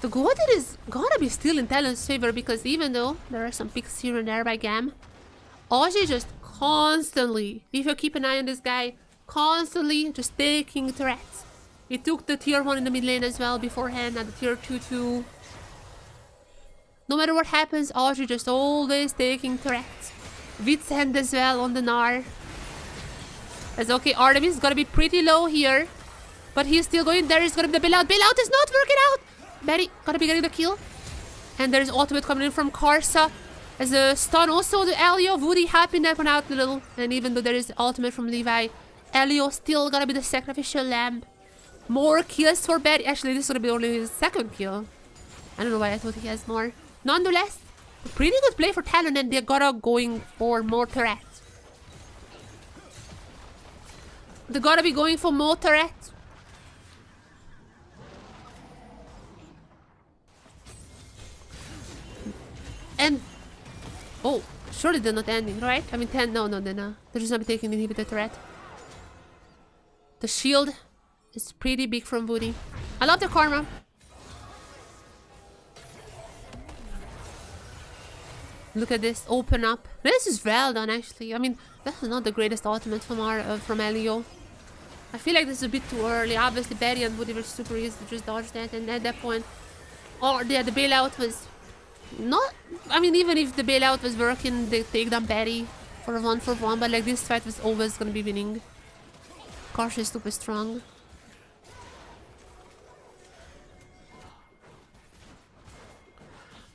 The Golden is gonna be still in Talon's favor because even though there are some picks here and there by GAM, Oji just constantly, if you keep an eye on this guy, constantly just taking threats. He took the tier 1 in the mid lane as well beforehand, and the tier 2 too. No matter what happens, Audrey just always taking threats. Wit's End as well on the Gnar. It's okay, Artemis is gonna be pretty low here. But he's still going. There is gonna be the bailout. Bailout is not working out! Betty gonna be getting the kill. And there's ultimate coming in from Karsa. As a stun also to Elio. Woody helping that one out a little. And even though there is ultimate from Levi, Elio still gonna be the sacrificial lamb. More kills for Betty. Actually, this is gonna be only his second kill. I don't know why I thought he has more. Nonetheless, a pretty good play for Talon, and they gotta going for more turrets. They gotta be going for more turrets. And oh, surely they're not ending, right? I mean, 10. No, they're not. They're just not taking the inhibitor turret. The shield is pretty big from Woody. I love the karma. Look at this, open up. This is well done, actually. I mean, that's not the greatest ultimate from Elio. I feel like this is a bit too early. Obviously, Betty and Woody were super easy to just dodge that, and at that point, or the bailout was not. I mean, even if the bailout was working, they take down Betty for a 1-for-1, but like this fight was always gonna be winning. Karsh is super strong.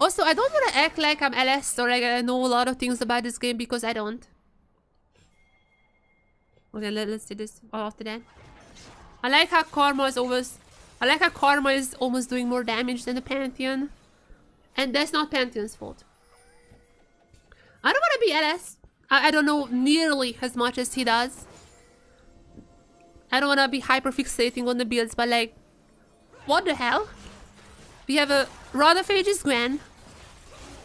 Also, I don't want to act like I'm LS or like I know a lot of things about this game because I don't. Okay, let's see this after that. I like how Karma is almost doing more damage than the Pantheon. And that's not Pantheon's fault. I don't want to be LS. I don't know nearly as much as he does. I don't want to be hyper fixating on the builds, but like, what the hell? We have a Rodophage's Gwen.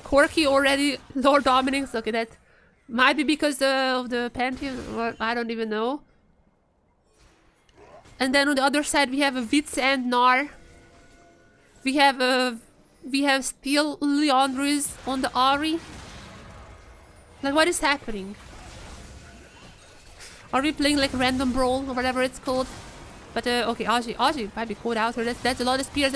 Corky already Lord Dominix. Okay, that might be because of the Pantheon, or I don't even know. And then on the other side we have a Vitz and Nar. We have still Leandris on the Ari. Like, what is happening? Are we playing like random brawl or whatever it's called? But okay, Aji might be caught out here. That's a lot of spears.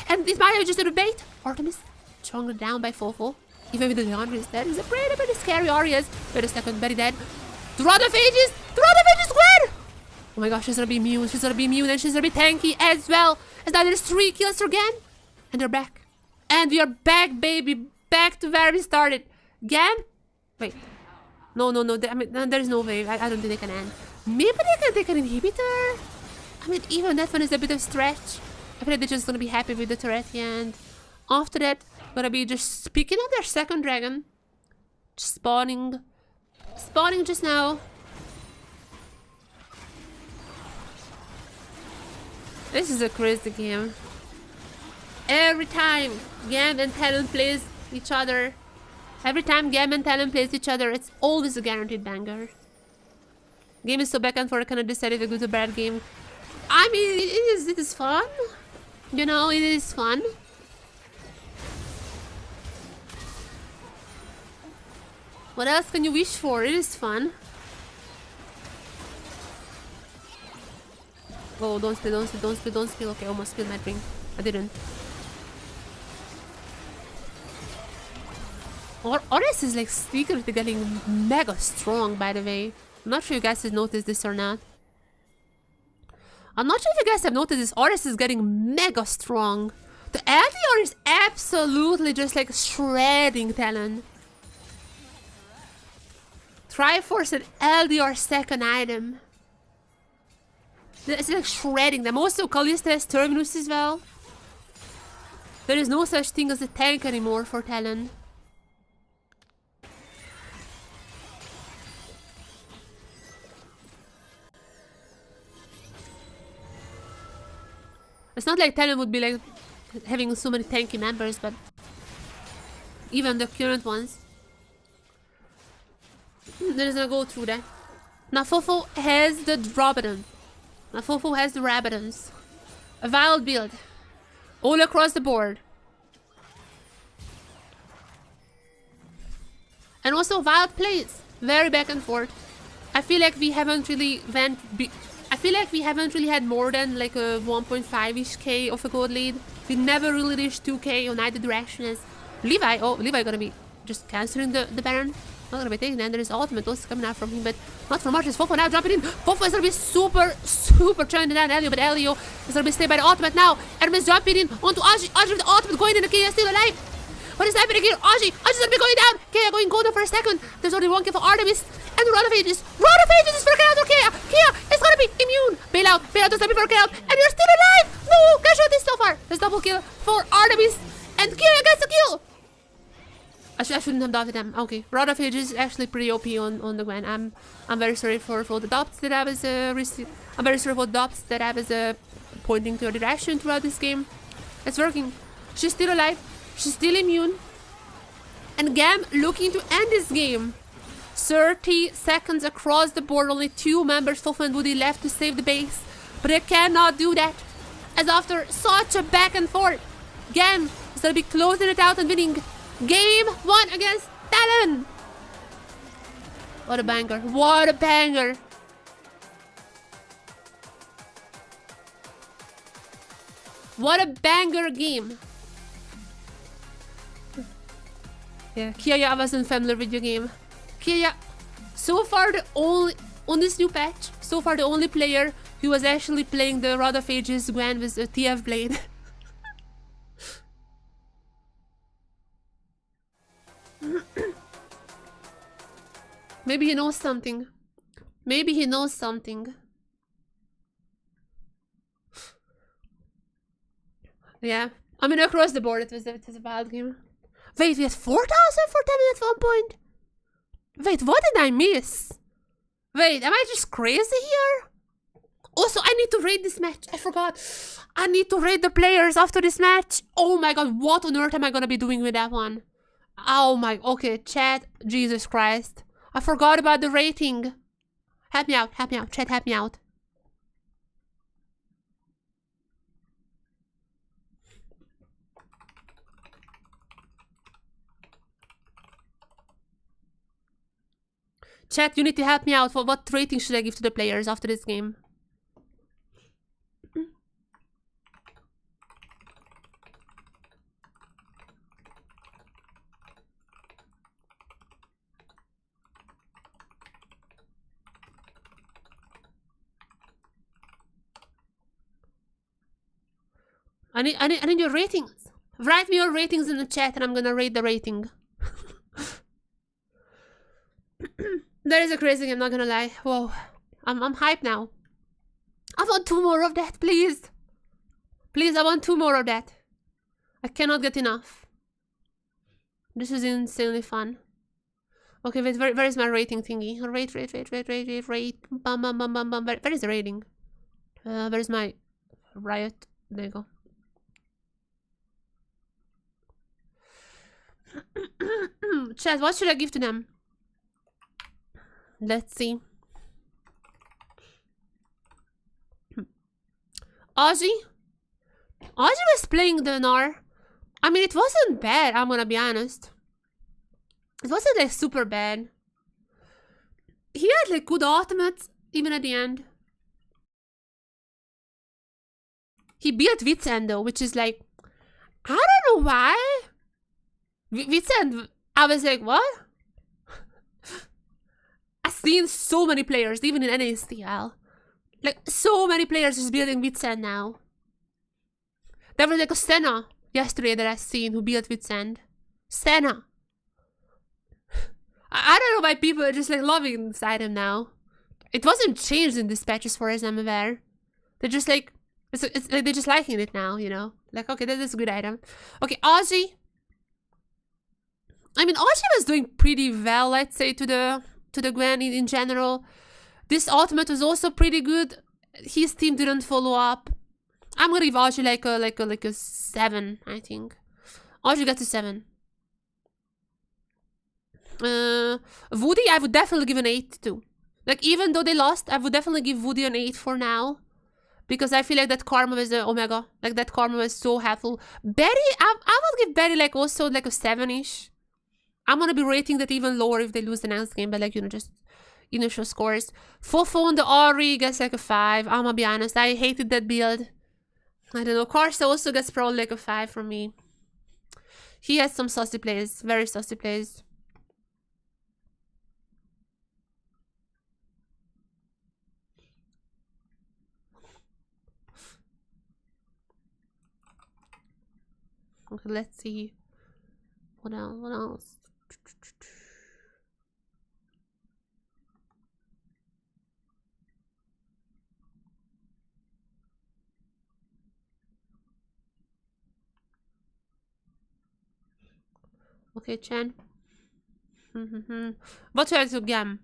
And this might just a bait. Artemis stronger down by Fofo. Even with the Leandris, that is a pretty scary areas. Wait a second, very dead. The Rodophages Gwen! Oh my gosh, she's gonna be immune, and she's gonna be tanky as well. And now there's 3 kills again. And they're back. And we are back, baby. Back to where we started. GAM? Wait. No. I mean, there's no way. I don't think they can end. Maybe they can take an inhibitor? I mean, even that one is a bit of a stretch. I feel like they're just gonna be happy with the turret, and after that, gonna be just picking up their second dragon. Just spawning just now. This is a crazy game. Every time GAM and Talon plays each other, it's always a guaranteed banger. Game is so back and forth, I cannot decide if it's a bad game. I mean, it is fun. You know, it is fun. What else can you wish for? It is fun. Oh, don't spill. Okay, almost spilled my drink. I didn't. Oris is like secretly getting mega strong, by the way. I'm not sure you guys have noticed this or not. Oris is getting mega strong. The LDR is absolutely just like shredding Talon. Triforce and LDR second item. It's like shredding them. Also, Kalista has Terminus as well. There is no such thing as a tank anymore for Talon. It's not like Talon would be like having so many tanky members, but even the current ones. They're just gonna go through that. Now Fofo has the Rabadon. A wild build. All across the board. And also wild plays. Very back and forth. I feel like we haven't really had more than like a 1.5-ish K of a gold lead. We never really reached 2K on either direction as Levi. Oh, Levi gonna be just canceling the Baron. Not gonna be taking that. There is ultimate also coming out from him, but not for much. Is Fofo now jumping in? Fofo is gonna be super trying down Elio, but Elio is gonna be stayed by the ultimate now. Hermes jumping in onto Aji. Aji with the ultimate going in, the Kia still alive. What is happening here? Aji's gonna be going down. Kia going golden for a second. There's only 1 kill for Artemis. And Rodophages is freaking out. Kia is gonna be immune. Bail out is gonna be freaking out. And you're still alive. No, casualties so far. There's double kill for Artemis. And Kia gets the kill. I shouldn't have doubted them. Okay, Rodophage is actually pretty OP on the Gwen. I'm very sorry for the doubts that I was I'm very sorry for the doubts that I was pointing to a direction throughout this game. It's working. She's still alive. She's still immune. And GAM looking to end this game. 30 seconds across the board. Only 2 members, Fofo and Woody, left to save the base. But they cannot do that. As after such a back and forth, GAM is gonna be closing it out and winning Game 1 against Talon. What a banger. What a banger game. Yeah, Kia, I wasn't familiar with your game. Kia, so far the only, on this new patch, so far the only player who was actually playing the Rod of Ages Gwen was a TF Blade. Maybe he knows something. Maybe he knows something. Yeah. I mean, across the board, it was a bad game. Wait, we had 4,000 for 10 at one point? Wait, what did I miss? Wait, am I just crazy here? Also, I need to rate this match. I forgot. I need to rate the players after this match. Oh my god, what on earth am I gonna be doing with that one? Oh my, okay, chat. Jesus Christ. I forgot about the rating. Help me out, chat, help me out. Chat, you need to help me out. What rating should I give to the players after this game? I need your ratings. Write me your ratings in the chat and I'm gonna rate the rating. That is a crazy game, not gonna lie. Whoa. I'm hyped now. I want 2 more of that, please. Please, I want 2 more of that. I cannot get enough. This is insanely fun. Okay, wait, where is my rating thingy? Rate. Bum, bum, bum, bum, bum. Where is the rating? Where is my riot? There you go. Chat, what should I give to them? Let's see. Ozzy was playing the Gnar. I mean, it wasn't bad, I'm gonna be honest. It wasn't like super bad. He had like good ultimates, even at the end. He beat Vitsend though, which is like, I don't know why. Vitsend, I was like, what? I've seen so many players, even in NASTL. Like, so many players just building Vitsend now. There was like a Senna yesterday that I seen who built Vitsend. Senna. I don't know why people are just like loving inside him now. It wasn't changed in this patch as far as I'm aware. They're just like, it's like they're just liking it now, you know? Like, okay, that is a good item. Okay, Ozzy. I mean, Ozzy was doing pretty well, let's say, to the Gwen in general. This ultimate was also pretty good. His team didn't follow up. I'm gonna give Ozzy like a 7, I think. Ozzy gets a 7. Woody, I would definitely give an 8 too. Like, even though they lost, I would definitely give Woody an 8 for now. Because I feel like that karma was Omega. Like, that karma was so helpful. Betty, I would give Betty like also like a 7-ish. I'm gonna be rating that even lower if they lose the next game, but like, you know, just initial scores. Fofo on the Ori gets like a 5. I'm gonna be honest, I hated that build. I don't know, Karsa also gets probably like a 5 from me. He has some saucy plays, very saucy plays. Okay, let's see. What else? Okay, Chen. What should I do to GAM?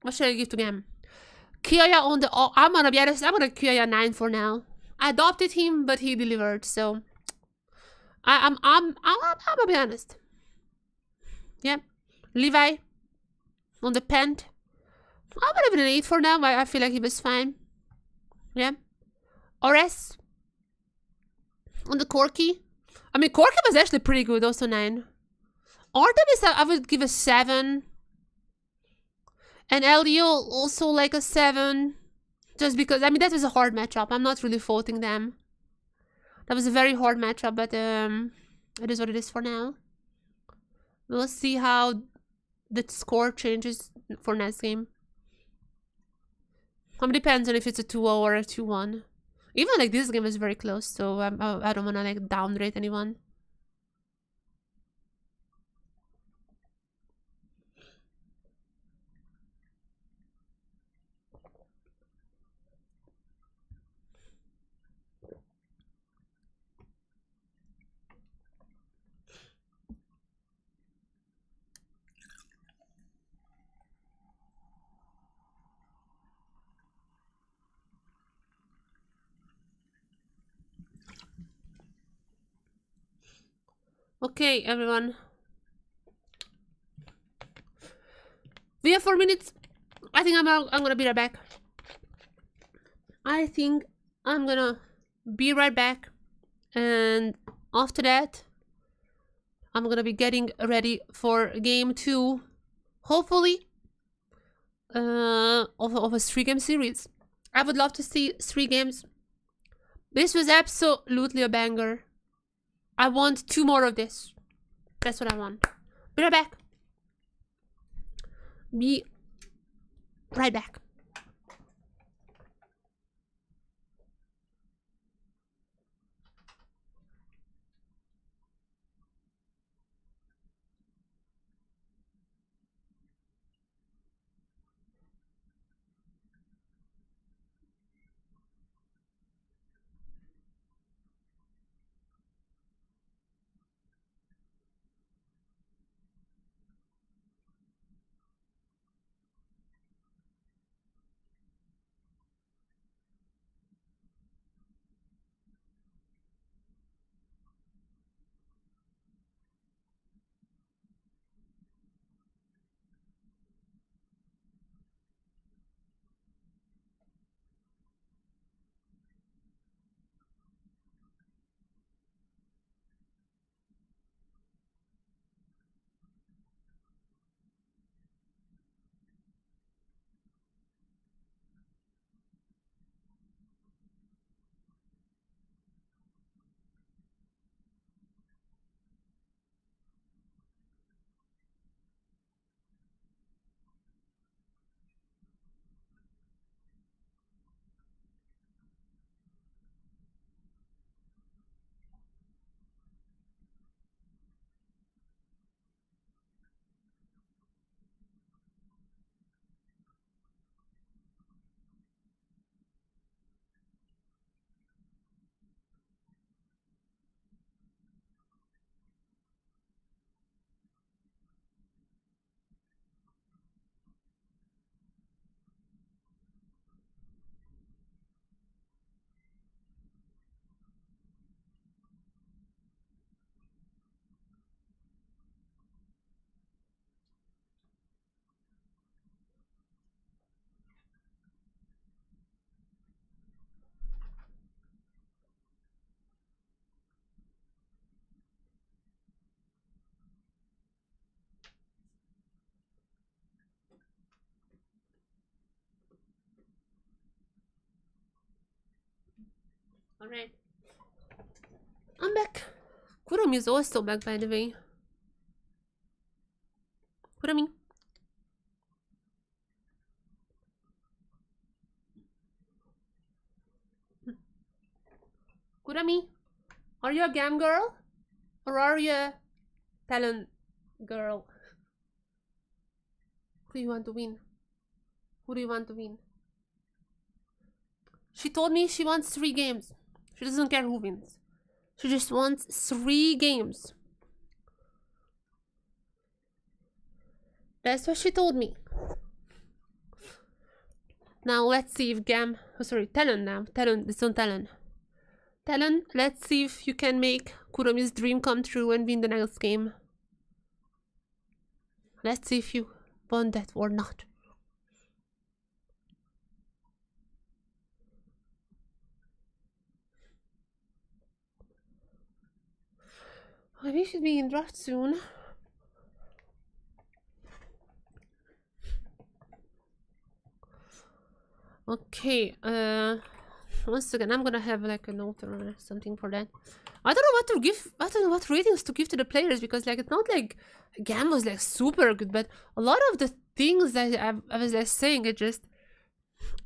What should I give to GAM? Kyoya on the... Oh, I'm gonna be honest, I'm gonna Kyoya 9 for now. I adopted him, but he delivered, so... I'm gonna be honest. Yeah. Levi on the Pent. I'm gonna give it an 8 for now. I feel like he was fine. Yeah. Ores on the Corky. I mean, Corky was actually pretty good, also 9. Artemis, I would give a 7. And Elio also like a 7. Just because, I mean, that was a hard matchup. I'm not really faulting them. That was a very hard matchup, but it is what it is for now. We'll see how the score changes for next game. It depends on if it's a 2-0 or a 2-1. Even like this game is very close, so I don't want to like downrate anyone. Okay, everyone. We have 4 minutes. I think I'm gonna be right back. I think I'm gonna be right back. And after that, I'm gonna be getting ready for game 2. Hopefully, of a 3-game series. I would love to see 3 games. This was absolutely a banger. I want 2 more of this. That's what I want. Be right back. Be right back. Alright. I'm back. Kurumi is also back, by the way. Kurumi. Kurumi, are you a GAM girl? Or are you a talent girl? Who do you want to win? Who do you want to win? She told me she wants 3 games. She doesn't care who wins. She just wants 3 games. That's what she told me. Now let's see if GAM... Oh, sorry, Talon now. Talon, it's on Talon. Talon, let's see if you can make Kurumi's dream come true and win the next game. Let's see if you want that or not. We should be in draft soon. Okay, Once again, I'm gonna have like a note or something for that. I don't know what to give. I don't know what ratings to give to the players because like it's not like GAM was like super good, but a lot of the things that I was like saying, it just.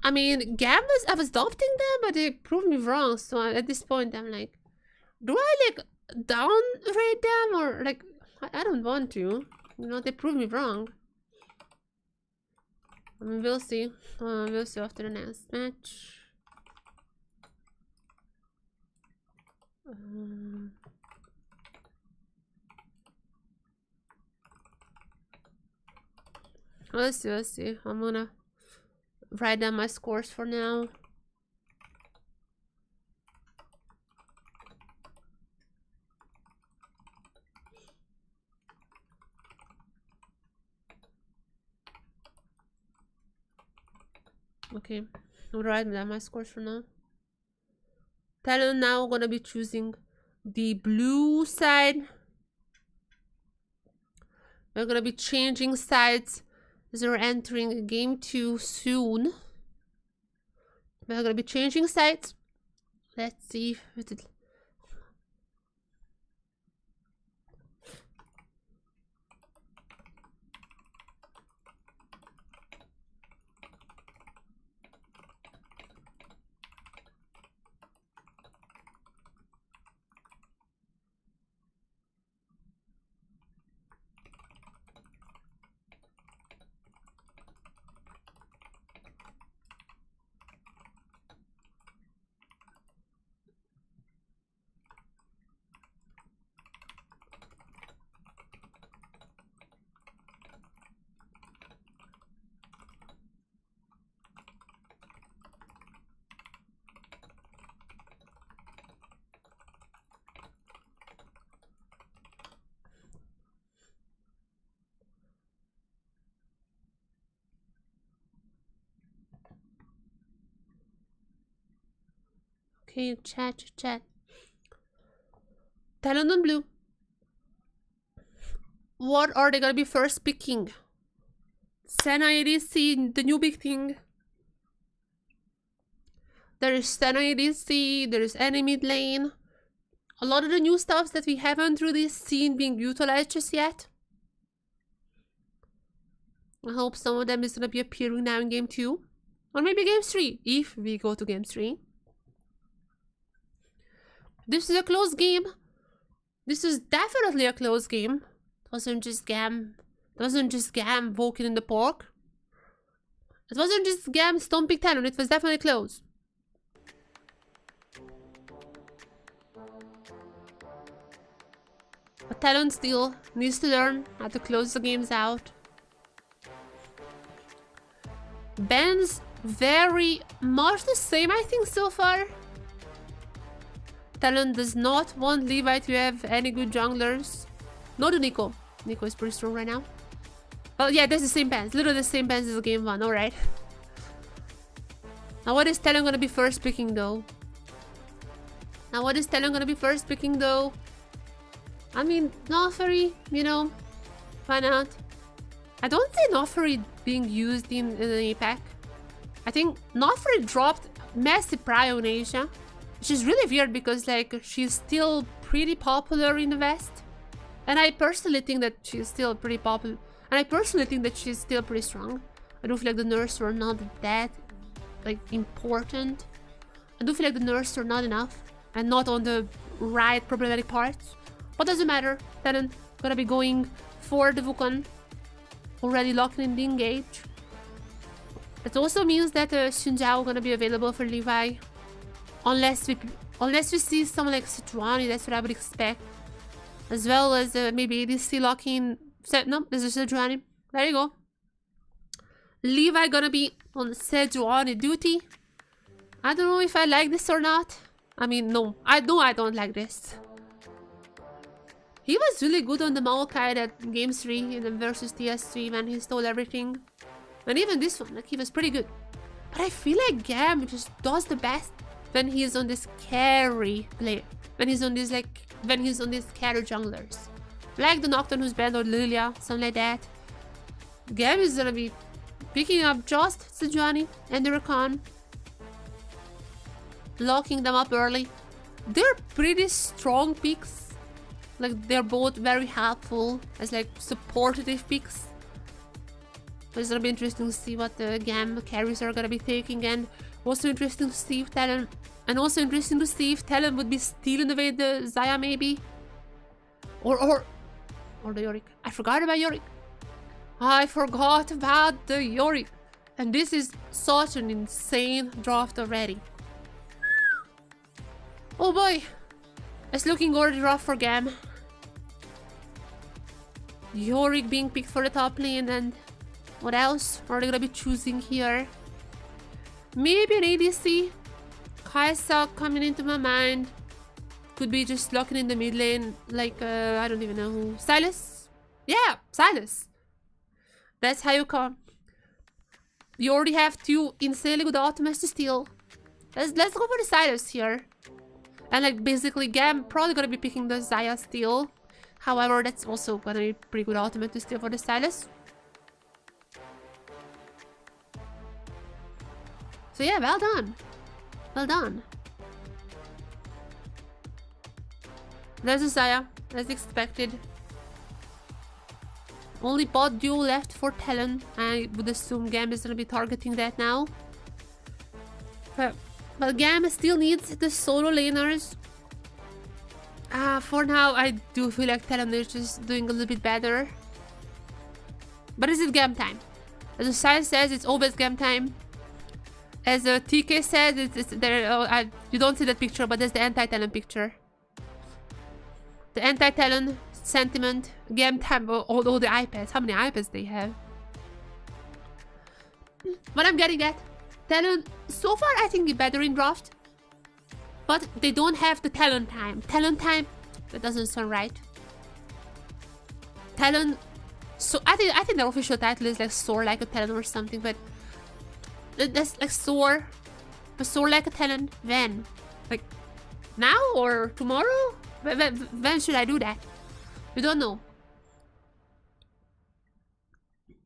I mean, GAM was I was adopting them, but they proved me wrong. So at this point, I'm like, do I like downrate them or like I don't want to. You know, they proved me wrong. I mean, we'll see. We'll see after the next match. Let's see, let's see. I'm gonna write down my scores for now. Okay, I'll write down my scores for now. TLN now gonna be choosing the blue side. We're gonna be changing sides as we're entering game 2 soon. We're gonna be changing sides. Let's see if it. Okay, chat. TLN on blue. What are they gonna be first picking? Senna ADC, the new big thing. There is Senna ADC, there is any mid lane. A lot of the new stuffs that we haven't really seen being utilized just yet. I hope some of them is gonna be appearing now in game 2. Or maybe game 3, if we go to game 3. This is a close game. This is definitely a close game. It wasn't just GAM. It wasn't just GAM walking in the park. It wasn't just GAM stomping TLN. It was definitely close. But TLN still needs to learn how to close the games out. Ben's very much the same, I think, so far. TLN does not want Levi to have any good junglers. No to Nico. Nico is pretty strong right now. Oh yeah, that's the same pants. Literally the same pants as game 1, alright. Now what is TLN gonna be first picking though? I mean, Nofari, you know, why not? I don't see Nofari being used in an APAC. I think Nofari dropped massive prio in Asia. Which is really weird because like she's still pretty popular in the West. And I personally think that she's still pretty popular. And I personally think that she's still pretty strong. I do feel like the nerfs were not that like important. I do feel like the nerfs are not enough. And not on the right problematic parts. But doesn't matter. TLN gonna be going for the Wukong. Already locked in the engage. It also means that Xin Zhao gonna be available for Levi. Unless we see someone like Sejuani, that's what I would expect. As well as maybe ADC locking. No, this is Sejuani. There you go. Levi gonna be on Sejuani duty. I don't know if I like this or not. I mean, no. I don't like this. He was really good on the Maokai at game 3 in the versus TS3 when he stole everything. And even this one, like he was pretty good. But I feel like GAM just does the best when he's on this carry player. When he's on these carry junglers. Like the Nocturne who's banned or Lilia, something like that. GAM is gonna be picking up just Sejuani and the Rakan. locking them up early. They're pretty strong picks. Like, they're both very helpful as like supportive picks. But it's gonna be interesting to see what the GAM carries are gonna be taking, and also interesting to see if Talon, would be stealing away the Zaya maybe. Or the Yorick. I forgot about Yorick. I forgot about the Yorick. And this is such an insane draft already. Oh boy. It's looking already rough for GAM. Yorick being picked for the top lane, and what else are they gonna be choosing here? Maybe an ADC. Kaisa coming into my mind. Could be just locking in the mid lane, like, I don't even know who. Silas? Yeah, Silas. That's how you come. You already have 2 insanely good ultimates to steal. Let's go for the Silas here. And like, basically, GAM probably gonna be picking the Zaya steal. However, that's also gonna be pretty good ultimate to steal for the Silas. So yeah, well done. Well done. There's a Zaya, as expected. Only bot duo left for Talon. I would assume GAM is gonna be targeting that now. But GAM still needs the solo laners. For now, I do feel like Talon is just doing a little bit better. But is it GAM time? As the science says, it's always GAM time. As the TK said, it's there. You don't see that picture, but there's the anti-Talon picture. The anti-Talon sentiment, GAM time, all the iPads. How many iPads they have? What I'm getting at, Talon, so far I think better in draft. But they don't have the Talon time. Talon time, that doesn't sound right. Talon, so I think their official title is like Soar Like a Talon or something, but that's like Soar. But Soar Like a Talon, when? Like, now or tomorrow? When should I do that? We don't know.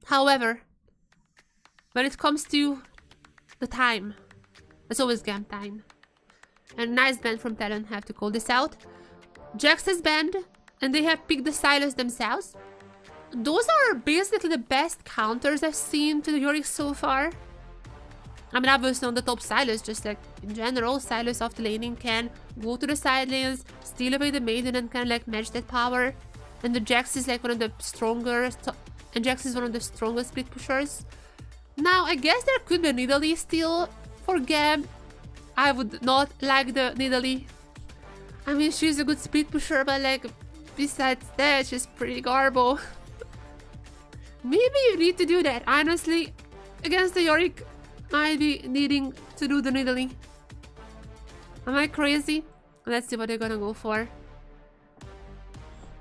However, when it comes to the time, it's always GAM time. And nice band from Talon, have to call this out. Jax's band, and they have picked the Silas themselves. Those are basically the best counters I've seen to the Yorick so far. I mean, obviously on the top, Silas, just like in general, Silas off the laning can go to the side lanes, steal away the maiden, and kind of like match that power. And the Jax is like one of the strongest, and Jax is one of the strongest split pushers. Now, I guess there could be a Nidalee steal for GAM. I would not like the Nidalee. I mean, she's a good split pusher, but like, besides that, she's pretty garbo. Maybe you need to do that. Honestly, against the Yorick, I'd be needing to do the Nidalee. Am I crazy? Let's see what they're gonna go for.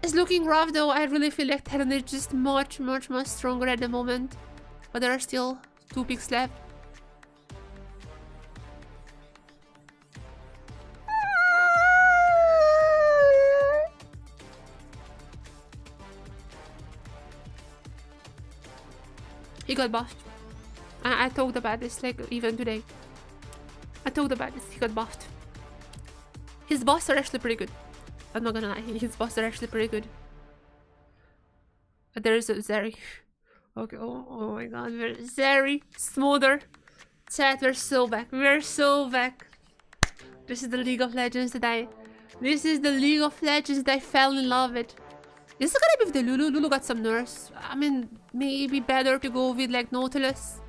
It's looking rough though. I really feel like Talon is just much stronger at the moment. But there are still 2 picks left. He got buffed. I talked about this like even today. I talked about this. He got buffed. His buffs are actually pretty good. I'm not gonna lie. His buffs are actually pretty good. But there is a Zeri. Okay. Oh my god. Zeri. Smolder. Chat, we're so back. We're so back. This is the League of Legends that I fell in love with. Is it gonna be with the Lulu? Lulu got some nerfs. I mean, maybe better to go with like Nautilus.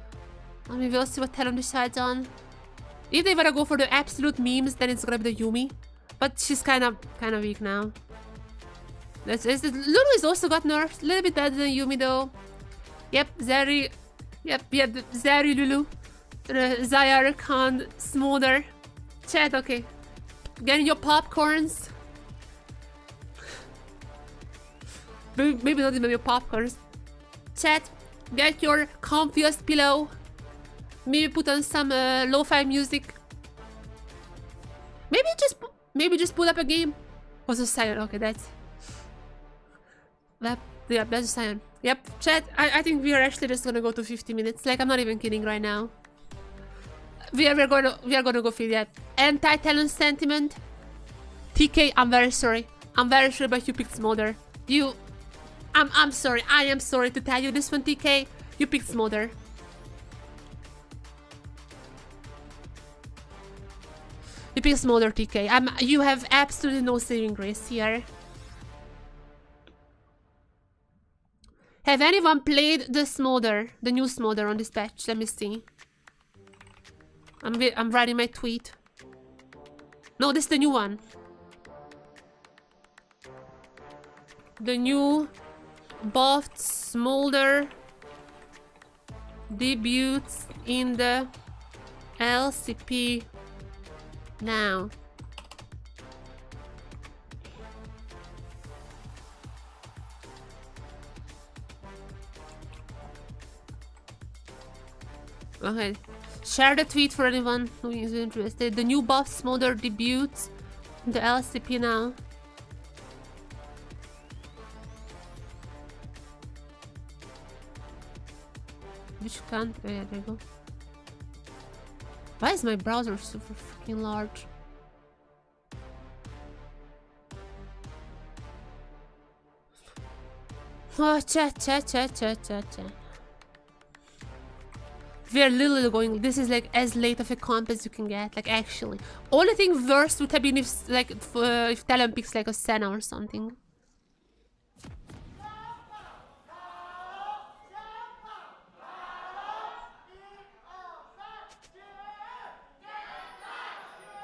I mean, we'll see what Talon decides on. If they wanna go for the absolute memes, then it's gonna be the Yuumi. But she's kind of weak now. Lulu has also got nerfs. A little bit better than Yuumi though. Yep, Zeri. Yep, Zeri, Lulu. Zaya, Khan, Smolder. Chat, okay. Getting your popcorns. Maybe not even your popcorns. Chat, get your comfiest pillow. Maybe put on some lo-fi music. Maybe just pull up a game. Was a Sion? Okay, that's a Sion. Yep, chat. I think we are actually just gonna go to 50 minutes. Like, I'm not even kidding right now. we are gonna go feel that anti-talent sentiment. TK, I'm very sorry. I'm very sorry, but you picked Smolder. I'm sorry. I am sorry to tell you this one, TK. You picked Smolder. You picked Smolder, TK. You have absolutely no saving grace here. Have anyone played the Smolder, the new Smolder on this patch? Let me see. I'm writing my tweet. No, this is the new one. The new buffed Smolder debuts in the LCP now. Okay. Share the tweet for anyone who is interested. The new buff Smolder debuts in the LCP now. Which can't? Oh, yeah, there you go. Why is my browser super freaking large? Oh, chat. We are literally going. This is like as late of a comp as you can get. Like actually, only thing worse would have been if like if Talon picks like a Senna or something.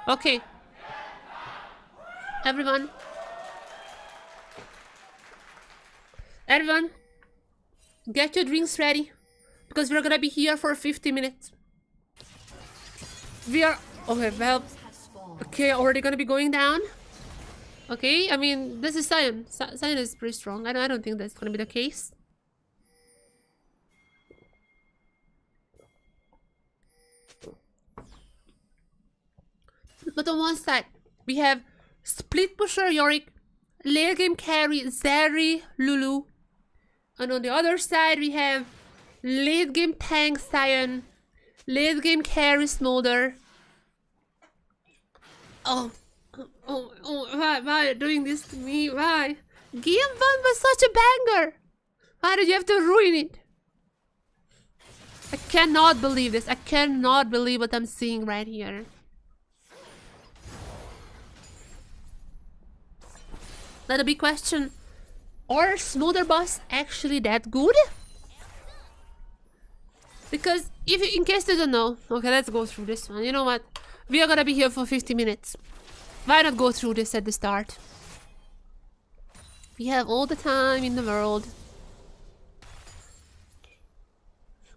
Okay. Everyone, get your drinks ready. Because we're gonna be here for 50 minutes. We are... Okay, well... Okay, already gonna be going down. Okay, I mean, this is Sion. Sion is pretty strong. I don't think that's gonna be the case. But on one side, we have Split Pusher Yorick, late game carry Zeri Lulu. And on the other side, we have late game tank Sion, late game carry Smolder. Oh, why are you doing this to me? Why? Game 1 was such a banger. Why did you have to ruin it? I cannot believe this. I cannot believe what I'm seeing right here. Now the big question, are Smolder buffs actually that good? Because if you, in case you don't know, okay, let's go through this one. You know what? We are gonna be here for 50 minutes. Why not go through this at the start? We have all the time in the world.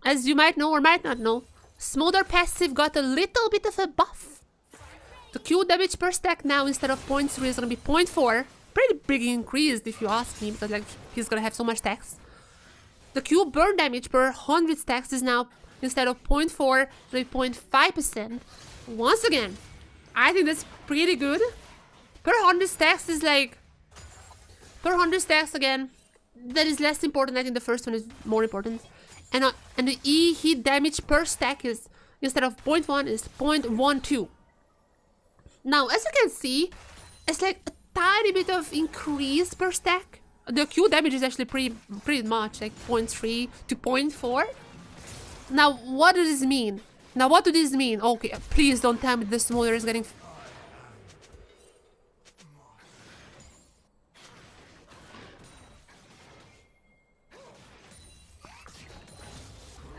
As you might know or might not know, Smolder passive got a little bit of a buff. The Q damage per stack now instead of 0.3 is gonna be 0.4. Pretty big increase if you ask me, because like he's gonna have so much stacks. The Q burn damage per 100 stacks is now, instead of 0.4, 0.5%. Once again, I think that's pretty good. Per 100 stacks is like... Per 100 stacks again, that is less important. I think the first one is more important. And the E hit damage per stack is, instead of 0.1, is 0.12. Now, as you can see, it's like a tiny bit of increase per stack. The Q damage is actually pretty much like 0.3 to 0.4. Now, what does this mean? Now, what does this mean? Okay, please don't tell me the Smolder is getting...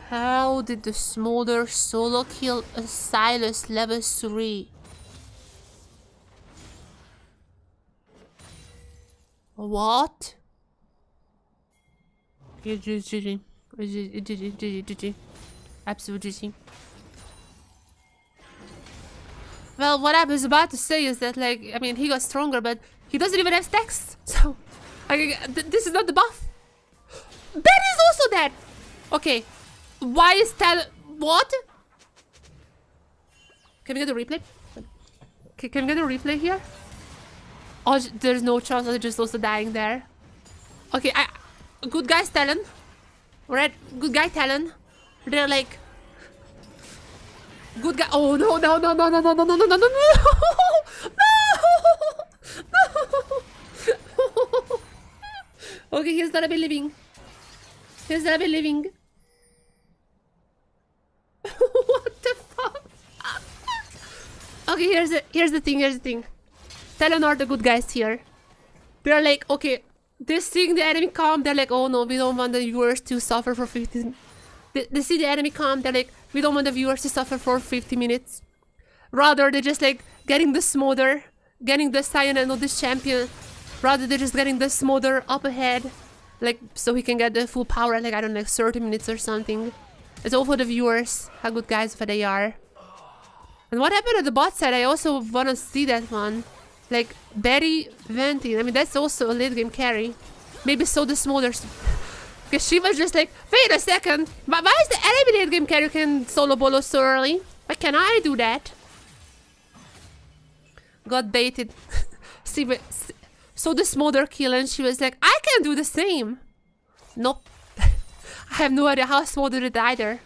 How did the Smolder solo kill a Silas level 3? What? GG. Absolute GG. Well, what I was about to say is that, like, I mean, he got stronger, but he doesn't even have stacks. So, this is not the buff. That is also dead. Okay. Why is that? What? Can we get a replay? Can we get a replay here? Oh, there's no chance. They're just also dying there. Okay, good guys, Talon. Alright, good guy, Talon. They're like... Good guy. Oh no, no, no, no, no, no, no, no, no, no, no, no, no. Okay, he's gonna be living. He's gonna be living. What the fuck? Okay, here's the thing. Talon are the good guys here. They're like, okay, they're seeing the enemy come. They're like, oh no, we don't want the viewers to suffer for 15. They see the enemy come. They're like, we don't want the viewers to suffer for 50 minutes. Rather, they're just like getting the smother, getting the Cyan of this champion. Rather, they're just getting the smother up ahead, like so he can get the full power, like I don't know, like 30 minutes or something. It's all for the viewers. How good guys they are. And what happened at the bot side? I also wanna see that one. Like Betty venting. I mean, that's also a late game carry. Maybe so the smolders. Because she was just like, wait a second. But why is the enemy late game carry can solo bolo so early? Why can I do that? Got baited. So the smolder kill and she was like, I can do the same. Nope. I have no idea how smolder did either.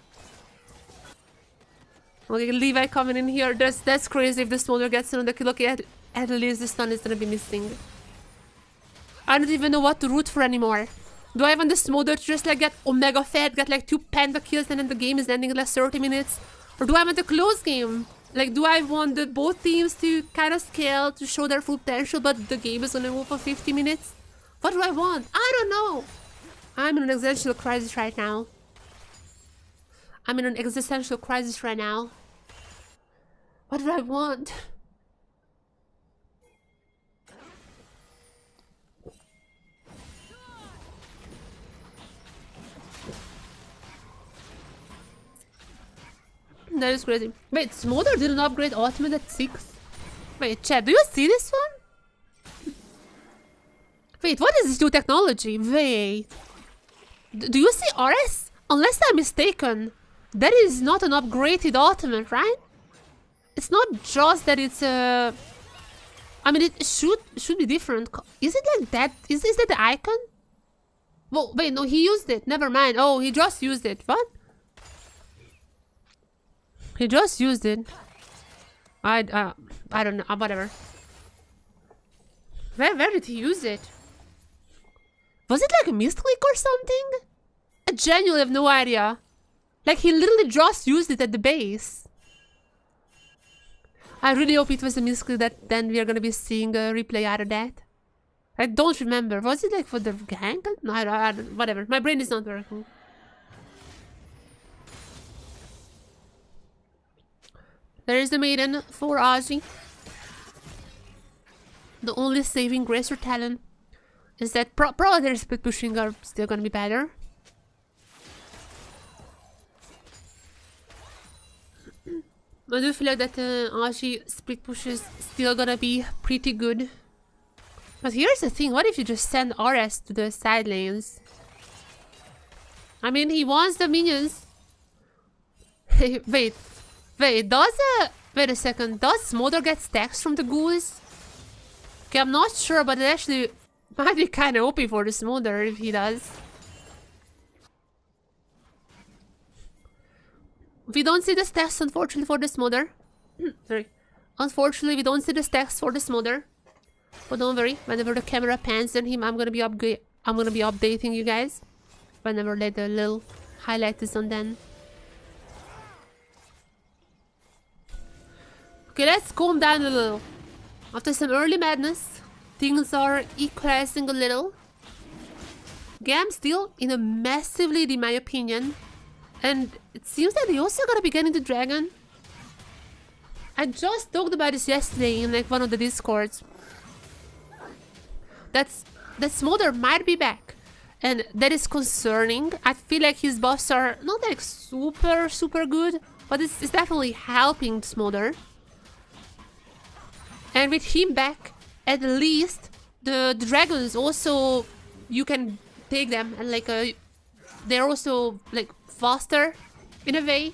Okay, Levi coming in here. That's crazy if the smolder gets another kill. Okay, at least the stun is gonna be missing. I don't even know what to root for anymore. Do I want the smolder to just like get omega fed, get like 2 panda kills and then the game is ending in like 30 minutes? Or do I want a close game? Like, do I want both teams to kind of scale to show their full potential, but the game is gonna go for 50 minutes? What do I want? I don't know. I'm in an existential crisis right now. What do I want? That is crazy. Wait, Smolder didn't upgrade ultimate at 6? Wait, chat, do you see this one? Wait, what is this new technology? Wait. Do you see RS? Unless I'm mistaken, that is not an upgraded ultimate, right? It's not just that it's a... I mean, it should be different. Is it like that? Is that the icon? Well, wait, no, he used it. Never mind. Oh, he just used it. What? He just used it. I don't know. Whatever. Where did he use it? Was it like a misclick or something? I genuinely have no idea. Like, he literally just used it at the base. I really hope it was a misclick that then we are gonna be seeing a replay out of that. I don't remember. Was it like for the gank? No, I don't, whatever. My brain is not working. There is the maiden for Ozzy. The only saving grace or talent is that probably their split pushing are still gonna be better. I do feel like that Ozzy split push is still gonna be pretty good. But here's the thing, what if you just send RS to the side lanes? I mean, he wants the minions. Wait, wait a second, does Smolder get stacks from the ghouls? Okay, I'm not sure, but it actually might be kind of OP for the Smolder if he does. We don't see the stacks, unfortunately, for the Smolder. Sorry. Unfortunately, we don't see the stacks for the Smolder. But don't worry, whenever the camera pans on him, I'm gonna be updating you guys. Whenever like the little highlight is on then. Okay, let's calm down a little. After some early madness, things are equalizing a little. GAM still in a massive lead in my opinion. And it seems that they also gotta be getting the dragon. I just talked about this yesterday in like one of the discords. That Smolder might be back. And that is concerning. I feel like his buffs are not like super good. But it's definitely helping Smolder. And with him back, at least the dragons also, you can take them and like they're also like faster in a way.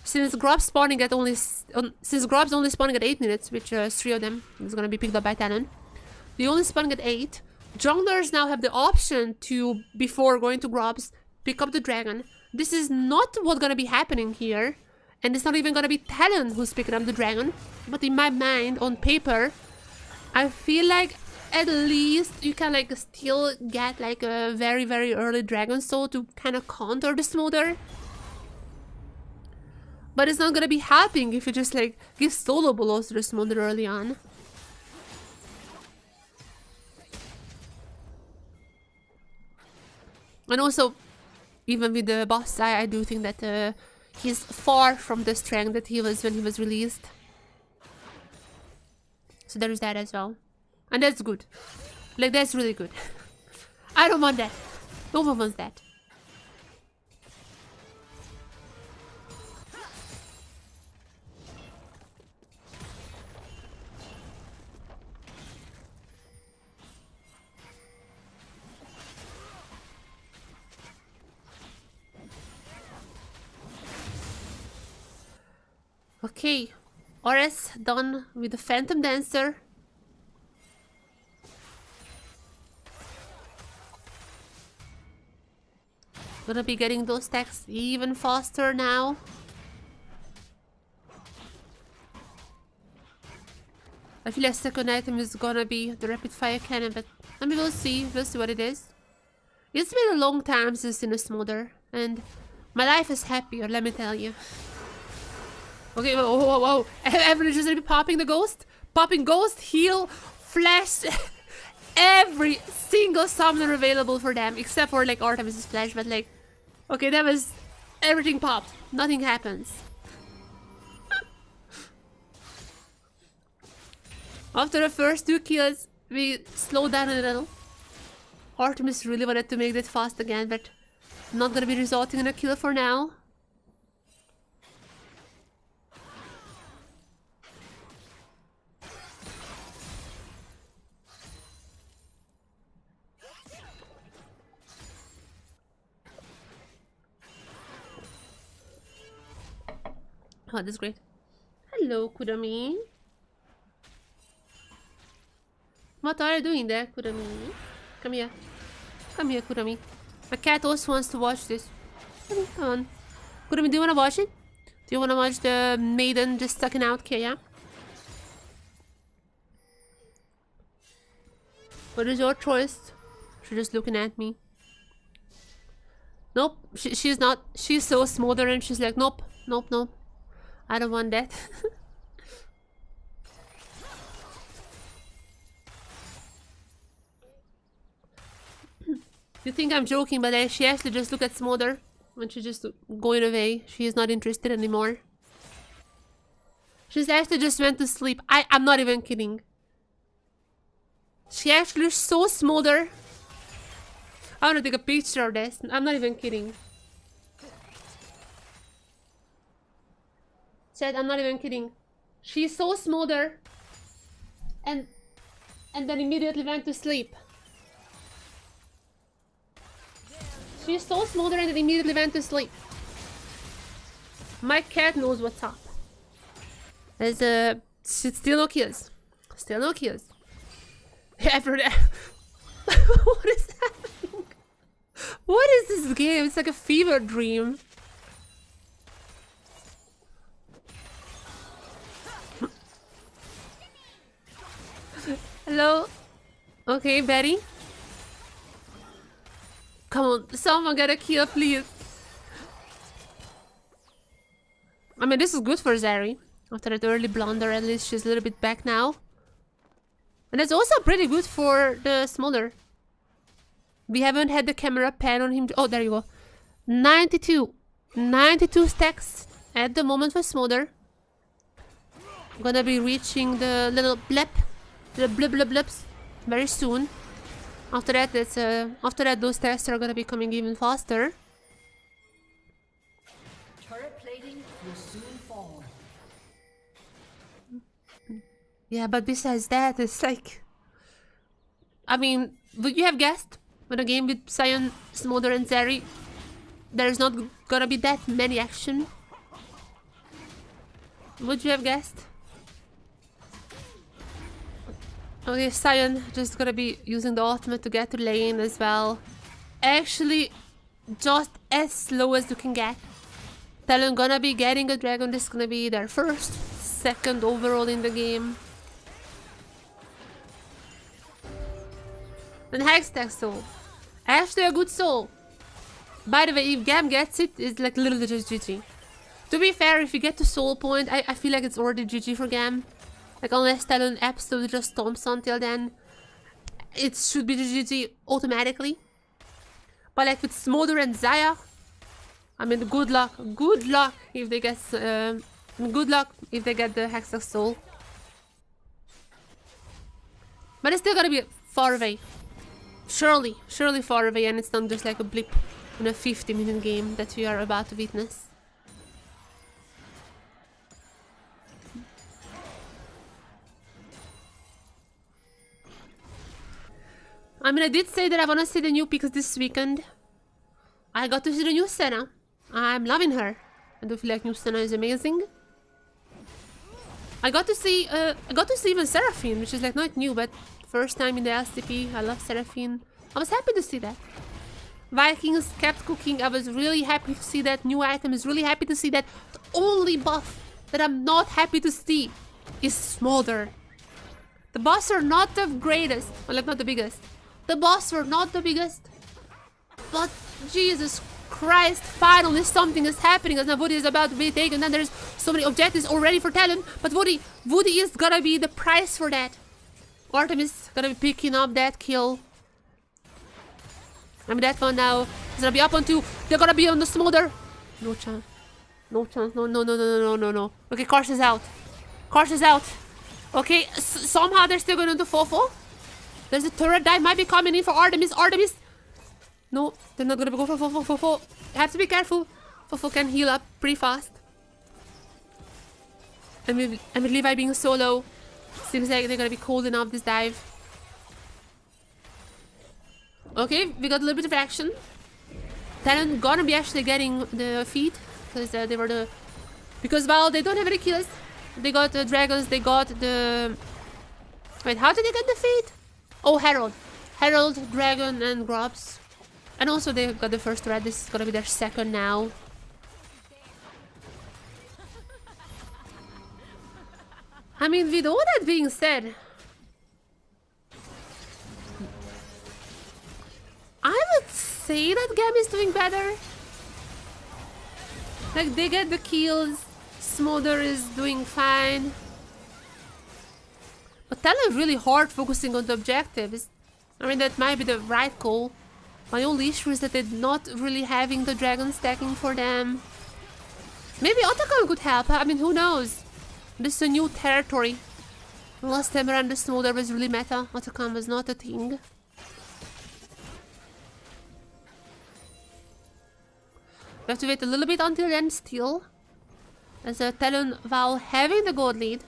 Since Grub's spawning at only only spawning at 8 minutes, which 3 of them is gonna be picked up by Talon. They only spawning at 8. Junglers now have the option to, before going to Grubs, pick up the dragon. This is not what's gonna be happening here. And it's not even gonna be Talon who's picking up the dragon. But in my mind, on paper, I feel like at least you can like still get like a very, very early dragon soul to kind of counter the Smolder. But it's not gonna be helping if you just like give solo blows to the Smolder early on. And also, even with the boss guy, I do think that he's far from the strength that he was when he was released. So there is that as well. And that's good. Like, that's really good. I don't want that. No one wants that. Okay, Ores done with the Phantom Dancer. Gonna be getting those stacks even faster now. I feel like second item is gonna be the rapid fire cannon, but I mean, we'll see what it is. It's been a long time since I've seen a Smolder, and my life is happier, let me tell you. Okay, whoa, whoa, whoa. Everyone's just gonna be popping the ghost? Popping ghost, heal, flash, every single summoner available for them, except for like Artemis's flash, but like, okay, that was, everything popped, nothing happens. After the first 2 kills, we slowed down a little. Artemis really wanted to make that fast again, but not gonna be resulting in a kill for now. Oh, that's great. Hello, Kurami. What are you doing there, Kurami? Come here. Come here, Kurami. My cat also wants to watch this. Come on. Kurami, do you want to watch it? Do you want to watch the maiden just sucking out Kaya? What is your choice? She's just looking at me. Nope, she's not. She's so Smolder and she's like, nope, nope, nope. I don't want that. You think I'm joking, but she actually just looked at Smolder when she's just going away. She is not interested anymore. She's actually just went to sleep. I'm not even kidding. She actually saw Smolder. I want to take a picture of this. I'm not even kidding. Said, I'm not even kidding. She saw Smolder and then immediately went to sleep. She saw Smolder and then immediately went to sleep. My cat knows what's up. There's still no kills. Still no kills. What is happening? What is this game? It's like a fever dream. Hello? Okay, Betty? Come on, someone get a kill, please. I mean, this is good for Zeri. After that early blunder, at least she's a little bit back now. And it's also pretty good for the Smolder. We haven't had the camera pan on him. Oh, there you go. 92 stacks at the moment for Smolder. Gonna be reaching the little blip. The blips very soon. After that, those tests are gonna be coming even faster. Turret plating will soon fall. Yeah, but besides that, it's like, I mean, would you have guessed with a game with Sion, Smolder, and Zeri, there's not gonna be that many action? Would you have guessed? Okay, Sion just gonna be using the ultimate to get to lane as well. Actually, just as slow as you can get. Talon gonna be getting a dragon. This is gonna be their first, second overall in the game. And Hextech Soul. Actually a good soul. By the way, if GAM gets it, it's like literally just GG. To be fair, if you get to soul point, I feel like it's already GG for GAM. Like unless Talon absolutely just stomps until then, it should be GG automatically. But like with Smolder and Zaya, I mean, good luck. Good luck if they get good luck if they get the Hextech Soul. But it's still gonna be far away. Surely far away, and it's not just like a blip in a 50-minute game that we are about to witness. I mean, I did say that I want to see the new picks this weekend. I got to see the new Senna. I'm loving her. I do feel like new Senna is amazing. I got to see even Seraphine, which is like not new, but first time in the LCP. I love Seraphine. I was happy to see that. Vikings kept cooking. I was really happy to see that. New item is really happy to see that. The only buff that I'm not happy to see is Smolder. The boss are not the greatest. Well, like not the biggest. The boss were not the biggest. But Jesus Christ, finally something is happening as now Woody is about to be taken. And there's so many objectives already for Talon. But Woody is gonna be the price for that. Artemis gonna be picking up that kill. I mean, that one now is gonna be up on 2. They're gonna be on the Smolder. No chance. No chance. No. Okay, Karsh is out. Karsh is out. Okay, somehow they're still going to Fofo. There's a turret dive might be coming in for Artemis. Artemis. No, they're not gonna go for Fofo. Fofo. Have to be careful. Fofo can heal up pretty fast. And with Levi being solo, seems like they're gonna be cold enough this dive. Okay, we got a little bit of action. Talon gonna be actually getting the feed because they were the... Because while they don't have any kills, they got the dragons, they got the... Wait, how did they get the feed? Oh, Herald. Herald, Dragon, and Grubs. And also they got the first red. This is gonna be their second now. I mean, with all that being said, I would say that GAM is doing better. Like, they get the kills. Smolder is doing fine. But Talon is really hard focusing on the objectives. I mean, that might be the right call. My only issue is that they're not really having the dragon stacking for them. Maybe Otacon could help. I mean, who knows? This is a new territory. Last time around the Smolder was really meta. Otacon was not a thing. We have to wait a little bit until then still. As a Talon, while having the gold lead,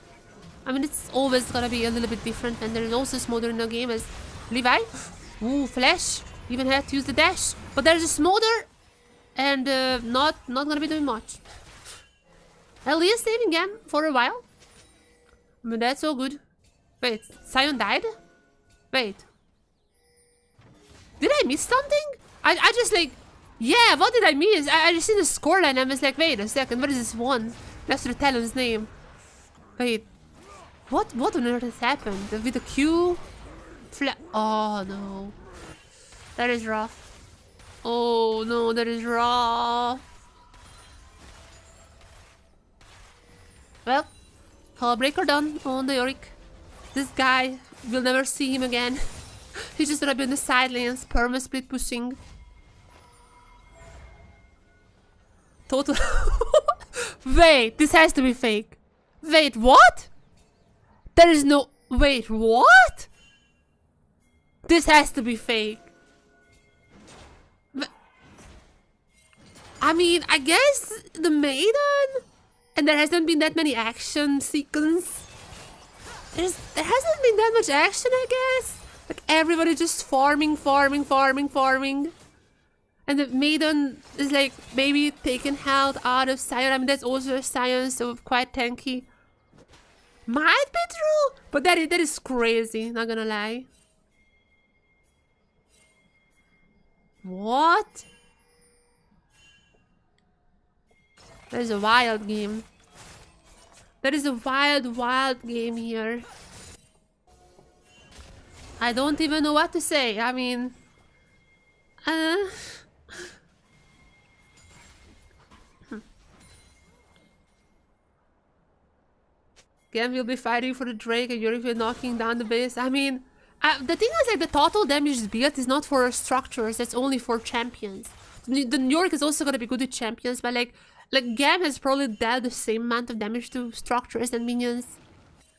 I mean, it's always gonna be a little bit different, and there is also Smolder in the game as Levi. Ooh, flash. Even had to use the dash. But there's a Smolder, and not gonna be doing much. At least saving GAM for a while. I mean, that's so good. Wait, Sion died? Wait. Did I miss something? I just like... Yeah, what did I miss? I just see the scoreline and I was like, wait a second, what is this one? Next to the Talon's name. Wait. What on earth has happened? With the Q? Oh no. That is rough. Oh no, that is rough. Well, Hullbreaker done on the Yorick. This guy, we'll never see him again. He's just gonna be on the side lanes, perma split pushing. Total. Wait, this has to be fake. Wait, what? There is no... Wait, what? This has to be fake. I mean, I guess the maiden? And there hasn't been that many action sequences. There hasn't been that much action, I guess. Like, everybody just farming. And the maiden is like maybe taking health out of Sion. I mean, that's also a Sion, so quite tanky. Might be true, but that is crazy, not gonna lie. What? That is a wild game. That is a wild, wild game here. I don't even know what to say. I mean... GAM will be fighting for the Drake and Yorick will be knocking down the base. I mean... the thing is, like, the total damage build is not for structures. That's only for champions. The New York is also gonna be good with champions, but like GAM has probably dealt the same amount of damage to structures and minions.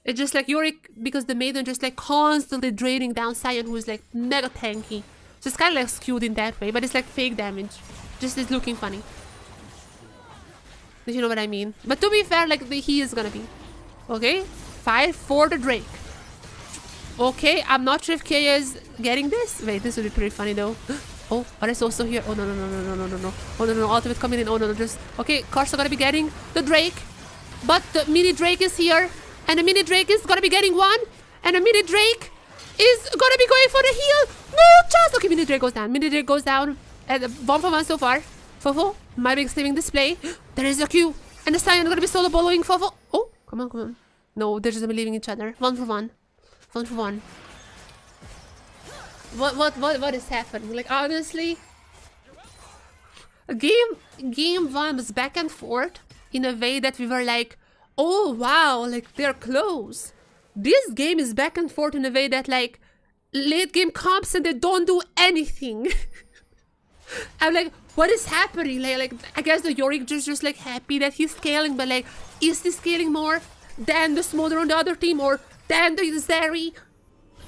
It's just like Yorick, because the Maiden just like constantly draining down Sion, who is like mega tanky. So it's kind of like skewed in that way, but it's like fake damage. Just it's looking funny. If you know what I mean. But to be fair, like he is gonna be. Okay? Fight for the Drake. Okay, I'm not sure if Kaya is getting this. Wait, this would be pretty funny though. Oh, but it's also here. Oh, no, no, no, no, no, no, no, no. Oh, no, no, ultimate coming in. Oh, no, no, just... Okay, Karsa gonna be getting the Drake. But the mini Drake is here. And the mini Drake is gonna be getting one. And the mini Drake is gonna be going for the heal. No chance. Okay, mini Drake goes down. Mini Drake goes down. And 1 for 1 so far. Fofo might be saving display. There is a Q. And the Sion gonna be solo boloing Fofo. Oh, come on, come on. No, they're just gonna be leaving each other. 1 for 1. 1 for 1. What is happening? Like, honestly, game 1 was back and forth in a way that we were like, oh wow, like they're close. This game is back and forth in a way that like late game comps and they don't do anything. I'm like, what is happening? Like I guess the Yorick just like happy that he's scaling, but like, is he scaling more than the Smolder on the other team or than the Zeri?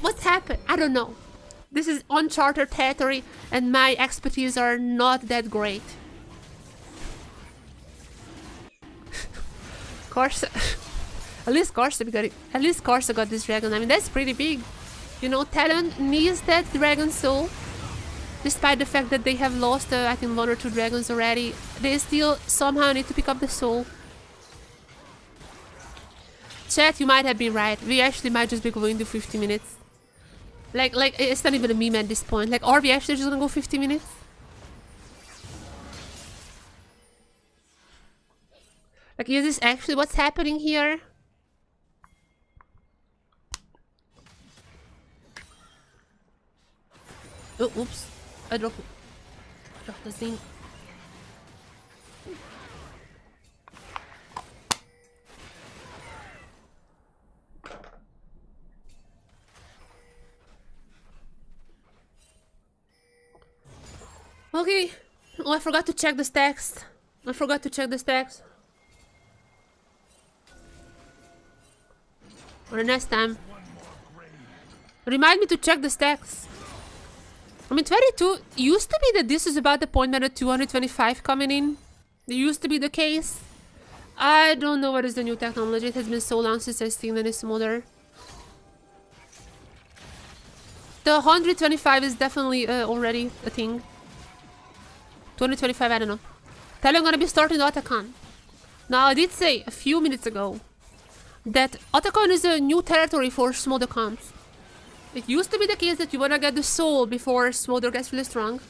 What's happened? I don't know. This is uncharted territory and my expertise are not that great. Karsa, at least Karsa got this dragon. I mean, that's pretty big. You know, Talon needs that dragon soul. Despite the fact that they have lost, I think 1 or 2 dragons already, they still somehow need to pick up the soul. Chat, you might have been right. We actually might just be going to 50 minutes. Like it's not even a meme at this point. Like, are we actually just gonna go 50 minutes? Like, is this actually what's happening here? Oh, oops. I dropped the thing. Okay. Oh, I forgot to check the stacks. For the next time. Remind me to check the stacks. I mean, 22 used to be that this is about the point where the 225 coming in. It used to be the case. I don't know what is the new technology. It has been so long since I've seen any smoother. The 125 is definitely already a thing. 225, I don't know. Talon gonna be starting the Otacon. Now, I did say a few minutes ago that Otacon is a new territory for Smolder comps. It used to be the case that you wanna get the soul before Smolder gets really strong.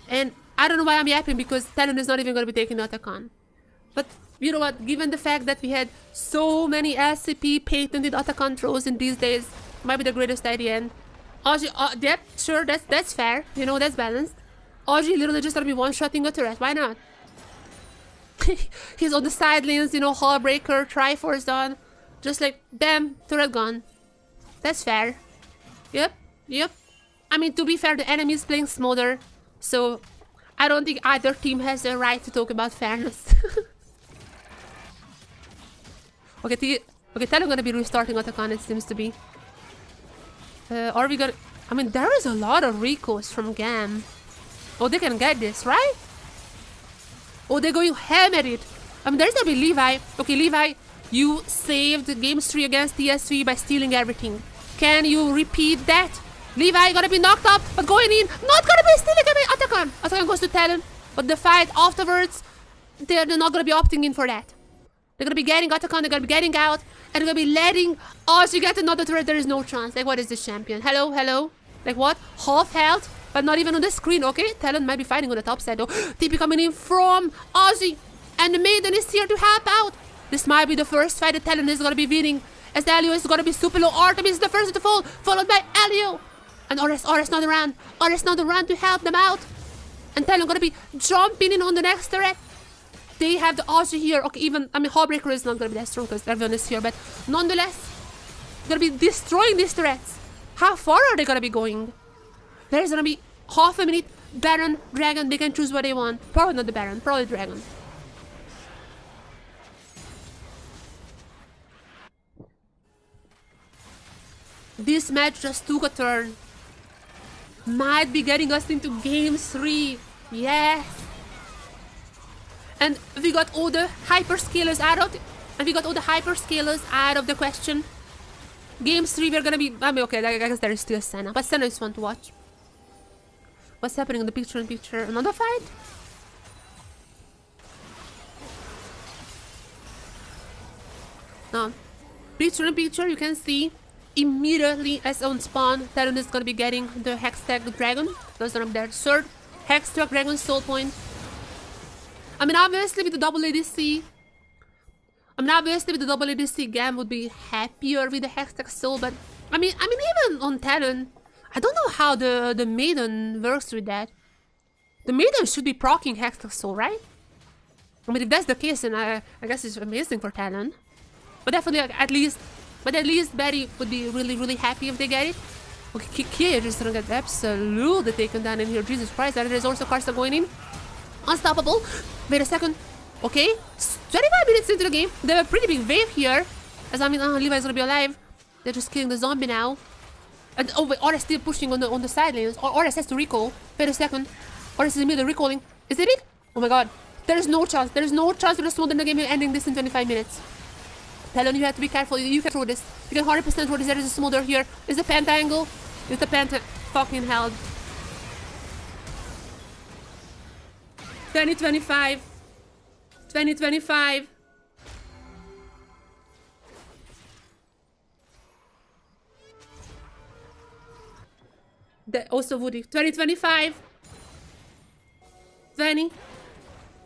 And I don't know why I'm yapping, because Talon is not even gonna be taking the Otacon. But you know what, given the fact that we had so many LCP patented Otacon throws in these days, might be the greatest idea. And yeah, sure, that's fair. You know, that's balanced. Audrey literally just gonna be one-shotting a turret. Why not? He's on the side lanes, you know, Hall Breaker, Triforce done. Just like, bam, turret gone. That's fair. Yep. I mean, to be fair, the enemy is playing Smolder, so I don't think either team has the right to talk about fairness. Okay, Talon gonna be restarting Otacon, it seems to be. Are we gonna... I mean, there is a lot of recos from GAM. Oh, they can get this, right? Oh, they're going ham at it. I mean, there's gonna be Levi. Okay, Levi, you saved game 3 against TSV by stealing everything. Can you repeat that? Levi gonna be knocked up, but going in, not gonna be stealing Otacon. Otacon goes to Talon, but the fight afterwards, they're not gonna be opting in for that. They're gonna be getting Otacon, they're gonna be getting out, and they're gonna be letting us get another turret. There is no chance. Like, what is this champion? Hello? Like, what? Half health? But not even on the screen, okay? Talon might be fighting on the top side though. TP coming in from Ozzy. And the Maiden is here to help out. This might be the first fight that TLN is going to be winning. As Elio is going to be super low. Artemis is the first to fall, followed by Elio. And Oris not around. Oris not around to help them out. And TLN going to be jumping in on the next turret. They have the Aussie here. Okay, even, I mean, Hawbreaker is not going to be that strong because everyone is here. But nonetheless, going to be destroying these turrets. How far are they going to be going? There's going to be half a minute. Baron, Dragon, they can choose what they want. Probably not the Baron, probably Dragon. This match just took a turn. Might be getting us into game 3. Yes. And we got all the hyperscalers out of the question. Game 3 we're gonna be, I mean, okay, I guess there is still Senna, but Senna is fun to watch. What's happening in the picture-in-picture? Another fight? No. Picture-in-picture, you can see immediately as on spawn, TLN is gonna be getting the Hextech Dragon. Those are their third Hextech Dragon soul point. I mean, obviously with the double ADC, GAM would be happier with the Hextech soul, but I mean even on TLN, I don't know how the Maiden works with that. The Maiden should be proccing Hextech soul, right? I mean, if that's the case, then I guess it's amazing for TLN. But definitely, at least Betty would be really happy if they get it. Okay, Kia is just gonna get absolutely taken down in here. Jesus Christ, there is also Karsa going in. Unstoppable. Wait a second. Okay, 25 minutes into the game. They have a pretty big wave here. As I mean, Levi's gonna be alive. They're just killing the zombie now. And oh wait, Oris still pushing on the side lanes. Oris has to recall. Wait a second. Oris is in the middle recalling. Is it it? Oh my god. There is no chance. There is no chance for the Smolder in the game ending this in 25 minutes. TLN, you have to be careful. You can throw this. You can 100% throw this. There is a Smolder here. Is the Penta angle? Is the Penta fucking hell? 2025. 2025. Also Woody. 2025. 20.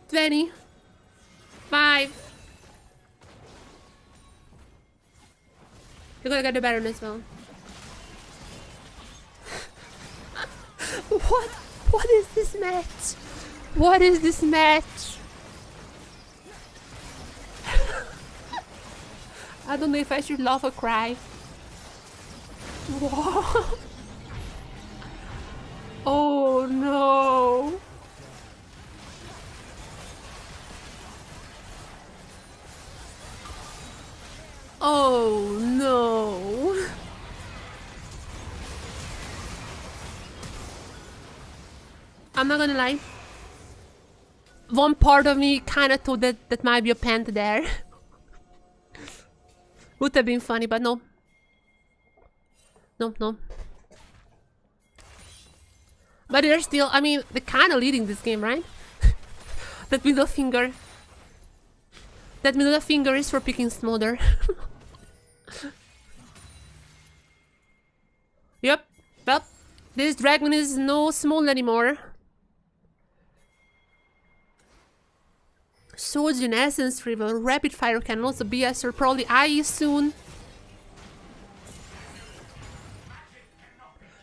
25. You're gonna get the Baron as well. What is this match? What is this match? I don't know if I should laugh or cry. What? Oh no. Oh no. I'm not gonna lie. One part of me kinda thought that might be a Penta there. Would have been funny, but no. No. But they're still, I mean, they're kinda leading this game, right? That middle finger. That middle finger is for picking Smolder. Yep. Well, this dragon is no small anymore. Swords in Essence Rival, Rapid Fire can also BS or probably IE soon.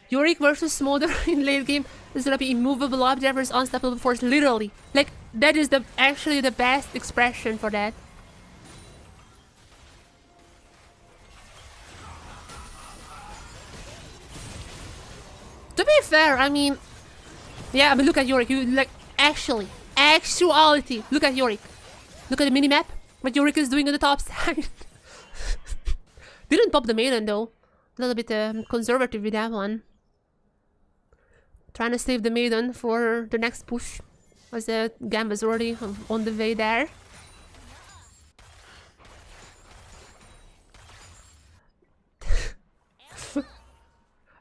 Yorick versus Smolder in late game is gonna be immovable object versus unstoppable force, literally. Like, that is actually the best expression for that. To be fair, I mean, yeah, I mean, look at Yorick. You like actuality. Look at Yorick. Look at the minimap. What Yorick is doing on the top side. Didn't pop the Maiden though. A little bit conservative with that one. Trying to save the Maiden for the next push. As the GAM is already on the way there.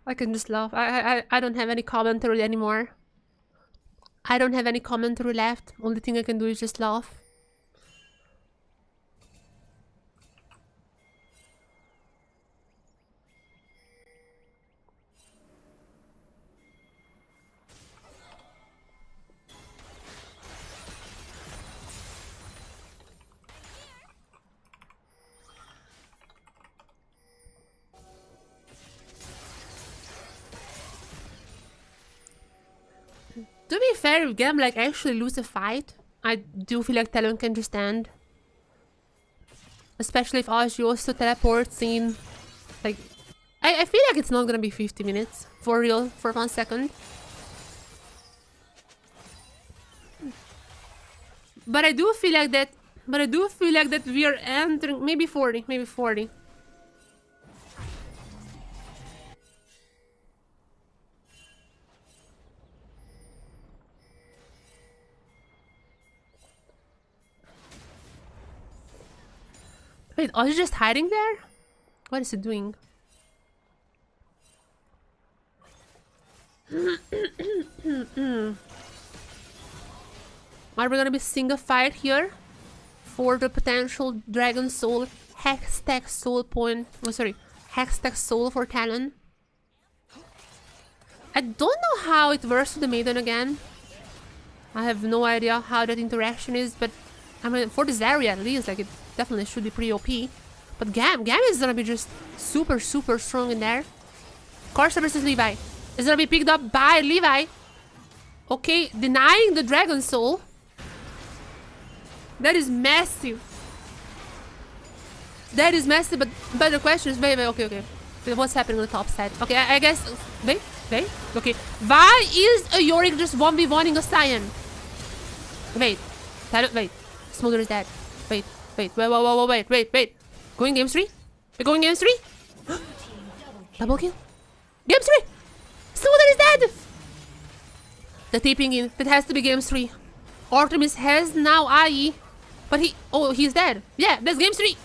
I can just laugh. I don't have any commentary anymore. I don't have any commentary left. Only thing I can do is just laugh. To be fair, if GAM like actually lose a fight, I do feel like Talon can just stand. Especially if Ashi also teleports in. Like, I feel like it's not gonna be 50 minutes. For real, for 1 second. But I do feel like that. We are entering. Maybe 40. Maybe 40. Wait, are you just hiding there? What is it doing? Are we gonna be seeing a fight here? For the potential Dragon Soul, Hextech Soul point. Oh, sorry. Hextech Soul for Talon. I don't know how it works with the Maiden again. I have no idea how that interaction is, but I mean, for this area at least, like, it definitely should be pretty OP. But GAM is gonna be just super, super strong in there. Corsa versus Levi. It's gonna be picked up by Levi. Okay, denying the Dragon Soul. That is massive. That is massive, but the question is, wait, okay. What's happening on the top side? Okay, I guess, wait. Okay, why is a Yorick just 1v1ing a Cyan? Wait. Smolder is dead. Wait. Going game 3? We're going game 3? Double kill. Game 3! Smolder is dead! The tipping in. That has to be game 3. Artemis has now IE. But he's dead. Yeah, that's game 3.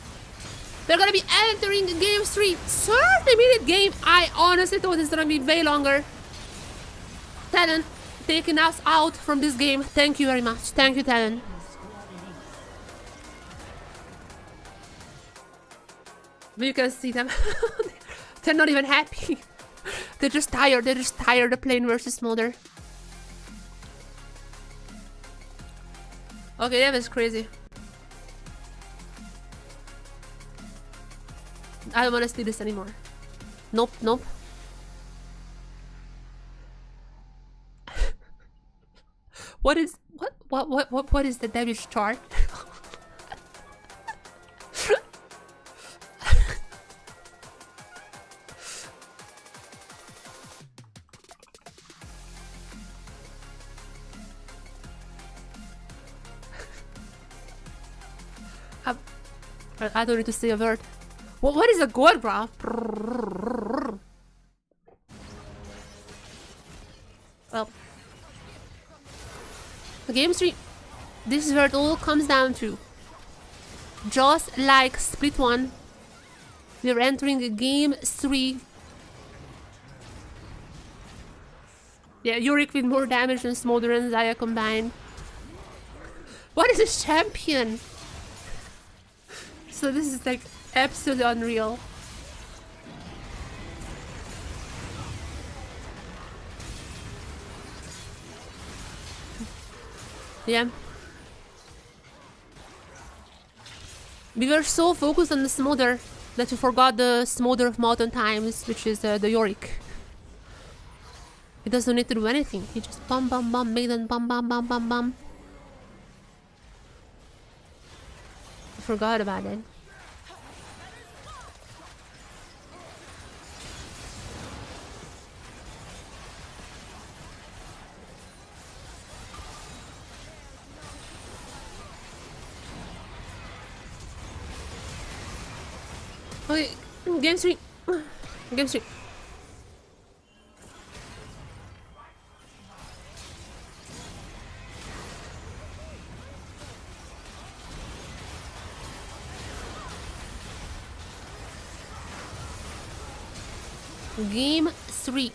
They're gonna be entering game 3. 30-minute game. I honestly thought it's gonna be way longer. Talon taking us out from this game. Thank you very much. Thank you, Talon. You can see them. They're not even happy. They're just tired. They're just tired of playing versus Smolder. Okay, that was crazy. I don't want to see this anymore. Nope. What is the damage chart? I don't need to say a word. What is a gold graph? Well, game 3. This is where it all comes down to. Just like split 1, we're entering game 3. Yeah, Yorick with more damage than Smolder and Zaya combined. What is a champion? So this is like absolutely unreal. Yeah. We were so focused on the Smolder that we forgot the Smolder of modern times, which is the Yorick. He doesn't need to do anything. He just bum, maiden, bum. I forgot about it. Okay, game 3. Game 3. Game 3.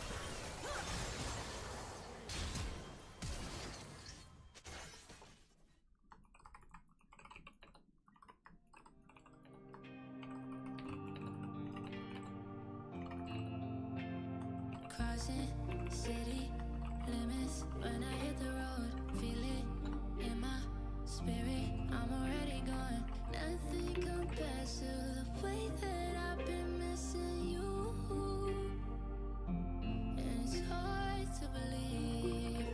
Crossing city limits when I hit the road, feel it in my spirit. I'm already gone. Nothing compares to the way that I've been missing you. And it's hard to believe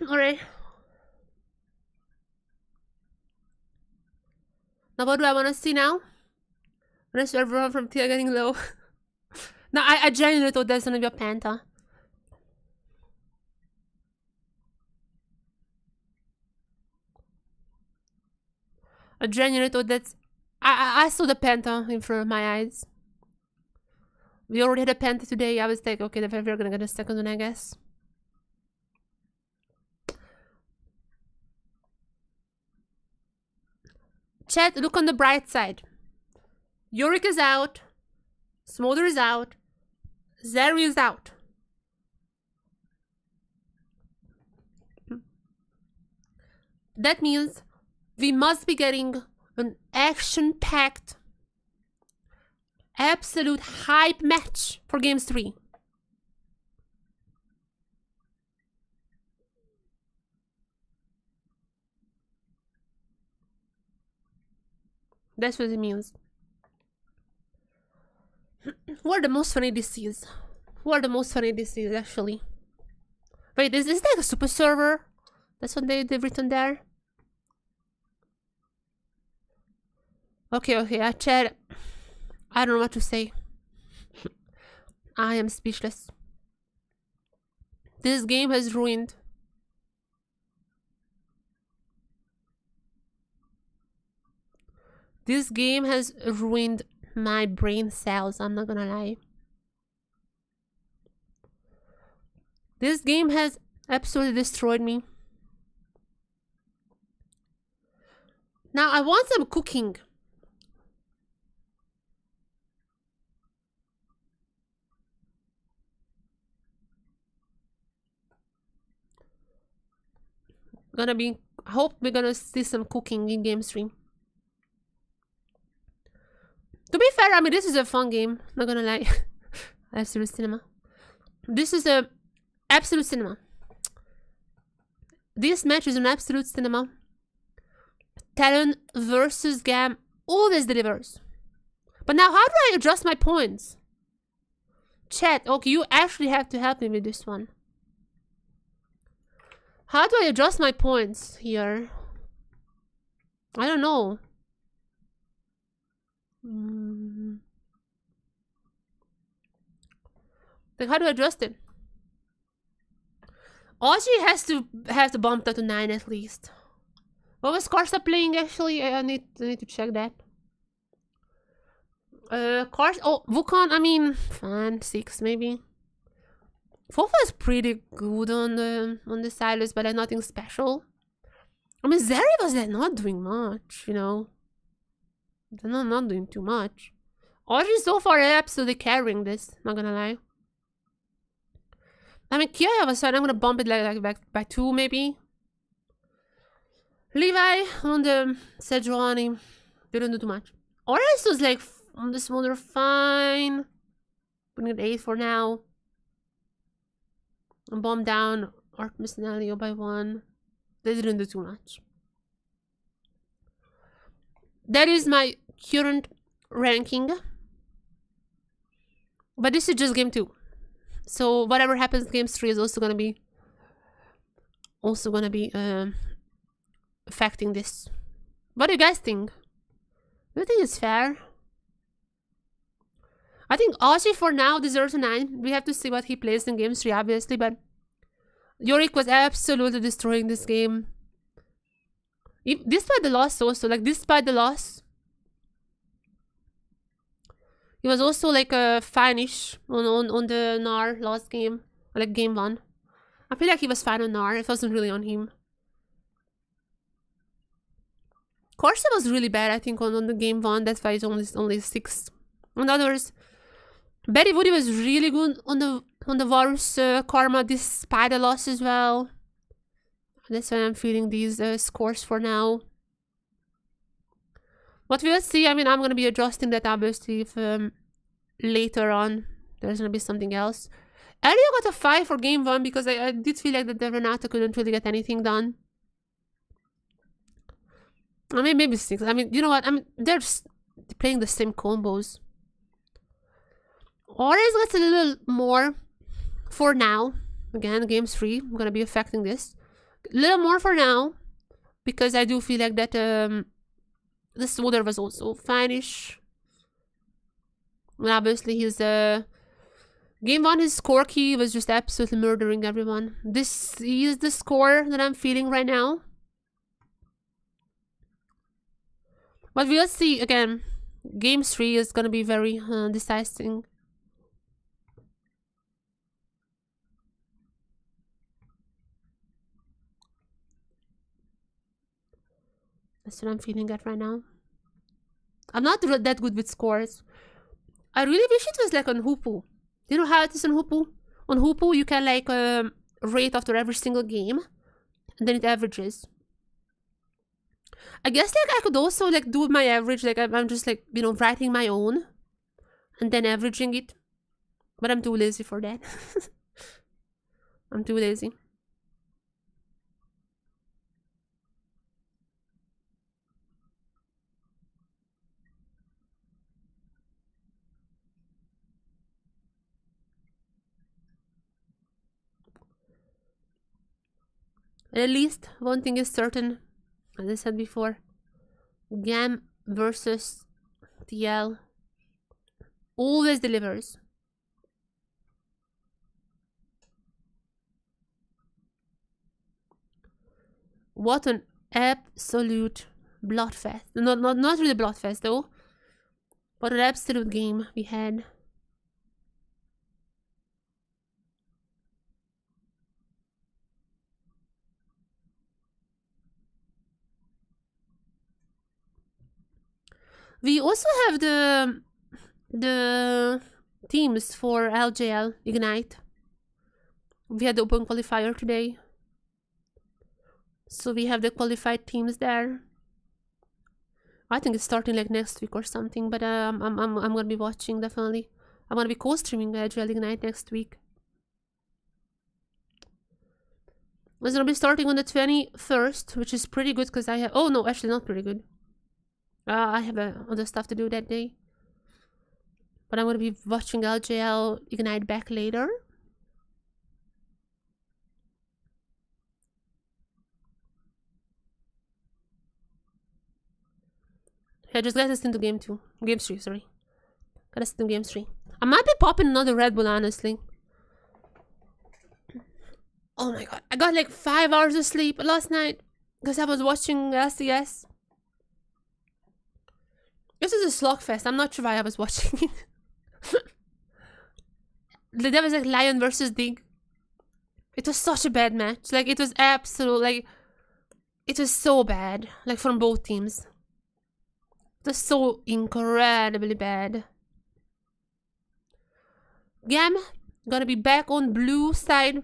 Alright. Now what do I want to see now? When I start everyone from TL getting low. No, I genuinely thought that's gonna be a Panta. I genuinely thought that's... I saw the Panta in front of my eyes. We already had a Panta today. I was like, okay, we're gonna get a second one, I guess. Chat, look on the bright side. Yorick is out. Smolder is out. Zeri is out. That means we must be getting an action-packed, absolute hype match for Games 3. That's what it means. Who are the most funny DCs? Who are the most funny DCs, actually? Wait, is this like a super server? That's what they've written there? Okay, I chat. I don't know what to say. I am speechless. This game has ruined. This game has ruined my brain cells, I'm not gonna lie. This game has absolutely destroyed me. Now I want some cooking. I hope we're gonna see some cooking in game stream. To be fair, I mean, this is a fun game, not gonna lie. Absolute cinema. This is a absolute cinema. This match is an absolute cinema. TLN versus GAM always delivers. But now, how do I adjust my points? Chat, okay, you actually have to help me with this one. How do I adjust my points here? I don't know. Like, how do I adjust it? Audrey has to bump that to 9 at least. What was Karsa playing actually? I need to check that. Wukong, I mean, fine, 6 maybe. Fofa is pretty good on the Silas, but nothing special. I mean, Zeri was not doing much, you know. They're not doing too much. Audrey so far absolutely carrying this, not gonna lie. I mean, Kia was fine. I'm gonna bump it like back by 2 maybe. Levi on the Sejuani didn't do too much. Oris was like on the smaller fine. Putting it 8 for now. And bomb down Artemis and Elio by 1. They didn't do too much. That is my current ranking. But this is just game 2. So whatever happens in game 3 is also gonna be affecting this. What do you guys think? Do you think it's fair? I think Ashi for now deserves a 9. We have to see what he plays in game 3 obviously, but Yorick was absolutely destroying this game. Despite the loss also, like despite the loss, he was also like fine-ish on the Nar last game, like game 1. I feel like he was fine on Nar, it wasn't really on him. Corsa was really bad, I think, on the game 1, that's why it's only 6. On the others, Betty Woody was really good on the Varus Karma despite the loss as well. That's why I'm feeling these scores for now. What we'll see, I mean, I'm gonna be adjusting that obviously if later on there's gonna be something else. Elio got a 5 for game 1 because I did feel like that the Renata couldn't really get anything done. I mean, maybe 6. I mean, you know what? I mean, they're just playing the same combos. Ores gets a little more for now. Again, game 3, I'm gonna be affecting this. A little more for now, because I do feel like that the Smother was also fine-ish. And obviously his game 1, his score key was just absolutely murdering everyone. This is the score that I'm feeling right now. But we'll see again. Game 3 is gonna be very decisive. That's what I'm feeling at right now. I'm not that good with scores. I really wish it was like on Hoopo. You know how it is on Hoopo? On Hoopo, you can like rate after every single game, and then it averages. I guess like I could also like do my average, like I'm just like, you know, writing my own and then averaging it. But I'm too lazy for that. I'm too lazy. At least one thing is certain, as I said before, GAM versus TL always delivers. What an absolute bloodfest. Not really bloodfest though, but an absolute game we had. We also have the teams for LJL Ignite. We had the open qualifier today, so we have the qualified teams there. I think it's starting like next week or something, but I'm gonna be watching definitely. I'm gonna be co-streaming LJL Ignite next week. It's gonna be starting on the 21st, which is pretty good because I have. Oh no, actually not pretty good. I have other stuff to do that day. But I'm going to be watching LJL Ignite back later. Yeah, just get us into game 2. Game 3, sorry. Get us into game 3. I might be popping another Red Bull, honestly. Oh my god. I got like 5 hours of sleep last night because I was watching LCS. This is a slugfest. I'm not sure why I was watching it. There was like Lion versus Dig. It was such a bad match. Like it was absolute, like it was so bad. Like from both teams. It was so incredibly bad. GAM gonna be back on blue side.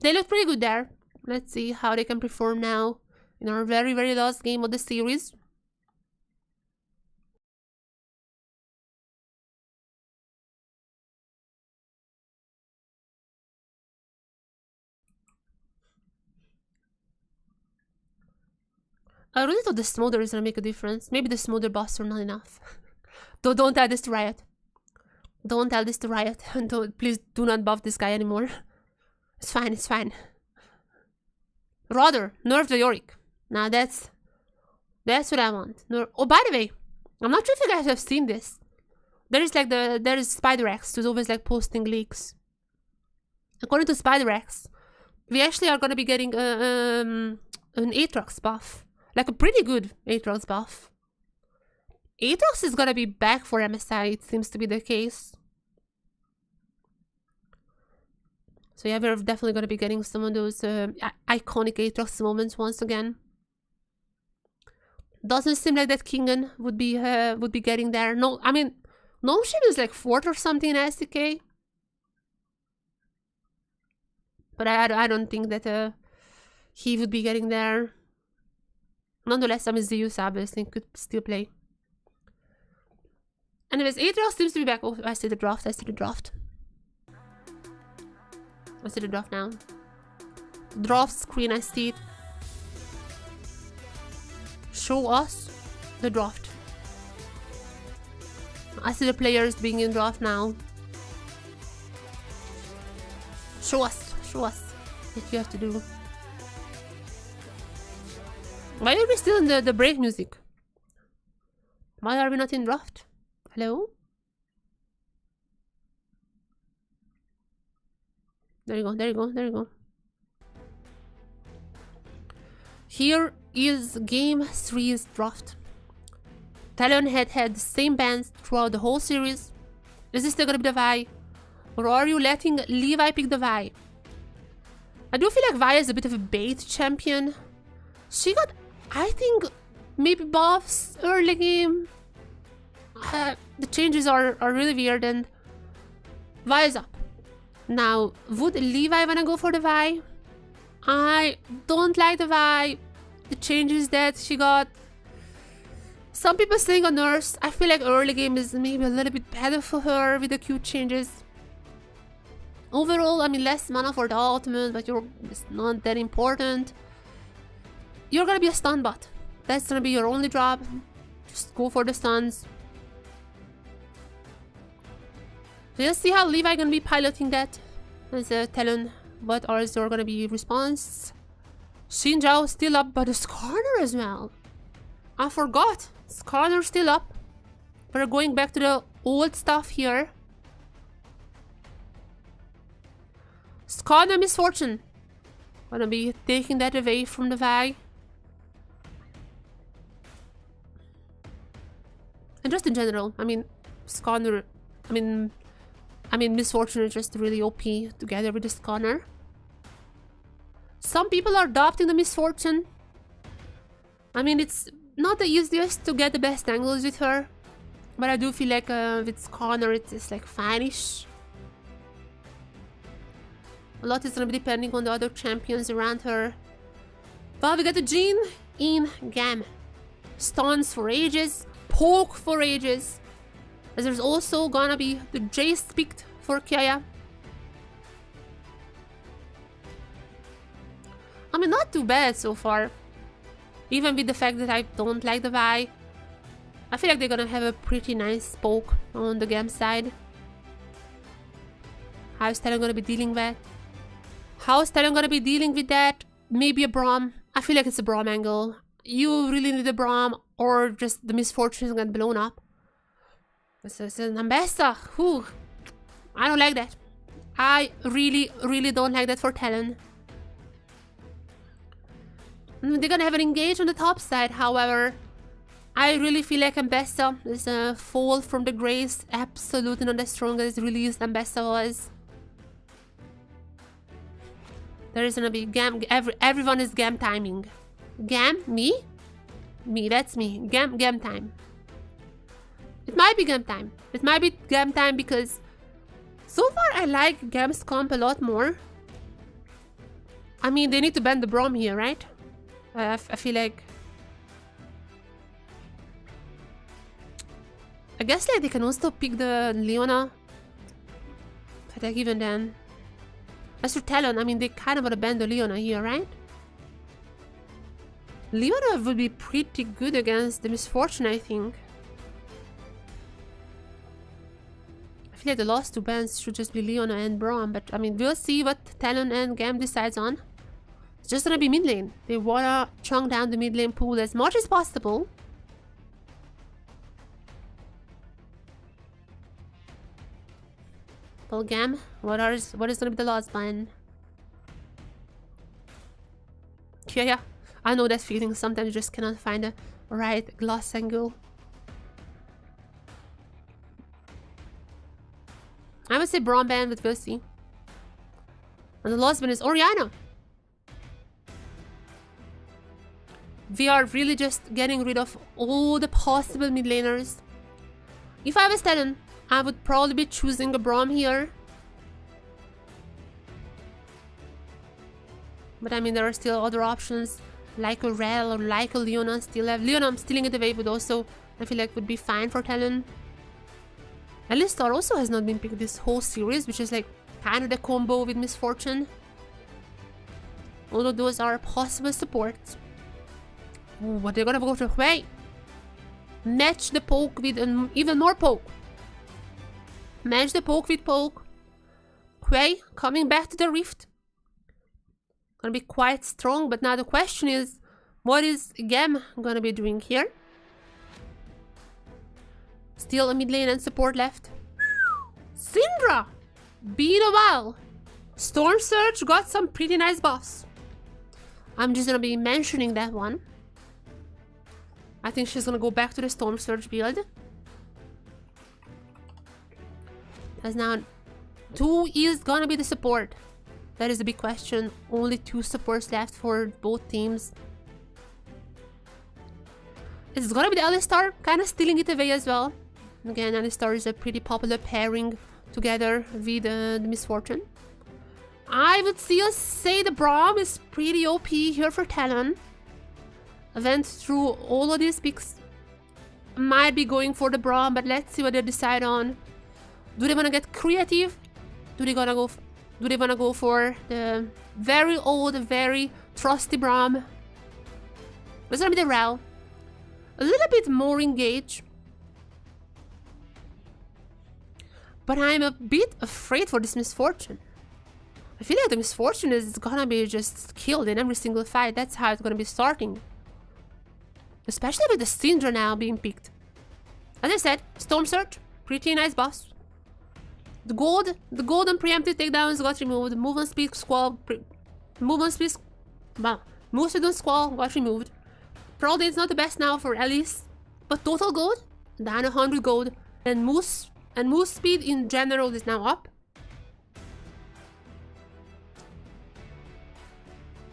They look pretty good there. Let's see how they can perform now in our very, very last game of the series. I really thought the Smother is gonna make a difference. Maybe the Smother buffs are not enough. Don't tell this to Riot. Don't tell this to Riot. Please do not buff this guy anymore. It's fine, it's fine. Rather, nerf the Yorick. Now that's what I want. Oh, by the way, I'm not sure if you guys have seen this. There is like there is SpiderX who's always like posting leaks. According to SpiderX, we actually are gonna be getting an Aatrox buff. Like a pretty good Aatrox buff. Aatrox is gonna be back for MSI, it seems to be the case. So yeah, we're definitely gonna be getting some of those iconic Aatrox moments once again. Doesn't seem like that Kingen would be getting there. No, I mean, Noshim is like 4th or something in SDK. But I don't think that he would be getting there. Nonetheless, I mean, Zeus obviously could still play. Anyways, Aatrox seems to be back. Oh, I see the draft. I see the draft. I see the draft now. Draft screen, I see it. Show us the draft. I see the players being in draft now. Show us. Show us. that you have to do. Why are we still in the break music? Why are we not in draft? Hello? There you go, there you go, there you go. Here is Game 3's draft. Talon had the same bands throughout the whole series. Is this still gonna be the Vi? Or are you letting Levi pick the Vi? I do feel like Vi is a bit of a bait champion. She got, I think, maybe buffs early game. The changes are really weird and Vi is up. Now, would Levi wanna go for the Vi? I don't like the Vi. The changes that she got. Some people saying a nurse. I feel like early game is maybe a little bit better for her with the cute changes. Overall, I mean, less mana for the ultimate, but it's not that important. You're gonna be a stun bot. That's gonna be your only job. Just go for the stuns. So let's see how Levi gonna be piloting that. As a Talon, what are your gonna be response? Xinjiao still up, but it's Corner as well. I forgot. Skarner still up. We're going back to the old stuff here. Skarner Misfortune. Gonna be taking that away from the Vi. And just in general, I mean, Skarner, I mean Misfortune is just really OP together with the Skarner. Some people are adopting the Misfortune. I mean, it's not the easiest to get the best angles with her, but I do feel like with Skarner it's like fine-ish. A lot is gonna be depending on the other champions around her. But we got the Jean in GAM. Stuns for ages, poke for ages. As there's also gonna be the Jace picked for Kaya. I mean, not too bad so far. Even with the fact that I don't like the Vi. I feel like they're gonna have a pretty nice poke on the GAM side. How's Talon gonna be dealing with that? How's Talon gonna be dealing with that? Maybe a Braum. I feel like it's a Braum angle. You really need a Braum, or just the Misfortune is gonna blown up. This is an Ambessa. Whew. I don't like that. I really don't like that for Talon. They're gonna have an engage on the top side, however. I really feel like Ambessa is a fall from the grace. Absolutely not as strong as released Ambessa was. There is gonna be GAM. Everyone is GAM timing. GAM? Me? Me, that's me. GAM time. It might be GAM time. It might be GAM time because so far I like GAM's comp a lot more. I mean, they need to ban the Braum here, right? I feel like... I guess like they can also pick the Leona. But like even then... As for Talon, I mean they kind of want to ban the Leona here, right? Leona would be pretty good against the Misfortune, I think. I feel like the last two bans should just be Leona and Braum, but I mean we'll see what Talon and GAM decides on. It's just gonna be mid lane. They wanna chunk down the mid lane pool as much as possible. Well, GAM, what is gonna be the last ban? Yeah, I know that feeling. Sometimes you just cannot find a right glass angle. I would say Braum ban, but we'll see. And the last ban is Orianna. We are really just getting rid of all the possible mid laners. If I was Talon, I would probably be choosing a Braum here. But I mean, there are still other options, like a Rel or like a Leona. Still have Leona, I'm stealing it away, but also I feel like would be fine for Talon. Alistar also has not been picked this whole series, which is like kind of the combo with Misfortune. Although those are possible supports. Ooh, but they're gonna go to Hui. Match the poke with even more poke. Match the poke with poke. Hui coming back to the rift. Gonna be quite strong, but now the question is, what is GAM gonna be doing here? Still a mid lane and support left. Syndra! Been a while. Storm Surge got some pretty nice buffs. I'm just gonna be mentioning that one. I think she's gonna go back to the Storm Surge build. As now, who is gonna be the support? That is the big question. Only 2 supports left for both teams. It's gonna be the Alistar, kind of stealing it away as well. Again, Alistar is a pretty popular pairing together with the Misfortune. I would still say the Braum is pretty OP here for TLN. I went through all of these picks. Might be going for the Braum, but let's see what they decide on. Do they want to get creative? Do they want to go for the very old, very trusty Braum? It's gonna be the Rel. A little bit more engaged. But I'm a bit afraid for this Misfortune. I feel like the Misfortune is gonna be just killed in every single fight. That's how it's gonna be starting. Especially with the Syndra now being picked. As I said, Storm Surge, pretty nice boss. The golden preemptive takedowns got removed. Movement speed squall, movement speed squall got removed. Probably it's not the best now for Alice, but total gold down 100 gold, and move speed in general is now up.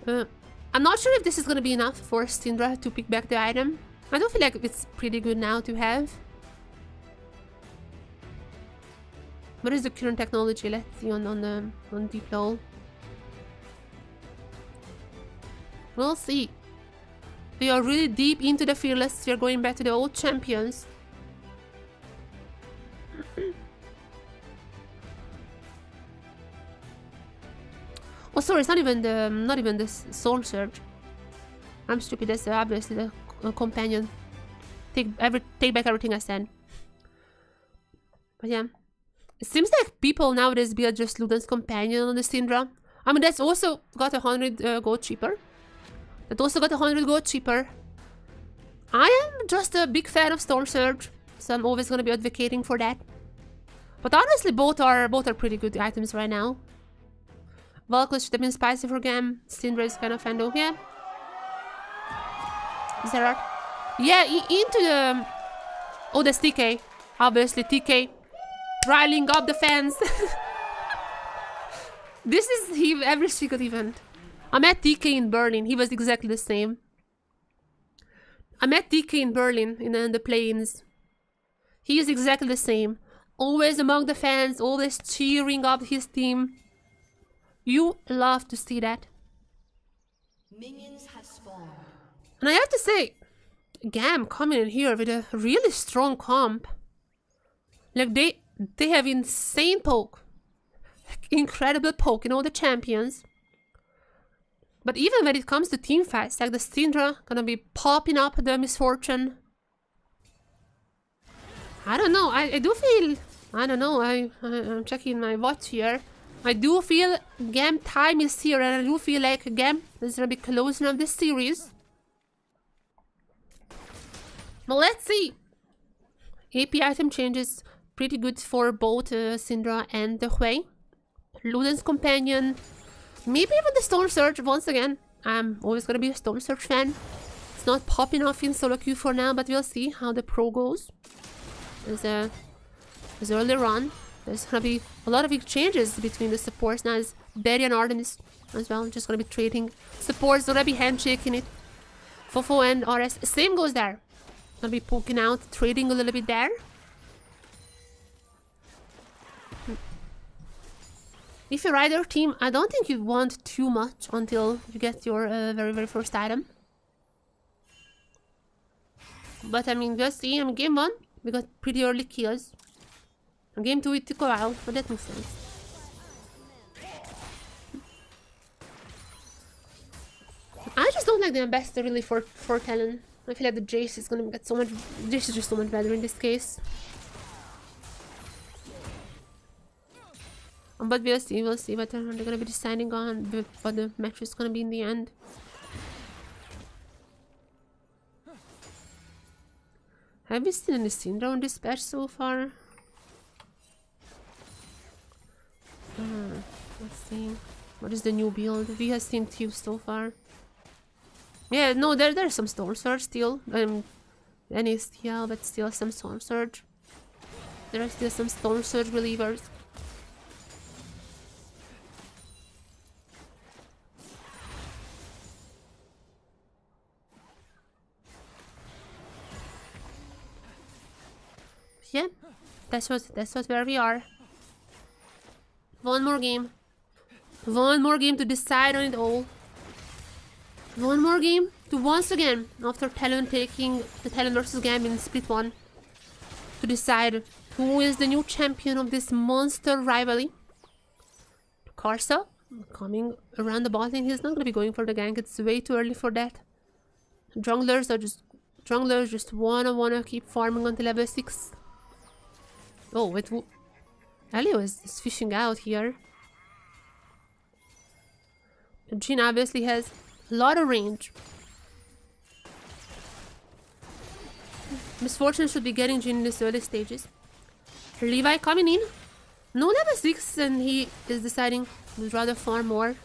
I'm not sure if this is gonna be enough for Syndra to pick back the item. I don't feel like it's pretty good now to have. What is the current technology? Let's see on Deep Low. We'll see. We are really deep into the Fearless. We are going back to the old champions. Oh, sorry, it's not even the Soul Surge. I'm stupid. That's obviously the companion. Take back everything I said. But yeah, it seems like people nowadays build just Luden's companion on the Syndra. I mean, that's also got 100 gold cheaper. That also got 100 gold cheaper. I am just a big fan of Storm Surge, so I'm always gonna be advocating for that. But honestly, both are pretty good items right now. Valkyrie should have been spicy for GAM. Syndra is kind of fando. Yeah. Zerart. Yeah, into the... Oh, that's TK. Obviously, TK. Riling up the fans. This is him every single event. I met TK in Berlin. He was exactly the same. I met TK in Berlin in the plains. He is exactly the same. Always among the fans, always cheering up his team. You love to see that. Minions have spawned. And I have to say, GAM coming in here with a really strong comp. Like they have insane poke. Incredible poke in all the champions. But even when it comes to team fights, like the Syndra gonna be popping up the Misfortune. I don't know, I do feel... I don't know, I'm checking my watch here. I do feel GAM time is here, and I do feel like GAM is gonna be closing of this series. But let's see. AP item changes pretty good for both Syndra and the Hui. Luden's companion. Maybe even the Storm Surge once again. I'm always gonna be a Storm Surge fan. It's not popping off in solo queue for now, but we'll see how the pro goes. There's early run. There's gonna be a lot of exchanges between the supports now. As Berry and Artemis as well. Just gonna be trading supports. Gonna be handshaking it. Fofo and RS. Same goes there. Gonna be poking out, trading a little bit there. If you ride your team, I don't think you want too much until you get your very first item. But I mean, we'll see. Game 1, we got pretty early kills. And game 2, it took a while, but that makes sense. I just don't like the ambassador really for Talon. I feel like the Jace is gonna get so much. Jace is just so much better in this case. But we'll see what they're gonna be deciding on, what the match is gonna be in the end. Have we seen any Syndra on this patch so far? Let's see. What is the new build? We have seen two so far. Yeah, no, there's some Storm Surge still. NSTL, but still some Storm Surge. There are still some Storm Surge relievers. Yeah, that's where we are. One more game. One more game to decide on it all. One more game to once again, after TLN taking the TLN versus GAM in split 1, to decide who is the new champion of this monster rivalry. Karsa coming around the bot lane. He's not gonna be going for the gank. It's way too early for that. Junglers just wanna keep farming until level 6. Oh, wait, Elio is fishing out here. Jhin obviously has a lot of range. Misfortune should be getting Jhin in these early stages. Levi coming in. No level 6, and he is deciding to rather farm more.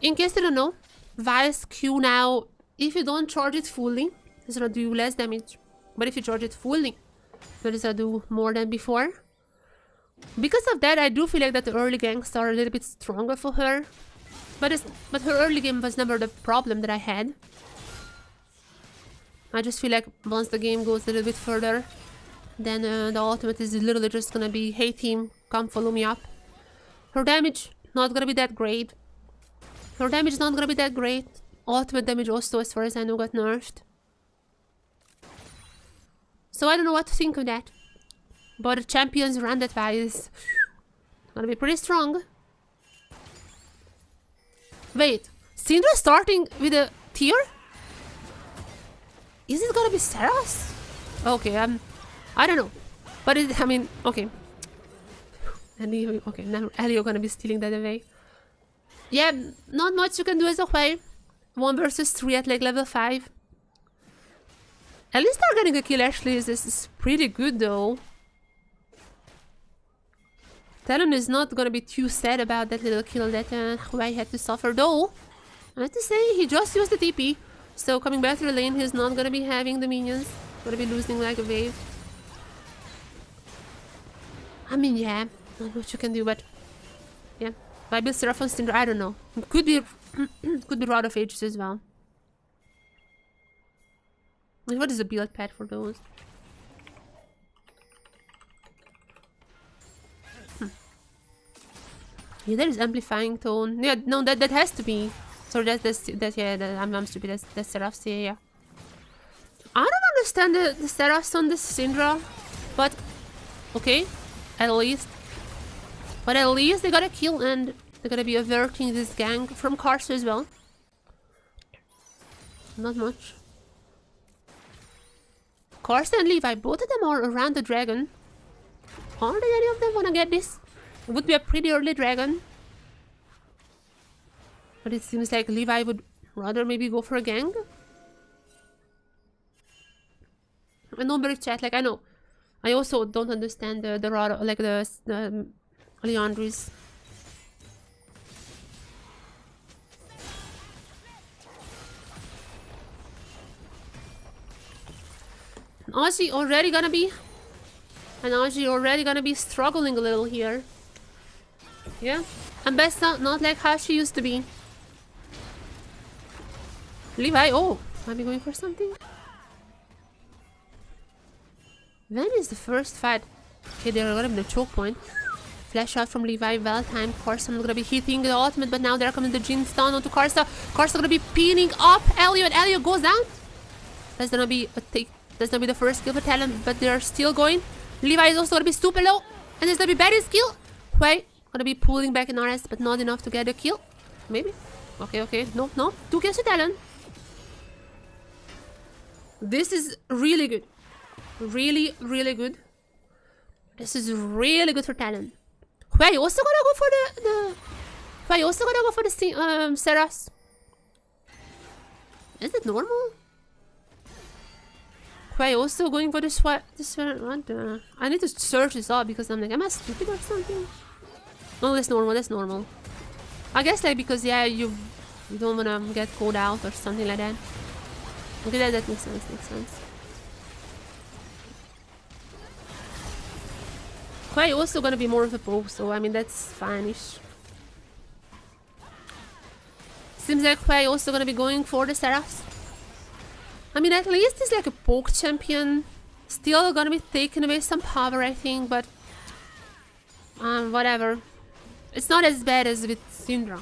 In case you don't know, Vi's Q now, if you don't charge it fully, it's gonna do less damage. But if you charge it fully, it's gonna do more than before. Because of that, I do feel like that the early ganks are a little bit stronger for her. But her early game was never the problem that I had. I just feel like once the game goes a little bit further, then the ultimate is literally just gonna be, hey team, come follow me up. Her damage, not gonna be that great. Ultimate damage also, as far as I know, got nerfed. So I don't know what to think of that. But the champions run that Vi is gonna be pretty strong. Wait, Syndra starting with a tier? Is it gonna be Saras? Okay, I don't know. But okay. Okay, now Elio gonna be stealing that away. Yeah, not much you can do as a whole. 1 versus 3 at like level 5. At least they're getting a kill actually. This is pretty good though. TLN is not gonna be too sad about that little kill that Huai had to suffer, though. I have to say, he just used the TP, so coming back to the lane, he's not gonna be having the minions. Gonna be losing like a wave. I mean, yeah, not much you can do, but yeah. Bible Seraph on Syndra, I don't know. It could be Rod of Ages as well. What is the build pad for those? Yeah, there is amplifying tone. Yeah, no, that has to be. Sorry, I'm stupid. That's Seraphs. Yeah. I don't understand the Seraphs on the Syndra, but okay, at least. But at least they got a kill, and they're gonna be averting this gank from Karsa as well. Not much. Karsa and Levi, both of them are around the dragon. Are they any of them wanna get this? It would be a pretty early dragon. But it seems like Levi would rather maybe go for a gang. And nobody chat, like I know. I also don't understand the Leandris. Ozzy already gonna be struggling a little here. Yeah, and Bessa not like how she used to be. Levi, oh, might be going for something. When is the first fight? Okay, they're gonna be the choke point. Flash out from Levi, well timed. Karsa gonna be hitting the ultimate, but now they're coming the Jhin stun onto Karsa. Karsa gonna be pinning up Elio, and Elio goes down. That's gonna be the first kill for TLN, but they're still going. Levi is also gonna be super low, and there's gonna be Betty's kill. Wait, gonna be pulling back in RS, but not enough to get a kill. Maybe. Okay. No. 2 kills to TLN. This is really good. Really good. This is really good for TLN. Wait, also gonna go for the Wait, also gonna go for the Seras. Is it normal? Wait, also going for the what the... I need to search this up because I'm like, am I stupid or something? No, that's normal, that's normal. I guess like because yeah, you don't wanna get called out or something like that. Okay, that makes sense, Quite also gonna be more of a poke, so I mean that's fine-ish. Seems like Quay also gonna be going for the Seraphs. I mean, at least he's like a poke champion. Still gonna be taking away some power, I think, but whatever. It's not as bad as with Syndra.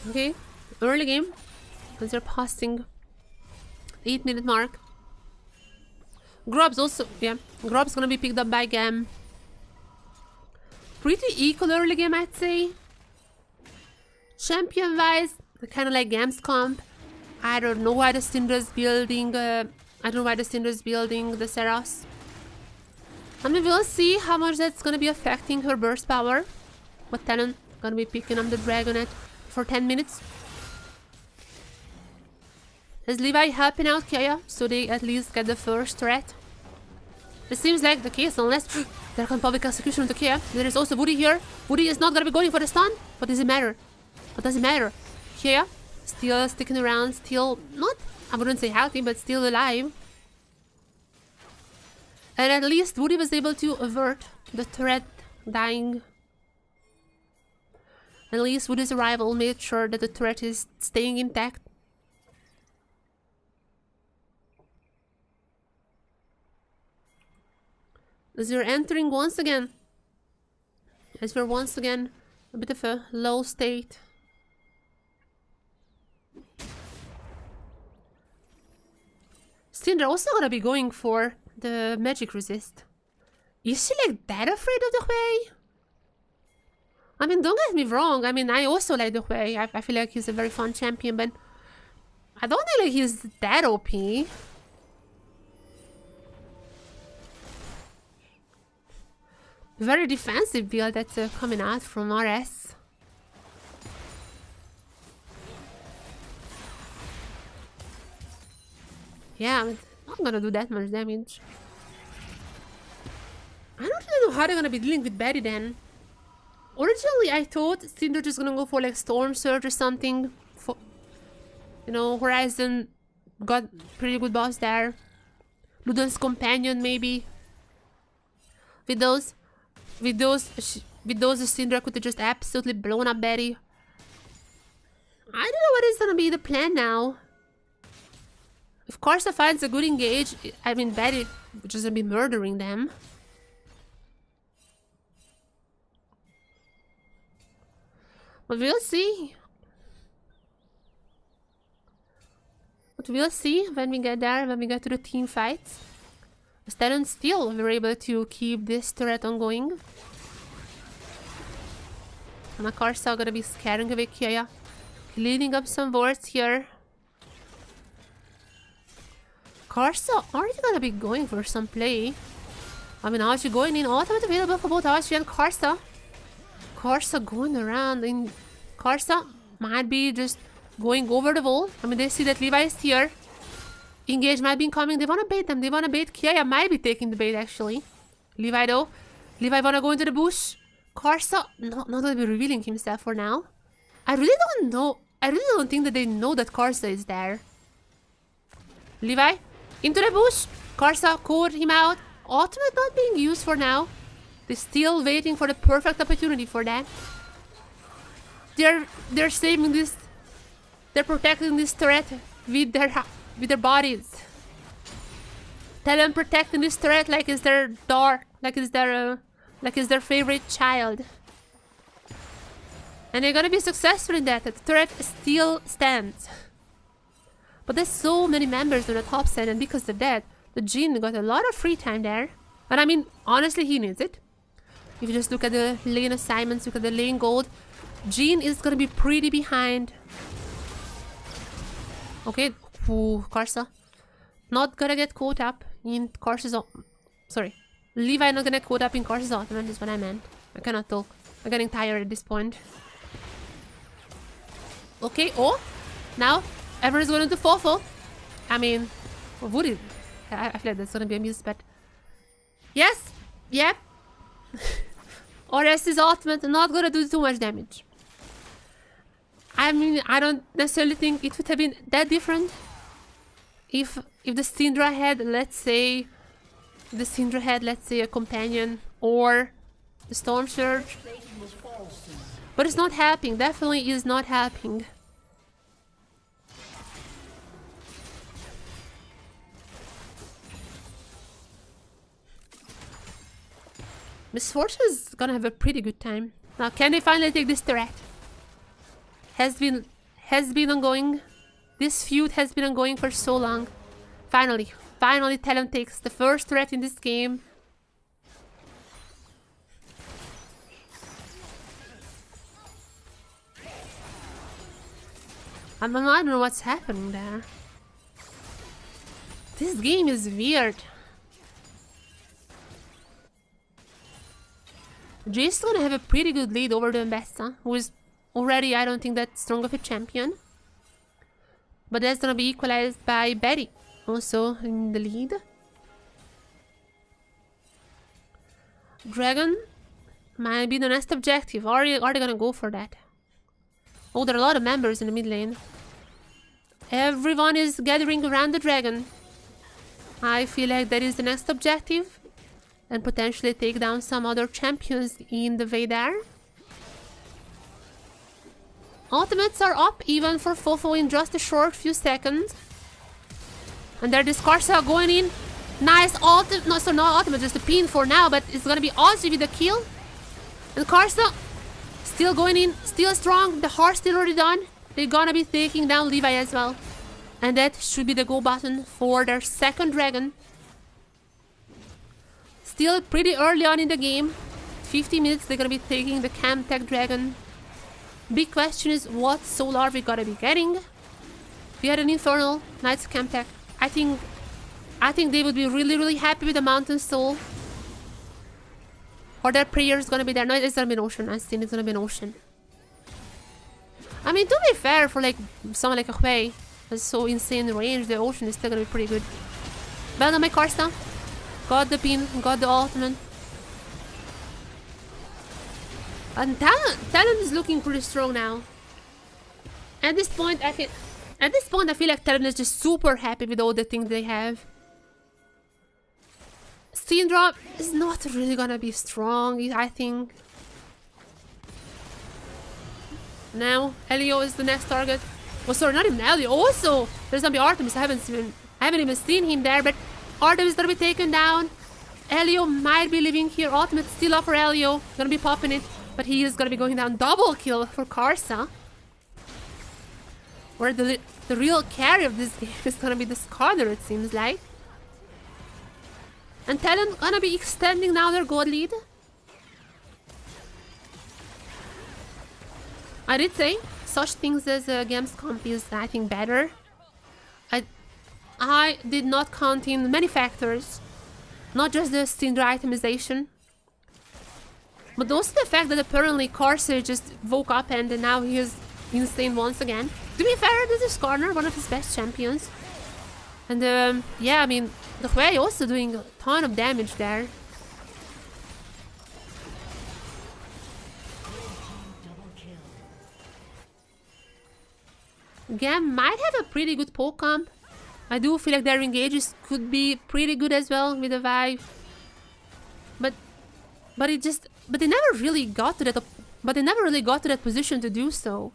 Okay, early game, because they're passing 8-minute mark. Grob's also, yeah, Grob's gonna be picked up by GAM. Pretty equal early game, I'd say. Champion wise, kind of like GAM's comp. I don't know why the Syndra's building. I don't know why the Syndra's building the Seras. I mean, we'll see how much that's gonna be affecting her burst power. What talent gonna be picking up the Dragonet for 10 minutes. Is Levi helping out Kaya so they at least get the first threat? It seems like the case, unless there can public execution to Kaya. There is also Woody here. Woody is not gonna be going for the stun. What does it matter? What does it matter? Kaya still sticking around, still not, I wouldn't say healthy, but still alive. And at least Woody was able to avert the threat dying. At least Woody's arrival made sure that the threat is staying intact. As we're entering once again. As we're once again a bit of a low state. Syndra also gonna be going for the magic resist. Is she like that afraid of the Hui? I mean, don't get me wrong. I mean, I also like the Hui. I feel like he's a very fun champion, but I don't think like he's that OP. Very defensive build that's coming out from RS. Yeah, I'm not gonna do that much damage. I don't really know how they're gonna be dealing with Betty then. Originally, I thought Syndra just gonna go for like Storm Surge or something. For, you know, Horizon got pretty good boss there. Ludon's Companion maybe. With those, Syndra could have just absolutely blown up Betty. I don't know what is gonna be the plan now. If Karsa finds a good engage, I mean Betty is just gonna be murdering them. But we'll see. But we'll see when we get there, when we get to the team fights. Stallion still were able to keep this turret ongoing. And Karsa gonna be scaring away Kaya. Cleaning up some wards here. Karsa, are you gonna be going for some play? I mean, Ashi going in, ultimate available for both Ashi and Karsa. Karsa going around, and Karsa might be just going over the wall. I mean, they see that Levi is here. Engage might be incoming. They want to bait them. They want to bait. Kaya might be taking the bait, actually. Levi, though. Levi want to go into the bush. Karsa, not going to be revealing himself for now. I really don't know. I really don't think that they know that Karsa is there. Levi, into the bush. Karsa caught him out. Ultimate not being used for now. They're still waiting for the perfect opportunity for that. They're saving this. They're protecting this turret with their bodies. Tell them protecting this turret like it's their daughter, like it's their favorite child. And they're gonna be successful in that. The turret still stands. But there's so many members on the top side, and because of that, the Jin got a lot of free time there. And I mean, honestly, he needs it. If you just look at the lane assignments, look at the lane gold, Jean is gonna be pretty behind. Okay, ooh, Karsa. Not gonna get caught up in Karsa's... Sorry. Levi not gonna get caught up in Karsa's ultimate is what I meant. I cannot talk. I'm getting tired at this point. Okay, oh! Now, everyone's going to Fofo. I mean, would it? I feel like that's gonna be a miss, but... Yes! Yep! Ores's ultimate not gonna do too much damage. I mean, I don't necessarily think it would have been that different if the Syndra had, let's say, a companion or the Storm Surge. But it's not happening. Definitely is not happening. Miss Fortune is gonna have a pretty good time. Now, can they finally take this threat? Has been ongoing. This feud has been ongoing for so long. Finally, TLN takes the first threat in this game. I don't know what's happening there. This game is weird. Jay's gonna have a pretty good lead over the Mbessa, who is already, I don't think, that strong of a champion. But that's gonna be equalized by Betty, also in the lead. Dragon might be the next objective. Are they gonna go for that? Oh, there are a lot of members in the mid lane. Everyone is gathering around the dragon. I feel like that is the next objective. And potentially take down some other champions in the way there. Ultimates are up even for Fofo in just a short few seconds. And there this Karsa going in. Nice ultimate. No, so not ultimate, just a pin for now, but it's gonna be Ozzy with the kill. And Karsa still going in, still strong. The horse still already done. They're gonna be taking down Levi as well. And that should be the go button for their second dragon. Still pretty early on in the game. 50 minutes, they're gonna be taking the Cam Tech Dragon. Big question is, what soul are we gonna be getting? We had an Infernal, Knights Cam Tech. I think they would be really happy with the Mountain Soul. Or their prayer is gonna be there. No, it's gonna be an Ocean. I think it's gonna be an Ocean. I mean, to be fair, for like someone like Hui, that's so insane range, the Ocean is still gonna be pretty good. Well done, my Karsa. Got the pin, got the ultimate. And Talon is looking pretty strong now. At this point, I feel like Talon is just super happy with all the things they have. Syndra is not really gonna be strong, I think. Now, Elio is the next target. Oh, sorry, not even Elio. Also, there's gonna be Artemis. I haven't even seen him there, but Artemis is gonna be taken down. Elio might be living here. Ultimate still up for Elio. Gonna be popping it, but he is gonna be going down. Double kill for Karsa. Where the real carry of this game is gonna be the Skarner, it seems like. And Talon gonna be extending now their gold lead. I did say such things as GAM's comp is, I think, better. I did not count in many factors, not just the Syndra itemization, but also the fact that apparently Karsa just woke up and now he is insane once again. To be fair, this is Skarner, one of his best champions. And yeah, I mean, the Hui also doing a ton of damage there. GAM might have a pretty good poke comp. I do feel like their engages could be pretty good as well with the vibe. But they never really got to that position to do so.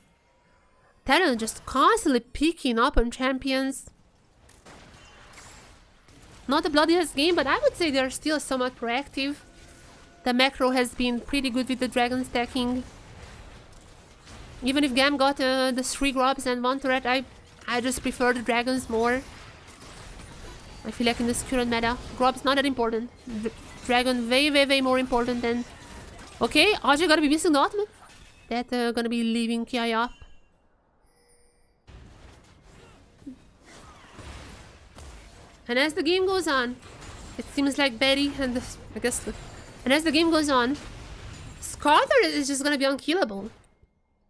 Talon just constantly picking up on champions. Not the bloodiest game, but I would say they're still somewhat proactive. The macro has been pretty good with the dragon stacking. Even if GAM got the 3 grubs and 1 turret, I just prefer the dragons more. I feel like in this current meta, grub's not that important. Dragon way more important than Okay, Audrey gonna be missing the ultimate. That gonna be leaving Ki up. And as the game goes on, it seems like Betty and and as the game goes on, Scarter is just gonna be unkillable.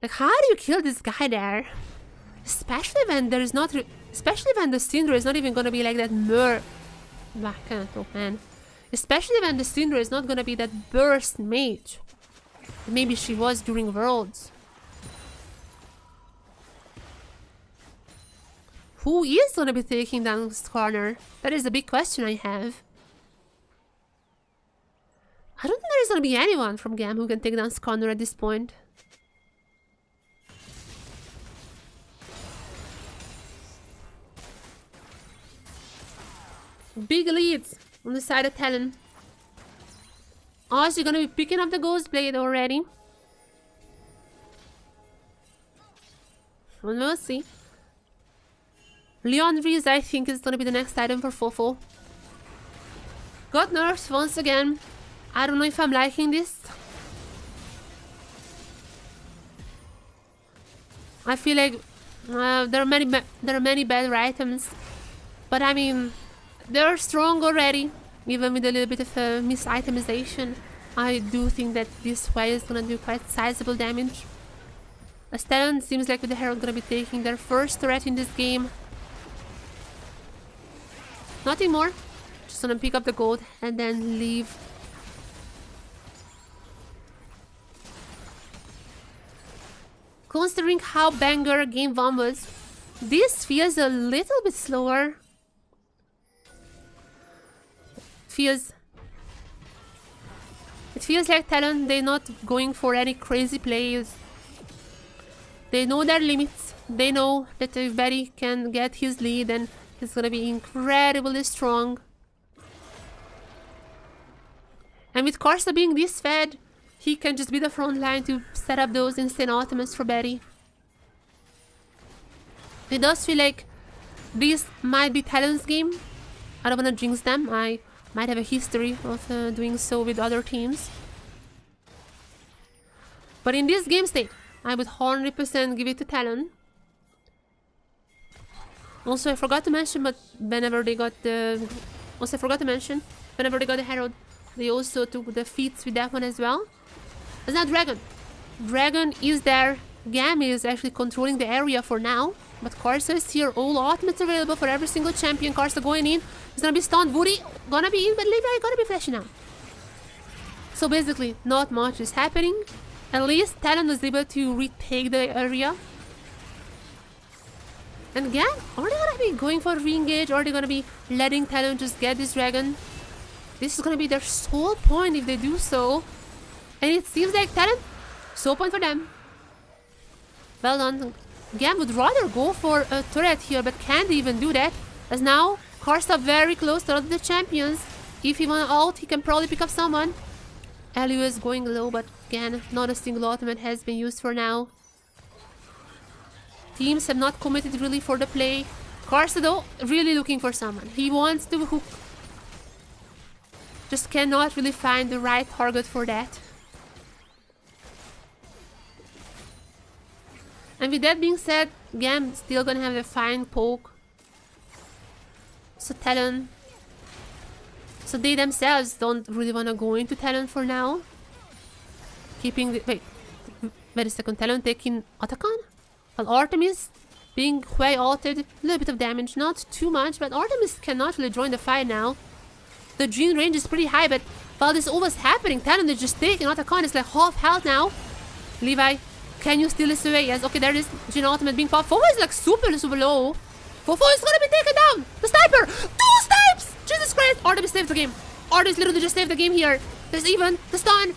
Like, how do you kill this guy there? Especially when there is not, especially when the Syndra is not even gonna be like that man. Especially when the Syndra is not gonna be that burst mage. Maybe she was during Worlds. Who is gonna be taking down this corner? That is the big question I have. I don't think there's gonna be anyone from GAM who can take down Skarner at this point. Big leads on the side of Talon. Oz, you're gonna be picking up the Ghost Blade already. Well, we'll see. Leon Reese, I think, is gonna be the next item for Fofo. Got nerfed once again. I don't know if I'm liking this. I feel like there are many better items, but I mean, they're strong already. Even with a little bit of misitemization, I do think that this way is gonna do quite sizable damage. As Talon seems like with the Herald gonna be taking their first threat in this game. Nothing more. Just gonna pick up the gold and then leave. Considering how banger game 1 was, this feels a little bit slower. It feels like Talon, they're not going for any crazy plays. They know their limits. They know that if Barry can get his lead, then he's gonna be incredibly strong. And with Karsa being this fed, he can just be the front line to set up those insane ultimates for Barry. It does feel like this might be Talon's game. I don't wanna jinx them. I might have a history of doing so with other teams. But in this game state, I would 100% give it to Talon. Also, I forgot to mention, but whenever they got the... whenever they got the Herald, they also took the feats with that one as well. It's not Dragon. Dragon is there. GAM is actually controlling the area for now. But Karsa is here. All ultimates available for every single champion. Karsa going in. He's gonna be stunned. Woody gonna be in, but Levi gonna be flashing out. So basically, not much is happening. At least Talon was able to retake the area. And GAM, are they gonna be going for re-engage, or are they gonna be letting Talon just get this dragon? This is gonna be their sole point if they do so. And it seems like Talon, sole point for them. Well done. GAM would rather go for a turret here, but can't even do that. As now, Karsa very close to the champions. If he want ult, he can probably pick up someone. Elio is going low, but again, not a single ultimate has been used for now. Teams have not committed really for the play. Karsa though, really looking for someone. He wants to hook. Just cannot really find the right target for that. And with that being said, GAM still gonna have a fine poke. So Talon... So they themselves don't really wanna go into Talon for now. Keeping the... Wait a second. Talon taking Otacon? While Artemis being way altered. A little bit of damage. Not too much, but Artemis cannot really join the fight now. The Gene range is pretty high, but while this all was happening, Talon is just taking Otacon. It's like half health now. Levi, can you steal this away? Yes, okay, there it is. Gene ultimate being popped. Fofo is like super low. Fofo is gonna be taken down. The sniper! 2 snipes! Jesus Christ! Artemis saved the game. Artemis literally just saved the game here. There's even the stun.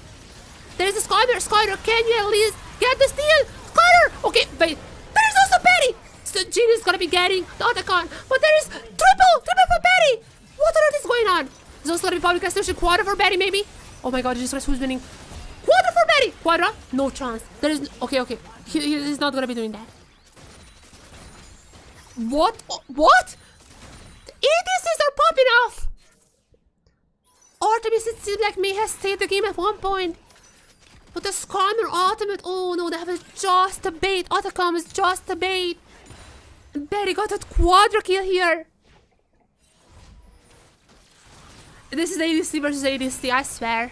There's a Skyler. Skyler, can you at least get the steal? Skyler! Okay, wait. There's also Betty! So Gene is gonna be getting the Otacon. But there is triple for Betty! What on earth is going on? There's also gonna be public restoration. Quadra for Betty, maybe? Oh my god, Jesus Christ, who's winning? Quadra for Betty! Quadra? No chance. There is... Okay. He's not gonna be doing that. What? What? ADCs are popping off! Artemis, it seems like, may have saved the game at one point. But the Skarner ultimate, oh no, that was just a bait. Otacon was just a bait. And Betty got a quadra kill here. This is ADC versus ADC, I swear.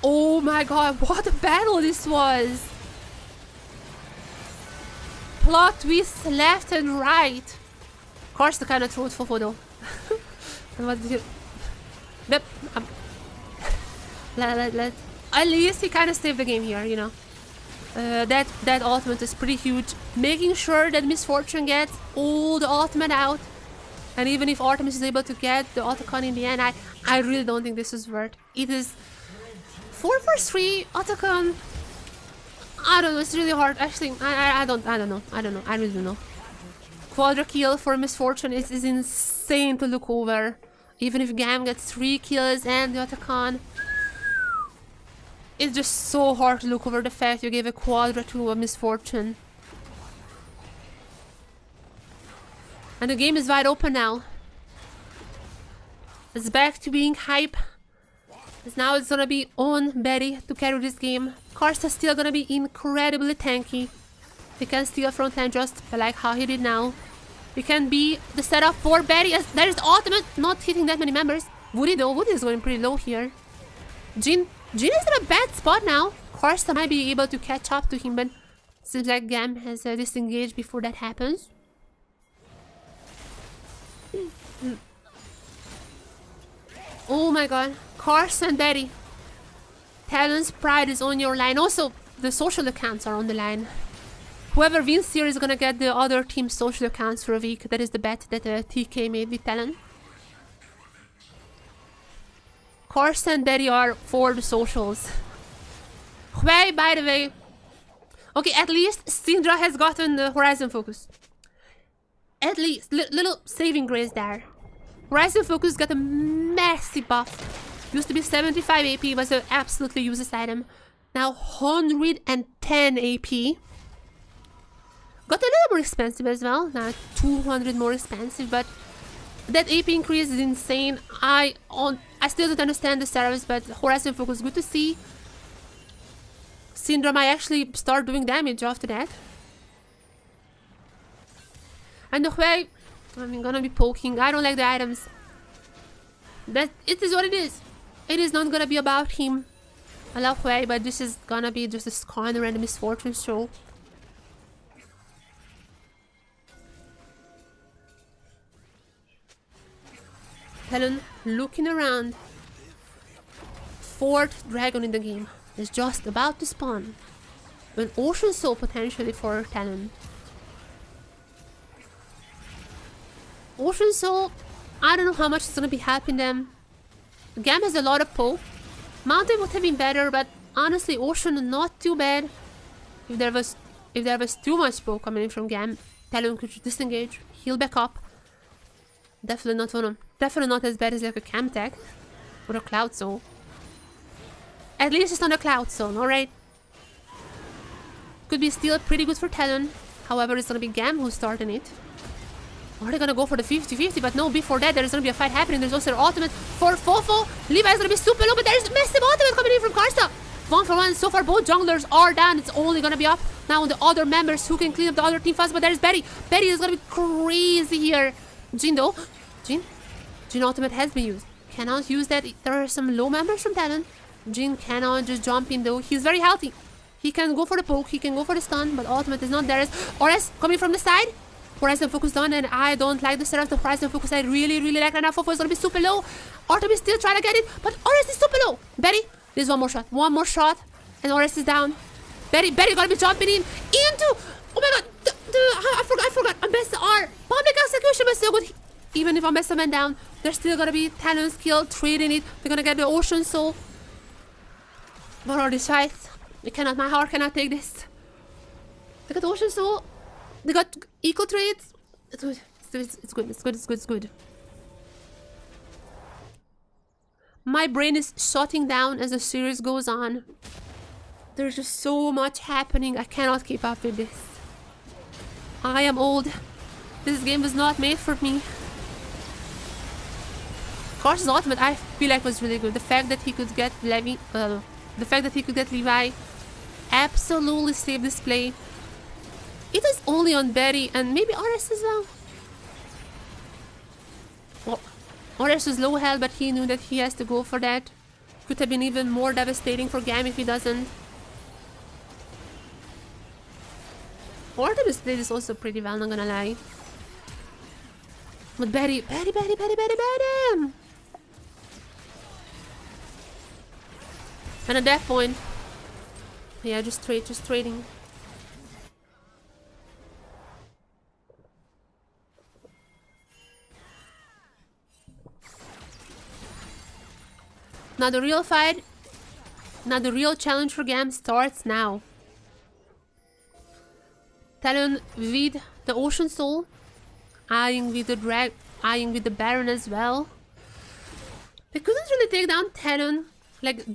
Oh my god, what a battle this was. Plot twists left and right. Of course, the kind of truthful photo. And what did you... Yep. At least he kind of saved the game here, you know. That ultimate is pretty huge. Making sure that Misfortune gets all the ultimate out. And even if Artemis is able to get the Otacon in the end, I really don't think this is worth. It is 4 for 3 Otacon. I don't know, it's really hard. Actually, I don't know. I really don't know. Quadra kill for Misfortune is insane to look over. Even if GAM gets 3 kills and the Otacon. It's just so hard to look over the fact you gave a quadra to a Misfortune. And the game is wide open now. It's back to being hype. Because now it's gonna be on Betty to carry this game. Karsta's still gonna be incredibly tanky. He can steal front line just like how he did now. He can be the setup for Betty as there is the ultimate, not hitting that many members. Woody though, Woody is going pretty low here. Jin is in a bad spot now. Karsta might be able to catch up to him, but seems like GAM has disengaged before that happens. Oh my god, Karsta and Betty. Talon's pride is on your line. Also, the social accounts are on the line. Whoever wins here is gonna get the other team's social accounts for a week. That is the bet that TK made with Talon. Karsta and Betty are for the socials. Hui, by the way. Okay, at least Syndra has gotten the Horizon Focus. At least, little saving grace there. Horizon Focus got a massive buff. Used to be 75 AP, was an absolutely useless item. Now 110 AP. Got a little more expensive as well. Now 200 more expensive, but that AP increase is insane. I still don't understand the service, but Horizon Focus, good to see. Syndra might actually start doing damage after that. And the Hui, I'm gonna be poking. I don't like the items. That it is what it is. It is not gonna be about him. I love Hui, but this is gonna be just a Skarner and a Misfortune show. Helen looking around. 4th dragon in the game is just about to spawn. An Ocean Soul potentially for Talon. Ocean Soul, I don't know how much it's gonna be helping them. GAM has a lot of poke. Mountain would have been better, but honestly, Ocean not too bad. If there was too much poke coming in from GAM, Talon could disengage, heal back up. Definitely not as bad as like a Cam Tech or a Cloud Soul. At least it's not a Cloud Soul, alright? Could be still pretty good for Talon. However, it's gonna be GAM who's starting it. Are they gonna go for the 50-50? But no, before that, there's gonna be a fight happening. There's also an ultimate for Fofo. Levi is gonna be super low, but there's massive ultimate coming in from Karsta. 1 for 1. So far, both junglers are down. It's only gonna be up now on the other members who can clean up the other team fast. But there's Betty. Betty is gonna be crazy here. Jin though. Jin ultimate has been used. Cannot use that. There are some low members from Talon. Jin cannot just jump in though. He's very healthy. He can go for the poke. He can go for the stun. But ultimate is not there. Ores coming from the side. Horizon Focus done, and I don't like the setup of the Horizon Focus. I really like right now. Fofo is gonna be super low. Artemis still trying to get it, but Ores is super low. Betty, there's one more shot, and Ores is down. Betty gonna be jumping into. Oh my god, I forgot. Ambessa R. Public execution was so good. Even if Ambessa went down, there's still gonna be Talon's kill, trading it. They're gonna get the Ocean Soul. What are these fights? My heart cannot take this. They got Ocean Soul. They got eco trades. It's good. My brain is shutting down as the series goes on. There's just so much happening. I cannot keep up with this. I am old. This game was not made for me. Karsa's ultimate I feel like was really good. The fact that he could get Levi, absolutely saved this play. It was only on Betty and maybe Oris as well. Well, Oris was low health, but he knew that he has to go for that. Could have been even more devastating for GAM if he doesn't. Artemis played this also pretty well, not gonna lie. But Betty. And at that point, yeah, just trading. Now the real fight, now the real challenge for GAM starts now. Talon with the Ocean Soul, eyeing with the Baron as well. They couldn't really take down Talon, like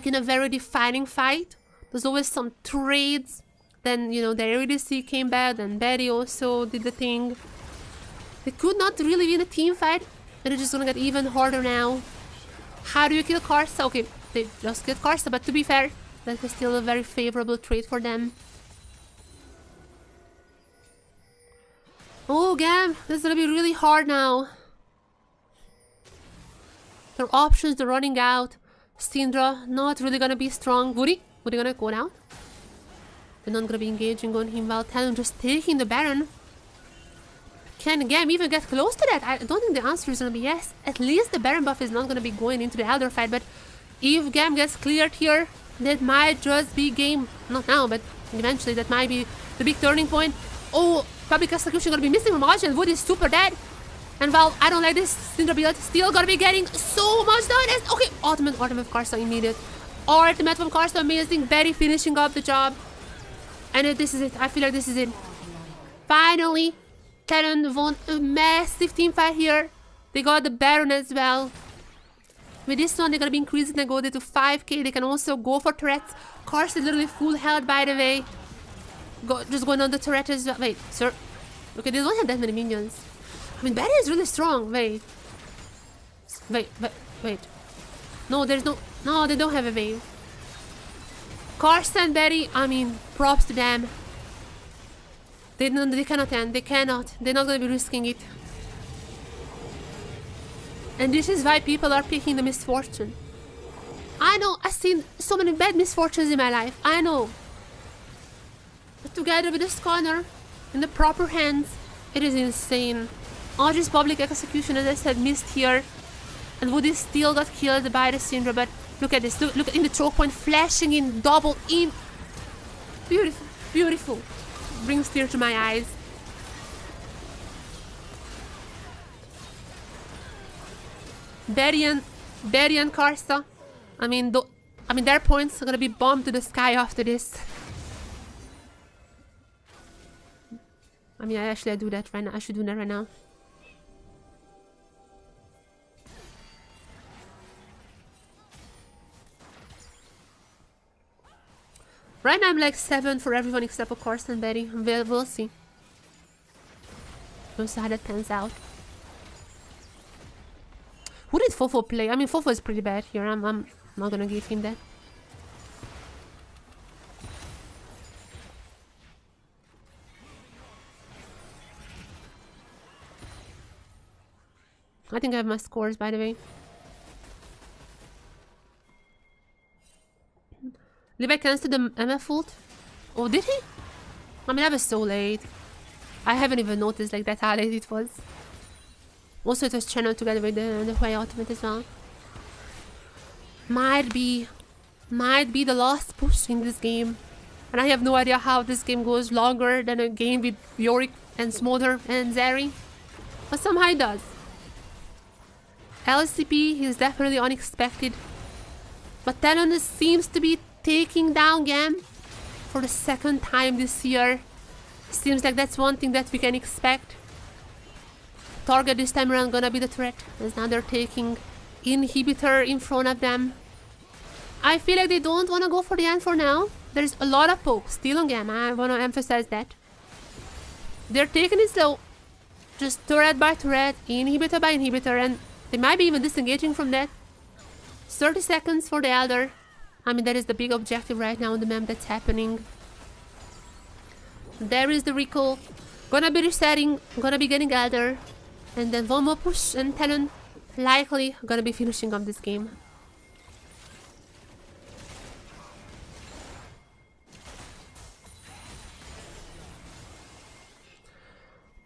in a very defining fight. There's always some trades. Then you know the ADC came back, and Betty also did the thing. They could not really win a team fight. And it's just gonna get even harder now. How do you kill Karsa? Okay, they just killed Karsa, but to be fair, that was still a very favorable trade for them. Oh, GAM, this is gonna be really hard now. Their options, they're running out. Syndra, not really gonna be strong. Woody gonna go down? They're not gonna be engaging on him while Talon just taking the Baron. Can GAM even get close to that? I don't think the answer is gonna be yes. At least the Baron buff is not gonna be going into the Elder fight, but if GAM gets cleared here, that might just be game. Not now, but eventually that might be the big turning point. Oh, Public Execution gonna be missing from Arch, and Wood is super dead. And while I don't like this, Syndra build still gonna be getting so much damage. Okay, ultimate from Karsa immediate. Ultimate from Karsa, amazing. Betty finishing up the job. And this is it. I feel like this is it. Finally, Talon won a massive team fight here. They got the Baron as well. With this one, they're gonna be increasing the gold to 5k. They can also go for turrets. Karsa is literally full health, by the way. Just going on the turret as well. Wait, sir. Okay, they don't have that many minions. I mean, Betty is really strong. Wait. No, there's no... No, they don't have a wave. Karsa and Betty, I mean, props to them. They cannot end. They cannot. They're not going to be risking it. And this is why people are picking the misfortune. I know. I've seen so many bad misfortunes in my life. I know. But together with this corner, in the proper hands, it is insane. Audrey's Public Execution, as I said, missed here. And Woody still got killed by the Syndra. But look at this. Look in the choke point. Flashing in. Double in. Beautiful. Beautiful. Brings tears to my eyes. Betty and Karsa. I mean, their points are gonna be bombed to the sky after this. I mean, I do that right now. I should do that right now. Right now I'm like 7 for everyone except for Karsa and Betty. We'll see. We'll see how that pans out. Who did Fofo play? I mean, Fofo is pretty bad here. I'm not gonna give him that. I think I have my scores, by the way. Levi cancelled the MF ult. Oh, did he? I mean, that was so late. I haven't even noticed like that how late it was. Also, it was channeled together with the Huawei ultimate as well. Might be the last push in this game. And I have no idea how this game goes longer than a game with Yorick and Smolder and Zeri. But somehow it does. LCP is definitely unexpected. But Talon seems to be taking down GAM for the second time this year. Seems like that's one thing that we can expect. Target this time around gonna be the threat, as now they're taking inhibitor in front of them. I feel like they don't want to go for the end for now. There's a lot of pokes still on GAM. I want to emphasize that. They're taking it slow. just turret by turret, inhibitor by inhibitor, and they might be even disengaging from that. 30 seconds for the Elder. I mean, that is the big objective right now on the map that's happening. There is the recall. Gonna be resetting, gonna be getting Elder. And then one more push, and Talon likely gonna be finishing up this game.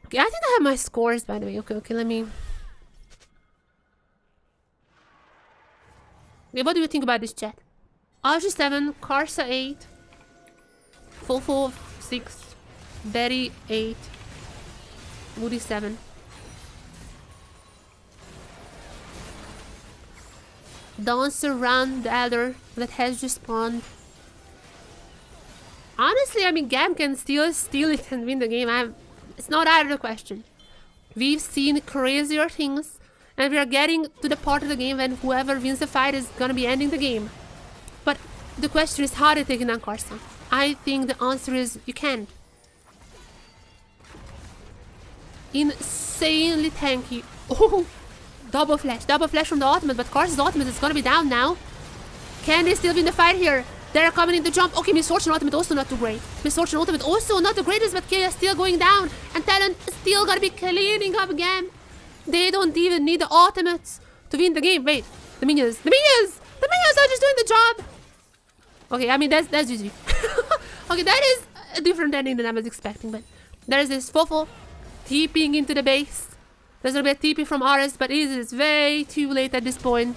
Okay, I think I have my scores, by the way. Okay, let me... Okay, what do you think about this, chat? Archie 7, Karsa 8, Fofo 6, Berry 8, Woody 7. Dancer Run, the Elder that has just spawned. Honestly, I mean, GAM can still steal it and win the game. It's not out of the question. We've seen crazier things, and we are getting to the part of the game when whoever wins the fight is gonna be ending the game. But the question is, how are they taking down Karsa? I think the answer is you can't. Insanely tanky. Oh, double flash from the ultimate, but Karsa's ultimate is gonna be down now. Can they still win the fight here? They're coming in to jump. Okay, Miss Fortune ultimate also not too great. Miss Fortune ultimate also not the greatest, but Kaya still going down. And Talon still gonna be cleaning up GAM. They don't even need the ultimates to win the game. Wait, the minions are just doing the job. Okay, I mean, that's GG. Okay, that is a different ending than I was expecting, but there's this Fofo TPing into the base. There's a bit TP from RS, but it is way too late at this point.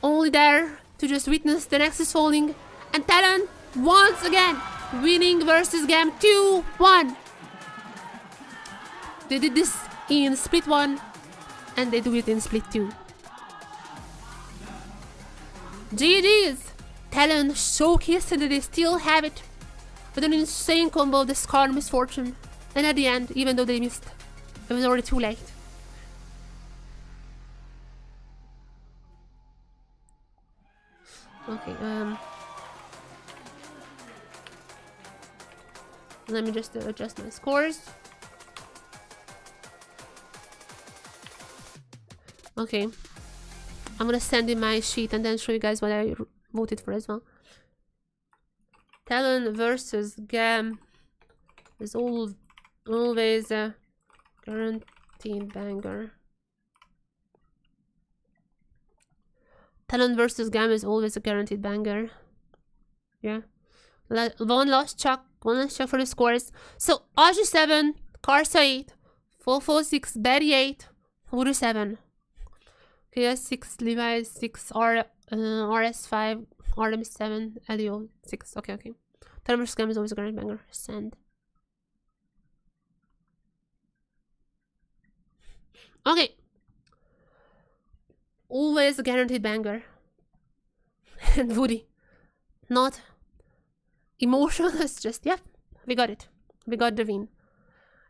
Only there to just witness the Nexus falling, and Talon once again winning versus GAM 2-1. They did this in split 1, and they do it in split 2. GG's! Talon showcased that they still have it with an insane combo of the Scar and Misfortune, and at the end, even though they missed, it was already too late. Okay, let me just adjust my scores. Okay, I'm gonna send in my sheet and then show you guys what I voted for as well. Talon versus GAM is always a guaranteed banger. Talon versus GAM is always a guaranteed banger. Yeah. One last check for the scores. So, Aji 7, Karsa 8, Fofo 6, Berry 8, Voodoo 7. Okay, 6, Levi 6, RS 5, Artemis 7, Elio 6. Okay. Talon versus GAM is always a guaranteed banger. Send. Okay. Always a guaranteed banger. And Woody. Not emotional, it's just, yeah, we got it. We got the win.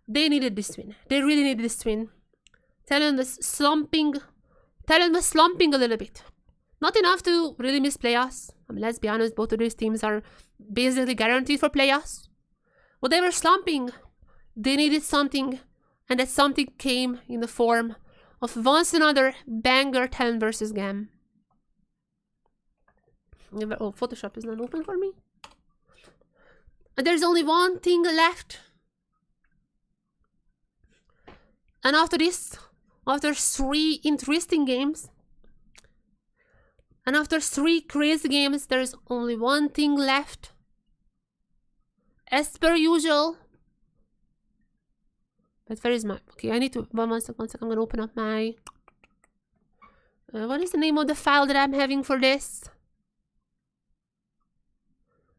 They needed this win. They really needed this win. Talon was slumping a little bit. Not enough to really miss playoffs. I mean, let's be honest, both of these teams are basically guaranteed for playoffs. But they were slumping. They needed something, and that something came in the form of once another banger Talon versus GAM. Oh, Photoshop is not open for me. And there's only one thing left. And after this, after 3 interesting games, and after 3 crazy games, there's only one thing left. As per usual. But where is my... Okay, I need to... One second. I'm gonna open up my... what is the name of the file that I'm having for this?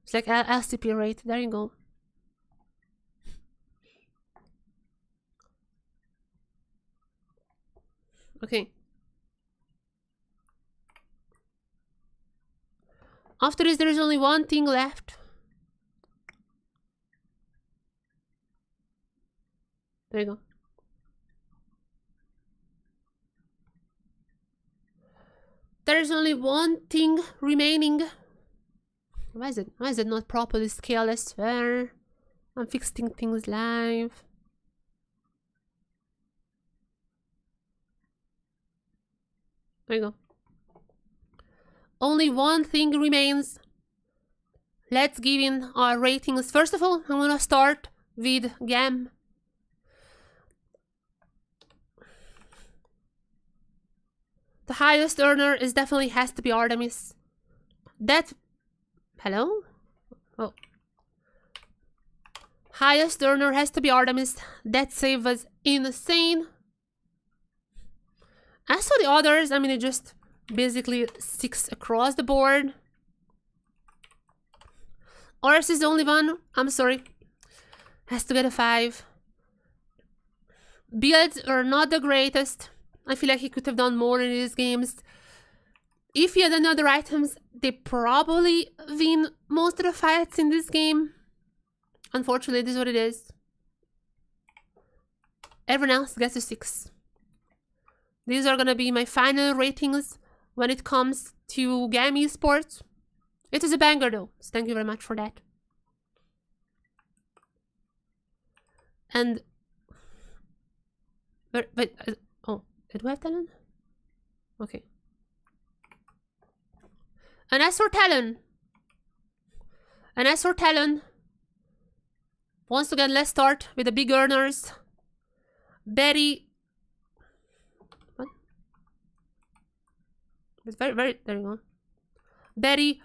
It's like LCP rate. There you go. Okay. After this, there is only one thing left. There you go. There is only one thing remaining. Why is it not properly scaled? I swear. I'm fixing things live. There you go. Only one thing remains. Let's give in our ratings. First of all, I'm gonna start with GAM. The highest earner is definitely has to be Artemis. That... Hello? Oh. Highest earner has to be Artemis. That save was insane. As for the others, I mean, it just basically 6 across the board. Ours is the only one. I'm sorry. Has to get a 5. Builds are not the greatest. I feel like he could have done more in these games. If he had another items, they probably win most of the fights in this game. Unfortunately, this is what it is. Everyone else gets a 6. These are gonna be my final ratings when it comes to GAM Esports. It is a banger though, so thank you very much for that. And... Wait, oh, did we have Talon? Okay. And as for Talon, once again, let's start with the big earners. Betty... What? It's very... There you go. Betty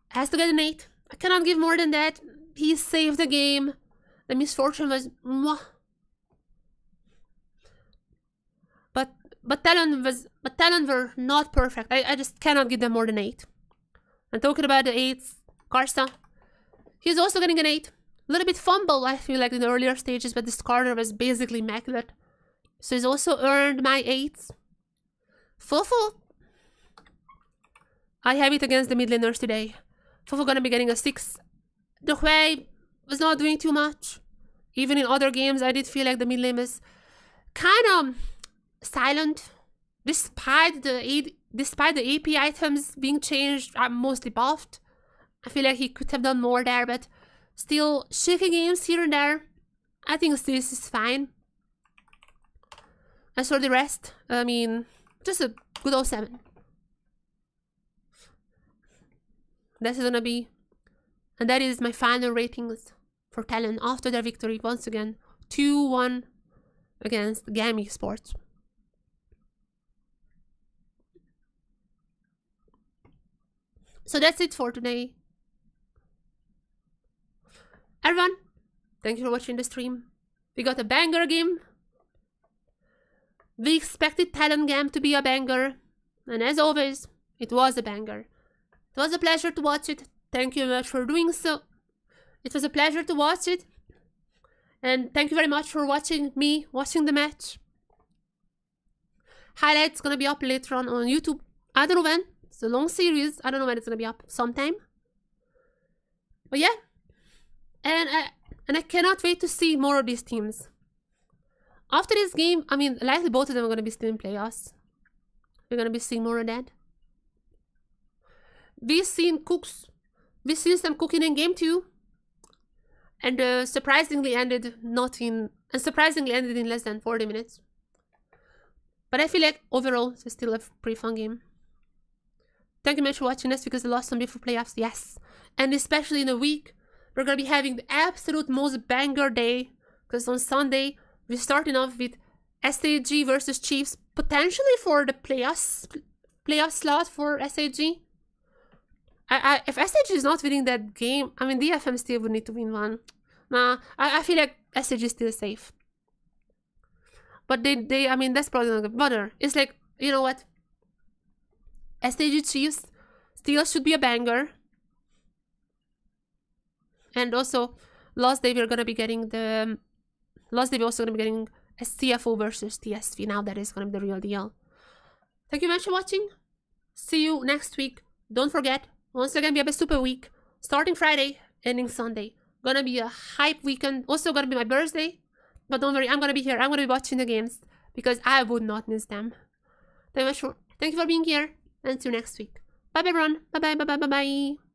has to get an 8. I cannot give more than that. He saved the game. The misfortune was... Mwah. But Talon were not perfect. I just cannot give them more than 8. And talking about the 8s, Karsa, he's also getting an 8. A little bit fumble, I feel like, in the earlier stages, but this corner was basically immaculate. So he's also earned my 8s. Fufu, I have it against the mid laners today. Fufu gonna be getting a 6. The Hui was not doing too much. Even in other games, I did feel like the mid lane was kind of silent. Despite the AP items being changed, I'm mostly buffed. I feel like he could have done more there, but still shaky games here and there. I think this is fine. As for the rest, I mean, just a good old 7. This is gonna be, and that is my final ratings for Talon after their victory once again, 2-1 against GAM Esports. So that's it for today. Everyone, thank you for watching the stream. We got a banger game. We expected Talon GAM to be a banger. And as always, it was a banger. It was a pleasure to watch it. Thank you very much for doing so. It was a pleasure to watch it. And thank you very much for watching me watching the match. Highlights gonna be up later on YouTube. I don't know when. It's a long series. I don't know when it's gonna be up. Sometime. But yeah. And I cannot wait to see more of these teams. After this game, I mean, likely both of them are gonna be still in playoffs. We're gonna be seeing more of that. We've seen some cooking in game 2. And surprisingly ended in less than 40 minutes. But I feel like overall it's still a pretty fun game. Thank you much for watching us because the last one before playoffs, yes. And especially in a week, we're gonna be having the absolute most banger day. Because on Sunday, we're starting off with SAG versus Chiefs, potentially for the playoff slot for SAG. If SAG is not winning that game, I mean, DFM still would need to win one. Nah, I feel like SAG is still safe. But I mean, that's probably not gonna bother. It's like, you know what? SAG Chiefs still should be a banger. And also, last day we're gonna be getting the... Last day we're also gonna be getting a CFO versus TSV. Now that is gonna be the real deal. Thank you very much for watching. See you next week. Don't forget, once again, we have a super week. Starting Friday, ending Sunday. Gonna be a hype weekend. Also gonna be my birthday. But don't worry, I'm gonna be here. I'm gonna be watching the games. Because I would not miss them. Thank you for being here. And see you next week. Bye bye everyone. Bye bye bye bye bye bye.